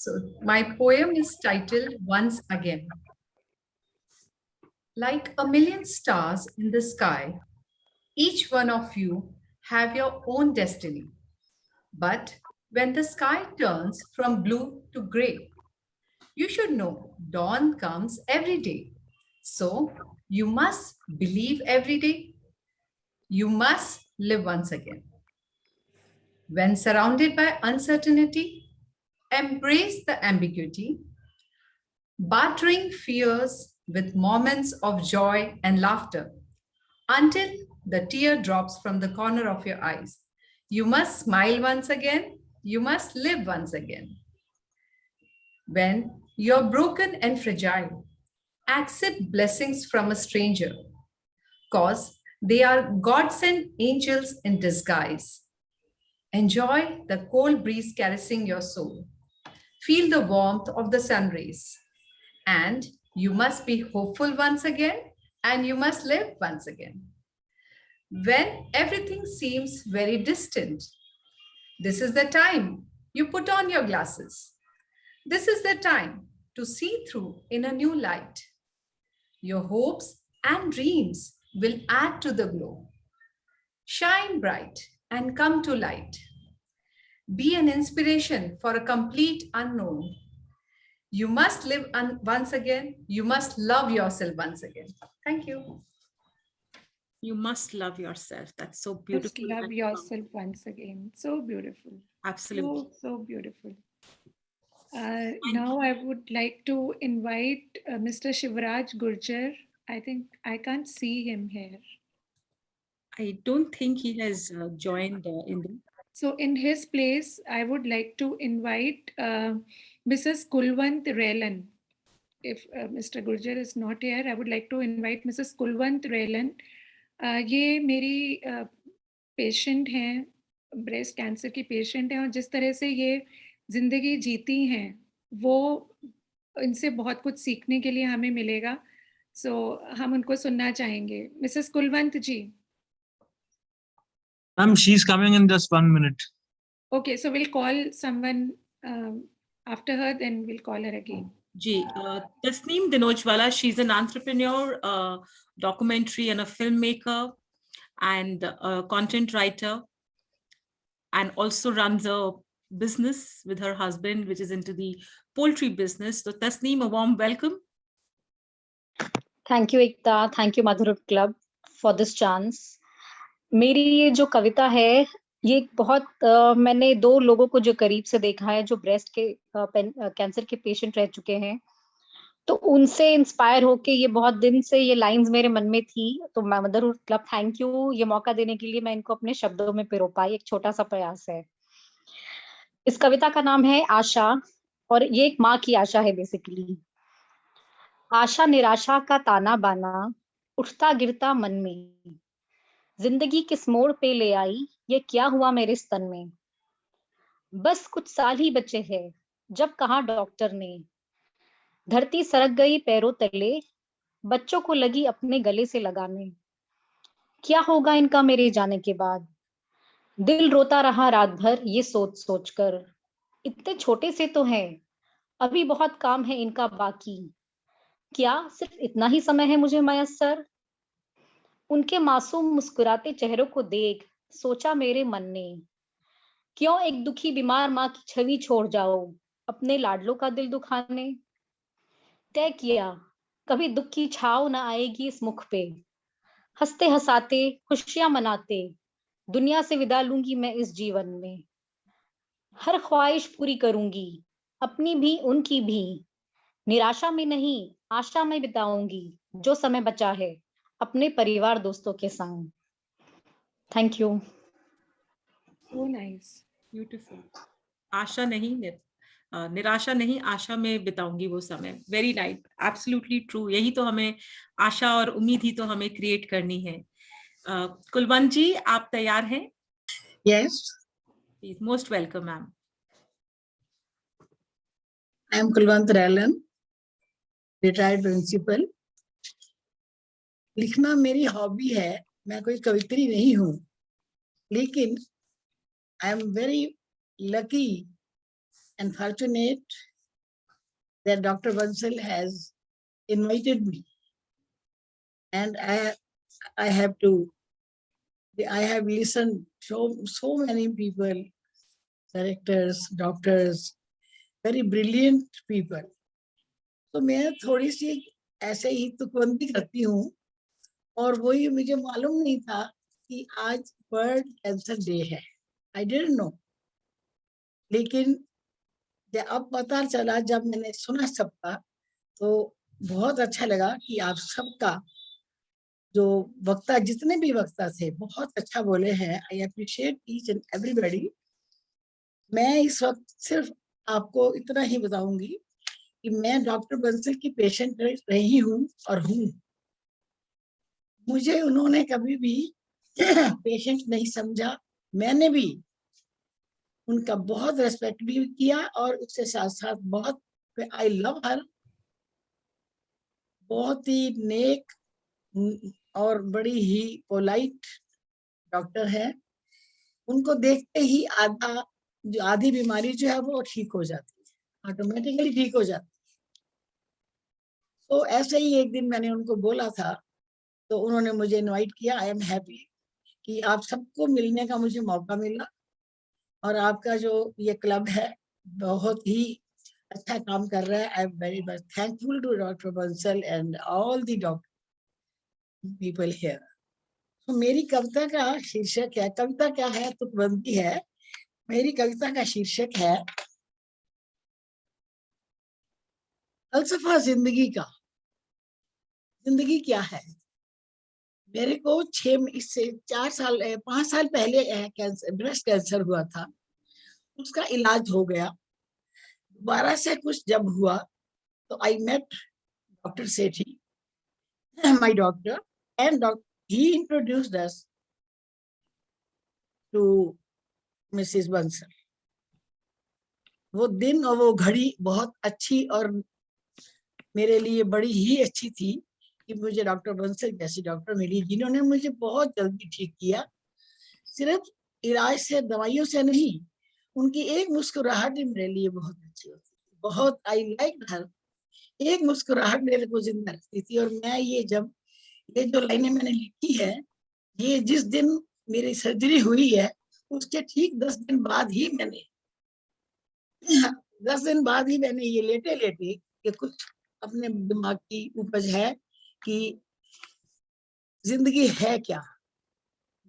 So my poem is titled Once Again. Like a million stars in the sky, each one of you have your own destiny. But when the sky turns from blue to gray, you should know dawn comes every day. So you must believe every day. You must live once again. When surrounded by uncertainty, embrace the ambiguity, bartering fears with moments of joy and laughter until the tear drops from the corner of your eyes. You must smile once again. You must live once again. When you're broken and fragile, accept blessings from a stranger, cause they are God-sent angels in disguise. Enjoy the cold breeze caressing your soul. Feel the warmth of the sun rays. And you must be hopeful once again, and you must live once again. When everything seems very distant, this is the time you put on your glasses. This is the time to see through in a new light. Your hopes and dreams will add to the glow. Shine bright and come to light. Be an inspiration for a complete unknown. You must live once again. You must love yourself once again. Thank you. You must love yourself. That's so beautiful. Just love yourself once again. So beautiful. Absolutely. So beautiful. Now I would like to invite Mr. Shivraj Gurjar. I think I can't see him here. I don't think he has joined in the... So in his place, I would like to invite Mrs. Kulwant Relan. If Mr. Gurjar is not here, I would like to invite Mrs. Kulwant Relan. ये मेरी patient हैं, breast cancer की patient हैं, और जिस तरह से ये जिंदगी जीती हैं वो इनसे बहुत कुछ सीखने के लिए हमें मिलेगा. सो हम उनको सुनना चाहेंगे. Mrs Kulwant ji. Ma'am, she's coming in just 1 minute. Okay, so we'll call someone after her, then we'll call her again. Ji, Tasneem Dinojwala, she's an entrepreneur, documentary and a filmmaker and a content writer, and also runs a business with her husband, which is into the poultry business. So Tasneem, a warm welcome. Thank you, Ekta. Thank you, Motherhood Club, for this chance. मेरी ये जो कविता है, ये बहुत मैंने 2 लोगों को जो करीब से देखा है, जो ब्रेस्ट के कैंसर के पेशेंट रह चुके हैं, तो उनसे इंस्पायर होके ये बहुत दिन से ये लाइंस मेरे मन में थी. तो मदरहुड क्लब, थैंक यू ये मौका देने के लिए. मैं इनको अपने शब्दों में पिरो पाई. एक छोटा सा प्रयास है. इस कविता का नाम है आशा, और ये एक माँ की आशा है बेसिकली. आशा निराशा का ताना बाना, उठता गिरता मन में, जिंदगी किस मोड़ पे ले आई, ये क्या हुआ मेरे स्तन में. बस कुछ साल ही बचे हैं, जब कहा डॉक्टर ने, धरती सरक गई पैरों तले, बच्चों को लगी अपने गले से लगाने. क्या होगा इनका मेरे जाने के बाद, दिल रोता रहा रात भर ये सोच सोच कर. इतने छोटे से तो हैं, अभी बहुत काम है इनका बाकी. क्या सिर्फ इतना ही समय है मुझे मयस्सर. उनके मासूम मुस्कुराते चेहरों को देख सोचा मेरे मन ने, क्यों एक दुखी बीमार माँ की छवि छोड़ जाओ अपने लाडलों का दिल दुखाने. तय किया कभी दुख की छाव न आएगी इस मुख पे, हंसते हंसाते खुशियां मनाते दुनिया से विदा लूंगी मैं इस जीवन में. हर ख्वाहिश पूरी करूंगी, अपनी भी उनकी भी, निराशा में नहीं आशा में बिताऊंगी जो समय बचा है अपने परिवार दोस्तों के संग. Thank you. So nice. Beautiful. आशा नहीं, निराशा नहीं, आशा में बिताऊंगी वो समय. Very nice. Absolutely true. यही तो हमें आशा और उम्मीद ही तो हमें क्रिएट करनी है. कुलवंत जी, आप तैयार हैं? Yes. Most welcome, ma'am. I am Kulwant Relan, retired principal. लिखना मेरी हॉबी है. मैं कोई कवित्री नहीं हूँ, लेकिन I am very lucky and fortunate that Dr. Bansal has invited me, and I have listened so many people, directors, doctors, very brilliant people. तो मैं थोड़ी सी ऐसे ही तुकबंदी करती हूँ, और वही मुझे मालूम नहीं था कि आज वर्ल्ड कैंसर डे है. I didn't know. लेकिन जब अब पता चला, जब मैंने सुना सबका, तो बहुत अच्छा लगा कि आप सबका जो वक्ता, जितने भी वक्ता थे, बहुत अच्छा बोले हैं. I appreciate each and everybody. मैं इस वक्त सिर्फ आपको इतना ही बताऊंगी कि मैं डॉक्टर बंसल की पेशेंट रही हूँ और हूँ. मुझे उन्होंने कभी भी पेशेंट नहीं समझा. मैंने भी उनका बहुत रेस्पेक्ट भी किया, और उसके साथ साथ बहुत, आई लव हर. बहुत ही नेक और बड़ी ही पोलाइट डॉक्टर है. उनको देखते ही आधी बीमारी जो है वो ठीक हो जाती है, ऑटोमेटिकली ठीक हो जाती है. तो ऐसे ही एक दिन मैंने उनको बोला था, तो उन्होंने मुझे इनवाइट किया. आई एम हैप्पी कि आप सबको मिलने का मुझे मौका मिला, और आपका जो ये क्लब है बहुत ही अच्छा काम कर रहा है. I am very much thankful to doctor Bansal and all the doctor people here. तो मेरी कविता का शीर्षक है, कविता क्या है, तुकबंदी है. मेरी कविता का शीर्षक है फलसफा जिंदगी का. जिंदगी क्या है. मेरे को 5 साल पहले कैंसर, ब्रेस्ट कैंसर हुआ था. उसका इलाज हो गया. दोबारा से कुछ जब हुआ तो I met doctor Sethi, my doctor, and he introduced us to Mrs Bansal. वो दिन और वो घड़ी बहुत अच्छी और मेरे लिए बड़ी ही अच्छी थी कि मुझे डॉक्टर बंसल जैसी डॉक्टर मिली, जिन्होंने मुझे बहुत जल्दी ठीक किया. सिर्फ इलाज से, दवाइयों से नहीं, उनकी एक मुस्कुराहट ही मेरे लिए बहुत अच्छी होती थी. बहुत आई लाइक हर. एक मुस्कुराहट मेरे को जिंदा रखती थी. और मैं ये जो लाइनें मैंने लिखी है, ये जिस दिन मेरी सर्जरी हुई है उसके ठीक 10 दिन बाद ही मैंने ये लेटे कि कुछ अपने दिमाग की उपज है कि जिंदगी है क्या.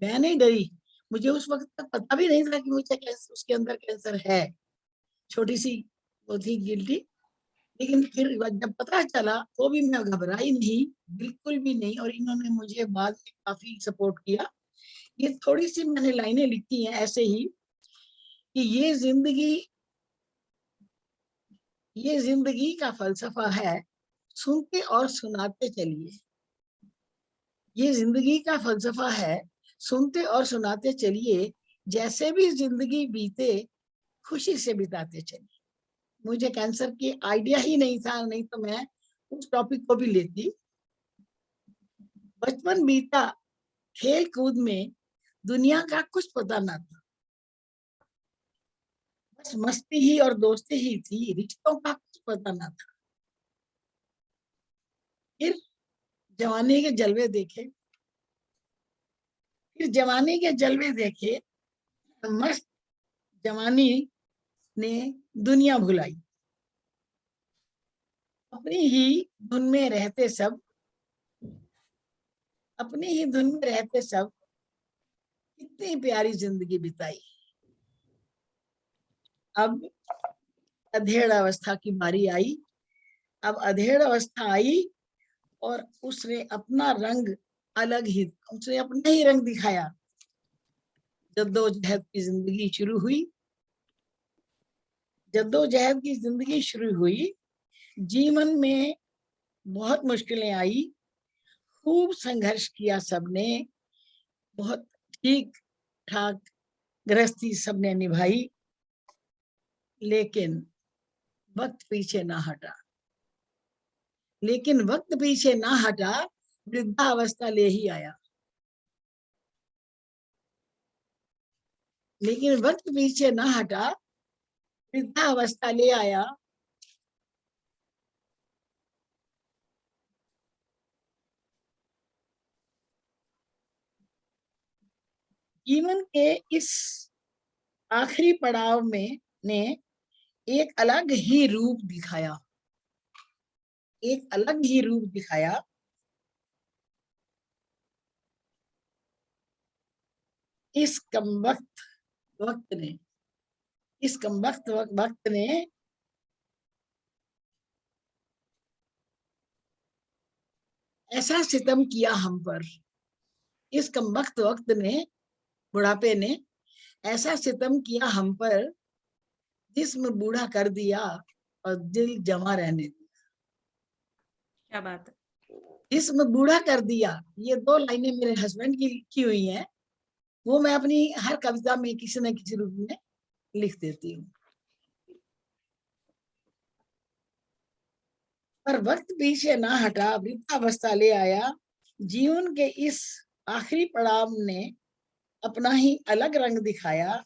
मैं नहीं डरी. मुझे उस वक्त तक पता भी नहीं था कि मुझे कैंसर, उसके अंदर कैंसर है. छोटी सी वो थी गिल्टी. लेकिन फिर जब पता चला तो भी मैं घबराई नहीं, बिल्कुल भी नहीं. और इन्होंने मुझे बाद में काफी सपोर्ट किया. ये थोड़ी सी मैंने लाइनें लिखी हैं ऐसे ही कि ये जिंदगी का फलसफा है, सुनते और सुनाते चलिए. ये जिंदगी का फलसफा है, सुनते और सुनाते चलिए. जैसे भी जिंदगी बीते, खुशी से बिताते चलिए. मुझे कैंसर की आइडिया ही नहीं था, नहीं तो मैं उस टॉपिक को भी लेती. बचपन बीता खेल कूद में, दुनिया का कुछ पता ना था. बस मस्ती ही और दोस्ती ही थी, रिश्तों का कुछ पता ना था. फिर जवानी के जलवे देखे, मस्त जवानी ने दुनिया भुलाई. अपनी ही धुन में रहते सब, कितनी प्यारी जिंदगी बिताई. अब अधेड़ अवस्था की बारी आई. अब अधेड़ अवस्था आई और उसने अपना रंग उसने अपना ही रंग दिखाया. जद्दोजहद की जिंदगी शुरू हुई. जीवन में बहुत मुश्किलें आई, खूब संघर्ष किया सबने, बहुत ठीक ठाक गृहस्थी सबने निभाई. लेकिन वक्त पीछे ना हटा, वृद्धावस्था ले ही आया. लेकिन वक्त पीछे ना हटा, वृद्धावस्था ले आया, जीवन के इस आखिरी पड़ाव में ने एक अलग ही रूप दिखाया, एक अलग ही रूप दिखाया। इस कमबख्त वक्त ने, इस कमबख्त वक्त ने ऐसा सितम किया हम पर, इस कमबख्त वक्त ने, बुढ़ापे ने ऐसा सितम किया हम पर, जिस्म बूढ़ा कर दिया और दिल जमा रहने दिया। क्या बात है। जिस्म बूढ़ा कर दिया, ये 2 लाइनें मेरे हस्बैंड की लिखी हुई हैं, वो मैं अपनी हर कविता में किसी न किसी रूप में लिख देती हूँ। पर वक्त पीछे ना हटा, वृद्धावस्था ले आया, जीवन के इस आखिरी पड़ाव ने अपना ही अलग रंग दिखाया।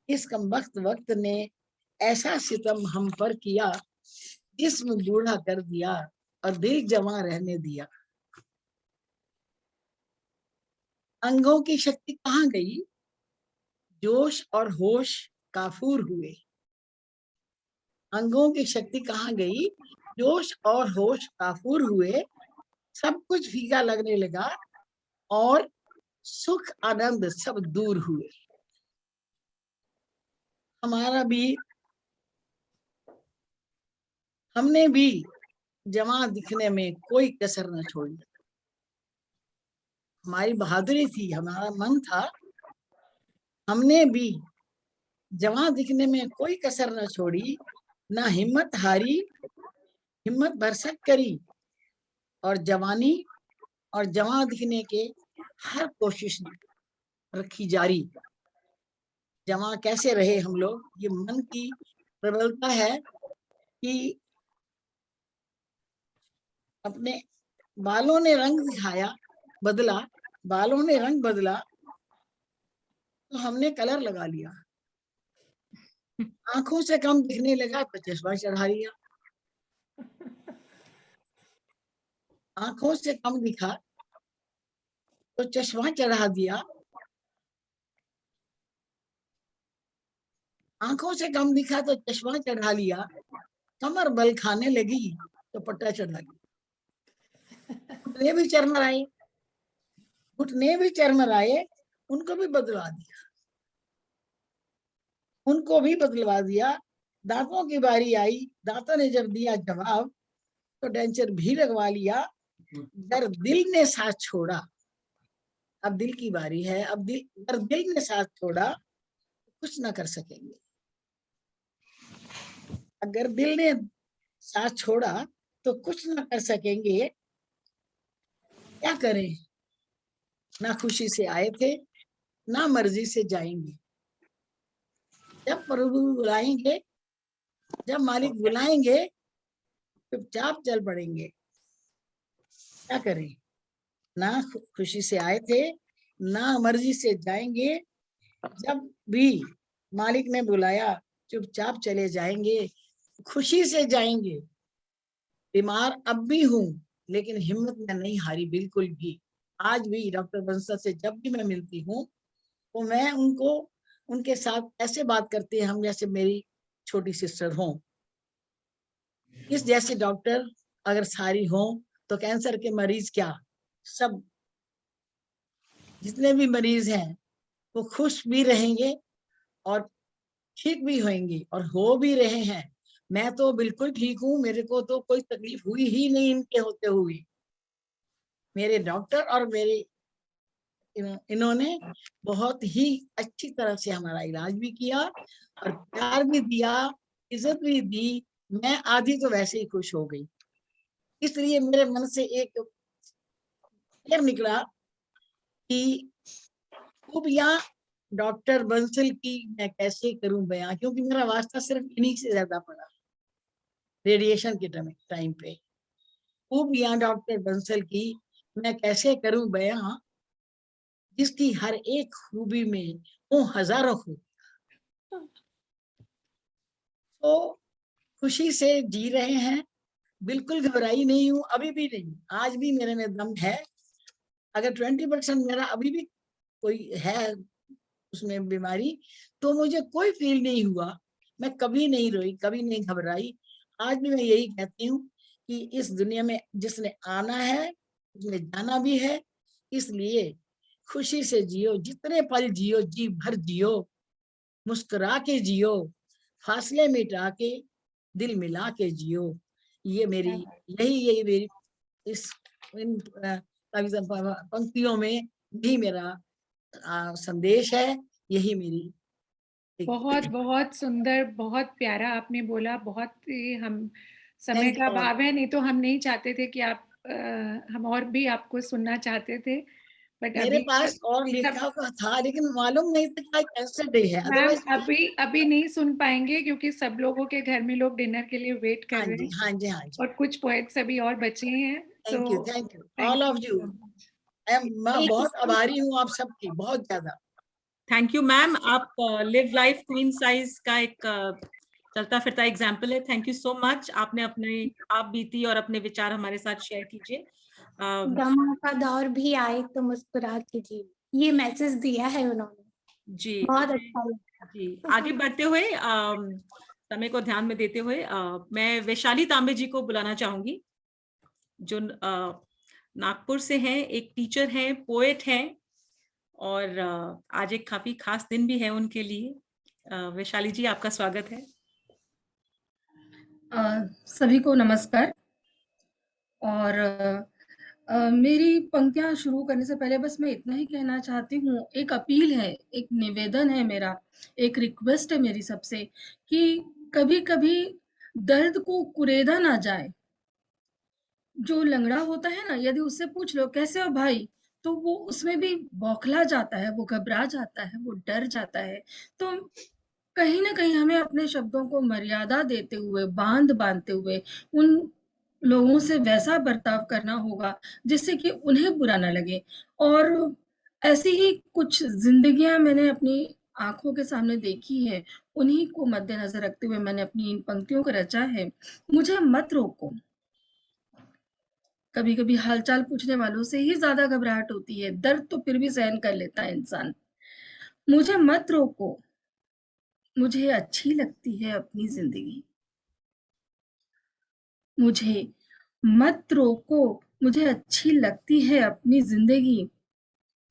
इस कमबख्त वक्त ने ऐसा सितम हम पर किया, जिस्म बूढ़ा कर दिया और दिल जमा रहने दिया। अंगों की शक्ति कहाँ गई, जोश और होश काफूर हुए। अंगों की शक्ति कहाँ गई, जोश और होश काफूर हुए। सब कुछ फीका लगने लगा और सुख आनंद सब दूर हुए। हमारा भी, हमने भी जवां दिखने में कोई कसर न छोड़ी। हमारी बहादुरी थी, हमारा मन था, हमने भी जवां दिखने में कोई कसर न छोड़ी, ना हिम्मत हारी, हिम्मत भरसक करी, और जवानी और जवां दिखने के हर कोशिश रखी जारी। जवां कैसे रहे हम लोग, ये मन की प्रबलता है कि अपने बालों ने रंग दिखाया, बदला, बालों ने रंग बदला तो हमने कलर लगा लिया। आंखों से कम दिखने लगा तो चश्मा चढ़ा लिया। आंखों से कम दिखा तो चश्मा चढ़ा दिया। आंखों से कम दिखा तो चश्मा चढ़ा लिया। कमर बल खाने लगी तो पट्टा चढ़ा लिया। घुटने भी चरमराए, घुटने भी चरमराए, उनको भी बदलवा दिया, उनको भी बदलवा दिया। दांतों की बारी आई, दांतों ने जब दिया जवाब तो डेंचर भी लगवा लिया। अगर दिल ने साथ छोड़ा, अब दिल की बारी है, अब अगर दिल ने साथ छोड़ा तो कुछ ना कर सकेंगे। अगर दिल ने साथ छोड़ा तो कुछ ना कर सकेंगे। क्या करें, ना खुशी से आए थे, ना मर्जी से जाएंगे। जब प्रभु बुलाएंगे, जब मालिक बुलाएंगे, चुपचाप चल पड़ेंगे। क्या करें, ना खुशी से आए थे, ना मर्जी से जाएंगे। जब भी मालिक ने बुलाया चुपचाप चले जाएंगे, खुशी से जाएंगे। बीमार अब भी हूँ लेकिन हिम्मत में नहीं हारी बिल्कुल भी। आज भी डॉक्टर बंसल से जब भी मैं मिलती हूँ तो मैं उनको, उनके साथ ऐसे बात करती है हम जैसे मेरी छोटी सिस्टर हो। इस जैसे डॉक्टर अगर सारी हो तो कैंसर के मरीज क्या, सब जितने भी मरीज हैं वो खुश भी रहेंगे और ठीक भी होंगे और हो भी रहे हैं। मैं तो बिल्कुल ठीक हूँ, मेरे को तो कोई तकलीफ हुई ही नहीं इनके होते हुए। मेरे डॉक्टर और मेरे इन्होंने बहुत ही अच्छी तरह से हमारा इलाज भी किया और प्यार भी दिया, इज्जत भी दी। मैं आधी तो वैसे ही खुश हो गई। इसलिए मेरे मन से एक निकला कि खूबियां डॉक्टर बंसल की मैं कैसे करूं बयां, क्योंकि मेरा वास्ता सिर्फ इन्हीं से ज्यादा पड़ा रेडिएशन के टाइम पे। खूबियां डॉक्टर बंसल की मैं कैसे करूं बयां, जिसकी हर एक खूबी में हो हजारों खूब। तो खुशी से जी रहे हैं, बिल्कुल घबराई नहीं हूँ, अभी भी नहीं, आज भी मेरे में दम है। अगर 20% मेरा अभी भी कोई है उसमें बीमारी, तो मुझे कोई फील नहीं हुआ, मैं कभी नहीं रोई, कभी नहीं घबराई। आज भी मैं यही कहती हूँ कि इस दुनिया में जिसने आना है उसने जाना भी है, इसलिए खुशी से जियो, जितने पल जियो जी भर जियो, मुस्कुरा के जियो, फासले मिटा के दिल मिला के जियो। ये मेरी यही मेरी इस इन कविता पंक्तियों में यही मेरा संदेश है, यही मेरी। बहुत बहुत सुंदर, बहुत प्यारा आपने बोला। बहुत ही हम समय का अभाव है, नहीं तो हम नहीं चाहते थे कि आप हम और भी आपको सुनना चाहते थे, बट मेरे अभी पास और लिखा हुआ था लेकिन मालूम नहीं था कि कैसे डे है। मैम अभी नहीं सुन पाएंगे क्योंकि सब लोगों के घर में लोग डिनर के लिए वेट कर रहे हैं। हाँ जी और कुछ पोएट्स अभी और बचे हैं। Thank you all of you. मैं बहुत आभारी हूँ आप सबकी, बहुत ज्यादा। थैंक यू मैम, आप लिव लाइफ क्वीन साइज का एक चलता फिरता एग्जाम्पल है। थैंक यू सो मच, आपने अपने आप बीती और अपने विचार हमारे साथ शेयर कीजिए। गम का दौर भी आए तो मुस्कुरा कीजिए, ये मैसेज दिया है उन्होंने जी, बहुत अच्छा जी। आगे बढ़ते हुए समय को ध्यान में देते हुए मैं वैशाली तांबे जी को बुलाना चाहूंगी, जो नागपुर से हैं, एक टीचर हैं, पोएट हैं, और आज एक काफी खास दिन भी है उनके लिए। वैशाली जी, आपका स्वागत है। सभी को नमस्कार। और मेरी पंक्तियां शुरू करने से पहले बस मैं इतना ही कहना चाहती हूँ, एक अपील है, एक निवेदन है मेरा, एक रिक्वेस्ट है मेरी सबसे कि कभी-कभी दर्द को कुरेदा ना जाए। जो लंगड़ा होता है ना, यदि उससे पूछ लो कैसे हो भाई, तो वो उसमें भी बौखला जाता है, वो घबरा जाता है, वो डर जाता है। तो कहीं न कहीं हमें अपने शब्दों को मर्यादा देते हुए, बाँधते हुए उन लोगों से वैसा बर्ताव करना होगा जिससे कि उन्हें बुरा ना लगे। और ऐसी ही कुछ ज़िंदगियाँ मैंने अपनी आँखों के सामने देखी है, उन्हीं को मद्देनज़र रखते हुए मैंने अपनी इन पंक्तियों को रचा है। मुझे मत रोको। कभी-कभी हालचाल पूछने वालों से ही ज़्यादा घबराहट होती है, दर्द तो फिर भी सहन कर लेता है इंसान। मुझे मत रोको, मुझे अच्छी लगती है अपनी ज़िंदगी। मुझे मत रोको, मुझे अच्छी लगती है अपनी ज़िंदगी।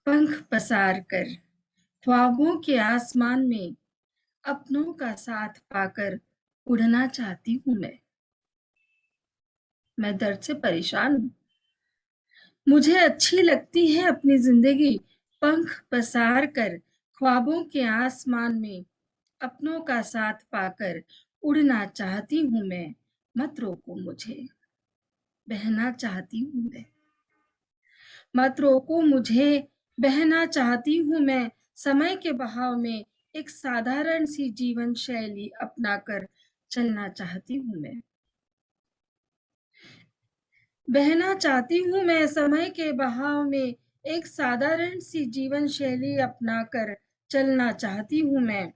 पंख पसार कर ख्वाबों के आसमान में अपनों का साथ पाकर उड़ना चाहती हूँ मैं दर्द से परेशान हूँ। मुझे अच्छी लगती है अपनी ज़िंदगी, पंख पसार कर ख्वाबों के आसमान में अपनों का साथ पाकर उड़ना चाहती हूँ मैं, मत रोको मुझे, बहना चाहती हूँ मैं। मत रोको मुझे, बहना चाहती हूँ मैं, समय के बहाव में एक साधारण सी जीवन शैली अपनाकर चलना चाहती हूँ मैं। बहना चाहती हूँ मैं समय के बहाव में एक साधारण सी जीवन शैली अपनाकर चलना चाहती हूँ मैं।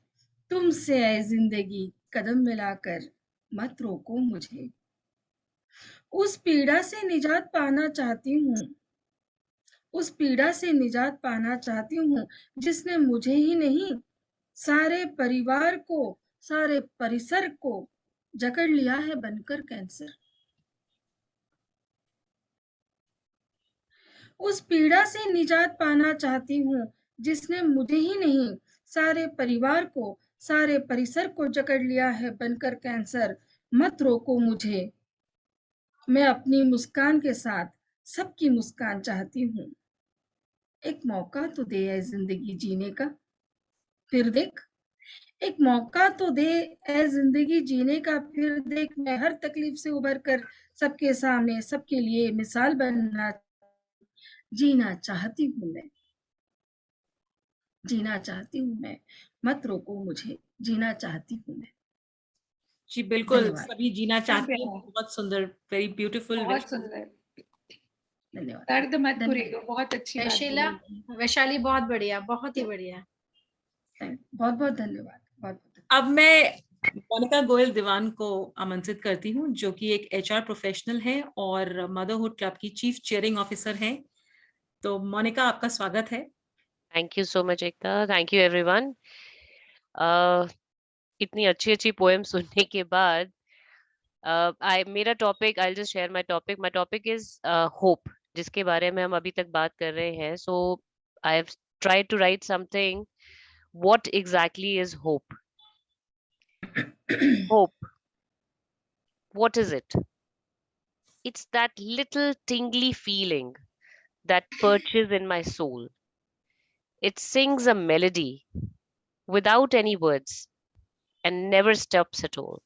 तुमसे ऐ जिंदगी कदम मिलाकर मत रोको मुझे। उस पीड़ा से निजात पाना चाहती हूँ, उस पीड़ा से निजात पाना चाहती हूँ जिसने मुझे ही नहीं सारे परिवार को, सारे परिसर को जकड़ लिया है बनकर कैंसर। उस पीड़ा से निजात पाना चाहती हूँ जिसने मुझे ही नहीं सारे परिवार को, सारे परिसर को जकड़ लिया है बनकर कैंसर। मत रोको मुझे, मैं अपनी मुस्कान के साथ सबकी मुस्कान चाहती हूँ। एक मौका तो दे ऐ जिंदगी जीने का, फिर देख। एक मौका तो दे ऐ जिंदगी जीने का, फिर देख। मैं हर तकलीफ से उभर कर सबके सामने, सबके लिए मिसाल बनना, जीना चाहती हूँ मैं, जीना चाहती हूँ मैं। मत रोको मुझे, जीना चाहती हूँ मैं। जी बिल्कुल, सभी जीना चाहते हैं। बहुत सुंदर, वेरी ब्यूटीफुल। बहुत सुंदर, धन्यवाद। दर्द मत कुरेदो, बहुत अच्छी बात वैशिला, वैशाली बहुत बढ़िया, बहुत ही बढ़िया। बहुत बहुत धन्यवाद। अब मैं मोनिका गोयल दीवान को आमंत्रित करती हूँ, जो कि एक एचआर प्रोफेशनल है और मदरहुड क्लब की चीफ चेयरिंग ऑफिसर है। तो मोनिका, आपका स्वागत है। Thank you so much, Ekta. Thank you, everyone. इतनी अच्छी पोएम सुनने के बाद मेरा topic, I'll just share my topic. My topic is hope, जिसके बारे में हम अभी तक बात कर रहे हैं. So I have tried to write something. What exactly is hope? Hope. What is it? It's that little tingly feeling that perches in my soul. It sings a melody without any words and never stops at all.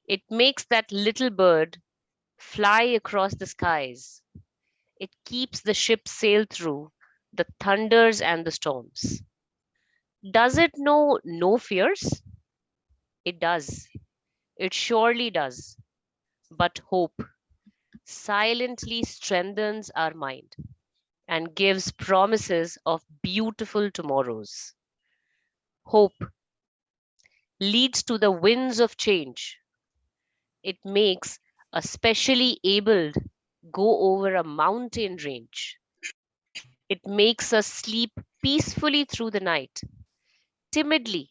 It makes that little bird fly across the skies. It keeps the ship sail through the thunders and the storms. Does it know no fears? It does. It surely does. But hope silently strengthens our mind and gives promises of beautiful tomorrows. Hope leads to the winds of change. It makes a specially abled go over a mountain range. It makes us sleep peacefully through the night. Timidly,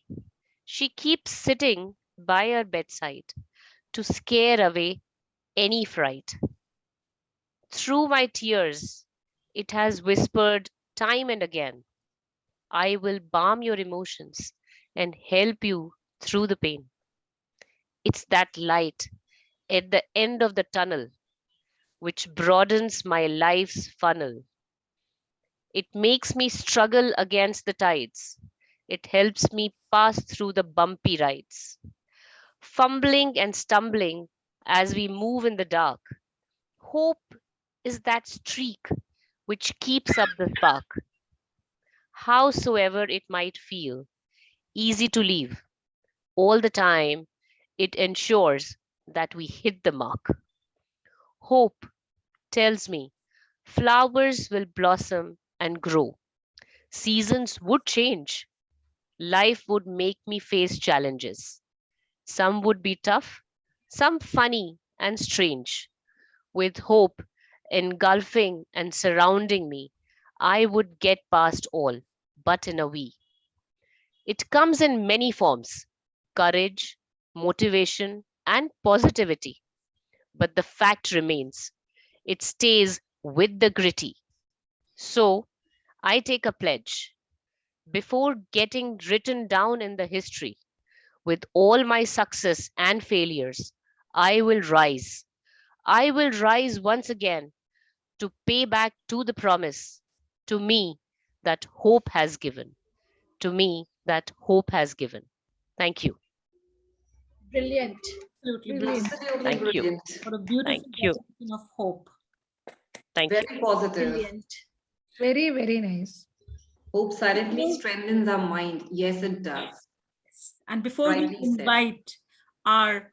she keeps sitting by our bedside to scare away any fright. Through my tears, it has whispered time and again, I will balm your emotions and help you through the pain. It's that light at the end of the tunnel which broadens my life's funnel. It makes me struggle against the tides. It helps me pass through the bumpy rides. Fumbling and stumbling as we move in the dark. Hope is that streak which keeps up the spark. Howsoever it might feel, easy to leave, all the time, it ensures that we hit the mark. Hope tells me flowers will blossom and grow. Seasons would change. Life would make me face challenges. Some would be tough, some funny and strange. With hope engulfing and surrounding me, I would get past all, but in a wee. It comes in many forms: courage, motivation, and positivity. But the fact remains, it stays with the gritty. So I take a pledge. Before getting written down in the history, with all my success and failures, I will rise. I will rise once again to pay back to the promise, to me, that hope has given. To me, that hope has given. Thank you. Brilliant. Absolutely Brilliant. brilliant. Absolutely brilliant. What a beautiful Thank you. definition of hope. Thank you. Very positive. Brilliant. Very, very nice. Hope silently strengthens our mind. Yes, it does. And before we Rightly said. invite our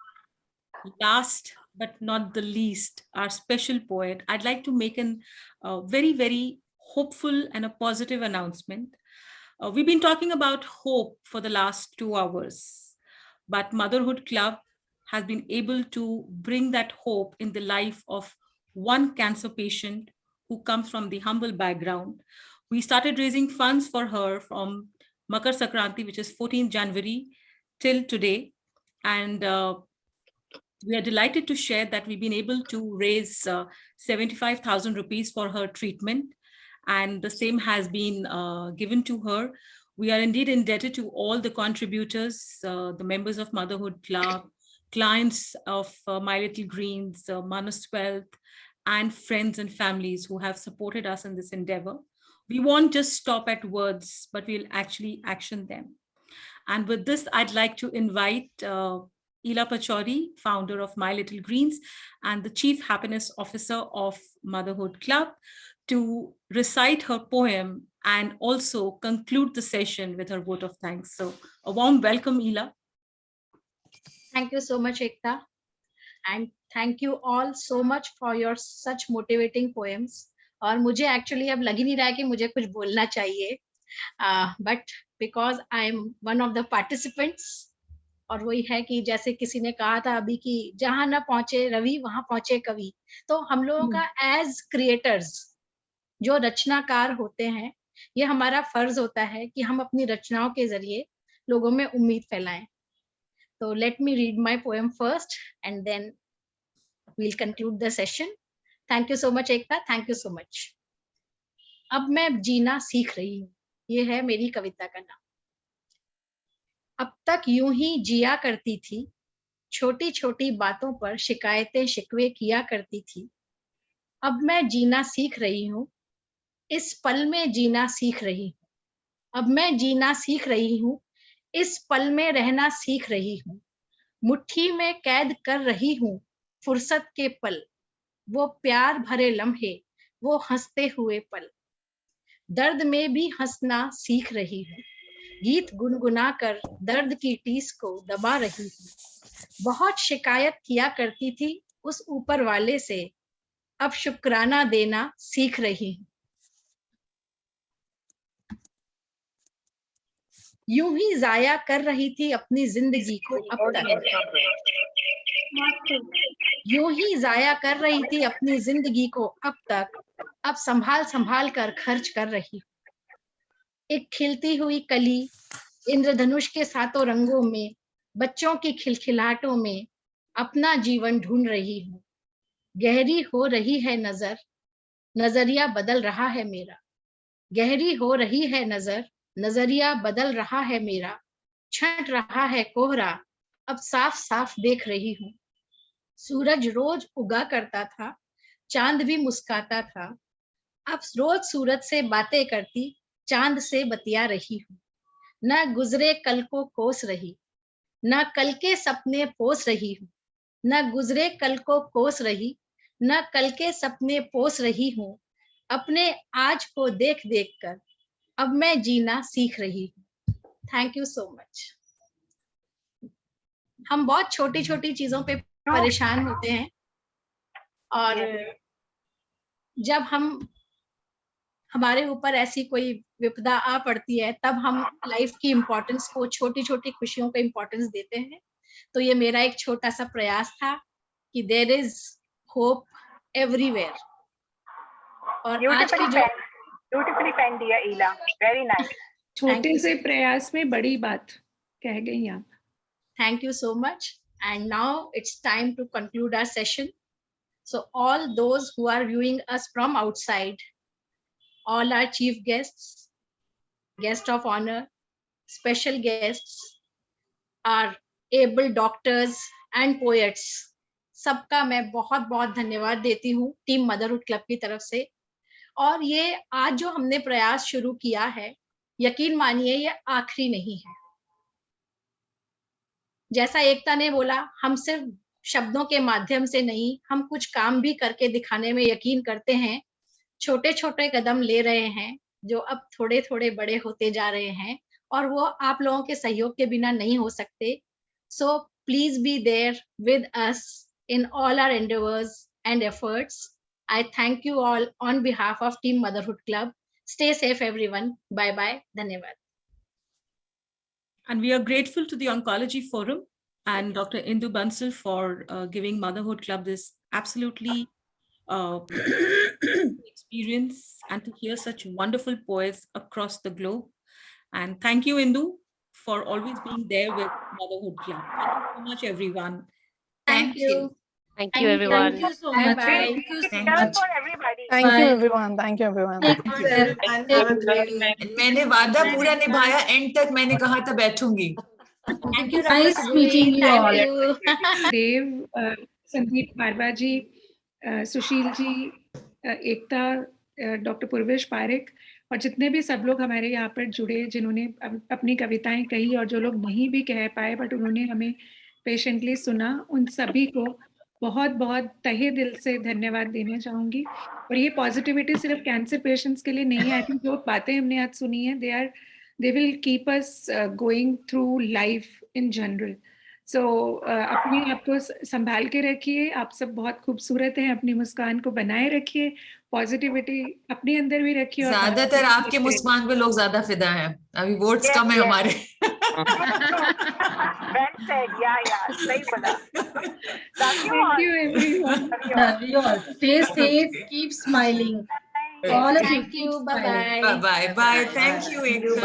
last but not the least, our special poet, I'd like to make an very, very hopeful and a positive announcement. We've been talking about hope for the last 2 hours, but Motherhood Club has been able to bring that hope in the life of one cancer patient who comes from the humble background. We started raising funds for her from Makar Sankranti, which is 14th January, till today. And we are delighted to share that we've been able to raise 75,000 rupees for her treatment. And the same has been given to her. We are indeed indebted to all the contributors, the members of Motherhood Club, clients of My Little Greens, Manus Wealth, and friends and families who have supported us in this endeavor. We won't just stop at words, but we'll actually action them. And with this, I'd like to invite Ila Pachauri, founder of My Little Greens and the Chief Happiness Officer of Motherhood Club, to recite her poem and also conclude the session with her vote of thanks. So a warm welcome, Ila. Thank you so much, Ekta. And thank you all so much for your such motivating poems. और मुझे actually अब लग ही नहीं रहा है कि मुझे कुछ बोलना चाहिए. But because I'm one of the participants, और वही है कि जैसे किसी ने कहा था अभी कि जहां न पहुंचे रवि वहां पहुंचे कवि। तो हम लोगों का एज क्रिएटर्स, जो रचनाकार होते हैं, ये हमारा फर्ज होता है कि हम अपनी रचनाओं के जरिए लोगों में उम्मीद फैलाएं। तो let me read my poem first and then we'll conclude the session. Thank you so much Ekta, thank you so much. अब मैं जीना सीख रही हूँ, ये है मेरी कविता का नाम। अब तक यूं ही जिया करती थी, छोटी छोटी बातों पर शिकायतें शिकवे किया करती थी। अब मैं जीना सीख रही हूँ, इस पल में जीना सीख रही हूँ। अब मैं जीना सीख रही हूँ, इस पल में रहना सीख रही हूँ। मुट्ठी में कैद कर रही हूँ फुर्सत के पल, वो प्यार भरे लम्हे, वो हंसते हुए पल। दर्द में भी हंसना सीख रही हूँ, गीत गुनगुना कर दर्द की टीस को दबा रही हूँ। बहुत शिकायत किया करती थी उस ऊपर वाले से, अब शुक्राना देना सीख रही हूँ। यूं ही जाया कर रही थी अपनी जिंदगी को अब तक, यूं ही जाया कर रही थी अपनी जिंदगी को अब तक, अब संभाल संभाल कर खर्च कर रही हूँ। एक खिलती हुई कली इंद्रधनुष के सातों रंगों में, बच्चों की खिलखिलाहटों में अपना जीवन ढूंढ रही हूँ। गहरी हो रही है नजर, नजरिया बदल रहा है मेरा। गहरी हो रही है नजर, नजरिया बदल रहा है मेरा। छंट रहा है कोहरा, अब साफ साफ देख रही हूँ। सूरज रोज उगा करता था, चांद भी मुस्काता था। अब रोज सूरज से बातें करती, चांद से बतिया रही हूँ। न गुजरे कल को कोस रही, न कल के सपने पोस रही हूँ। न गुजरे कल को कोस रही, न कल के सपने पोस रही हूँ। अपने आज को देख देख कर अब मैं जीना सीख रही हूँ। Thank you so much. हम बहुत छोटी छोटी चीजों पे परेशान होते हैं, और जब हमारे ऊपर ऐसी कोई विपदा आ पड़ती है, तब हम लाइफ की इम्पोर्टेंस को, छोटी छोटी खुशियों को इम्पोर्टेंस देते हैं। तो ये मेरा एक छोटा सा प्रयास था कि देयर इज होप एवरीवेयर। और आज की जो ब्यूटीफुली पेन डियर ईला, वेरी नाइस। छोटे से प्रयास में बड़ी बात कह गई आप। Thank you so much. And now it's time to conclude our session. So all those who are viewing us from outside, all our chief guests, guest of honor, special guests, our able doctors and poets, सबका मैं बहुत बहुत धन्यवाद देती हूँ team motherhood club की तरफ से। और ये आज जो हमने प्रयास शुरू किया है, यकीन मानिए ये आखिरी नहीं है। जैसा एकता ने बोला, हम सिर्फ शब्दों के माध्यम से नहीं, हम कुछ काम भी करके दिखाने में यकीन करते हैं। छोटे छोटे कदम ले रहे हैं जो अब थोड़े थोड़े बड़े होते जा रहे हैं, और वो आप लोगों के सहयोग के बिना नहीं हो सकते। So please be there with us in all our endeavours and efforts. I thank you all on behalf of Team Motherhood Club. Stay safe, everyone. Bye bye. Dhanyavad. And we are grateful to the Oncology Forum and Dr. Nidhi Bansal for giving Motherhood Club this absolutely experience, and to hear such wonderful poets across the globe. And thank you, Indu, for always being there with Motherhood Club. Thank you so much, everyone. Thank you. Thank you, everyone. Thank you so much. Bye-bye. Thank you so Thank much. for everybody. Thank you Bye. everyone. Thank you everyone. Take care. मैंने वादा पूरा निभाया, and तक मैंने कहा था बैठूंगी। Thank you, Nice Dr. meeting you Thank all. you. Dev, Sandeep, Marwa ji, Sushil ji, Ekta, doctor Purvesh, Pareek, और जितने भी सब लोग हमारे यहाँ पर जुड़े, जिन्होंने अपनी कविताएं कही, और जो लोग नहीं भी कह पाए बट उन्होंने हमें पेशेंटली सुना, उन सभी को बहुत बहुत तहे दिल से धन्यवाद देना चाहूँगी। और ये पॉजिटिविटी सिर्फ कैंसर पेशेंट्स के लिए नहीं है। आई थिंक जो बातें हमने आज सुनी है, they will keep us going through life in general. So अपने आप को संभाल के रखिए। आप सब बहुत खूबसूरत हैं, अपनी मुस्कान को बनाए रखिए, पॉजिटिविटी अपने अंदर भी रखिए। और ज्यादातर आपके मुस्कान पे लोग ज्यादा फिदा हैं, अभी वोट्स कम है हमारे। Well said. Yeah. सही बोला. Love you all. Thank you, everyone. Love you all. Stay safe. Keep smiling. All of you. Thank you. Bye-bye. Bye. Bye. Thank you, Ekta.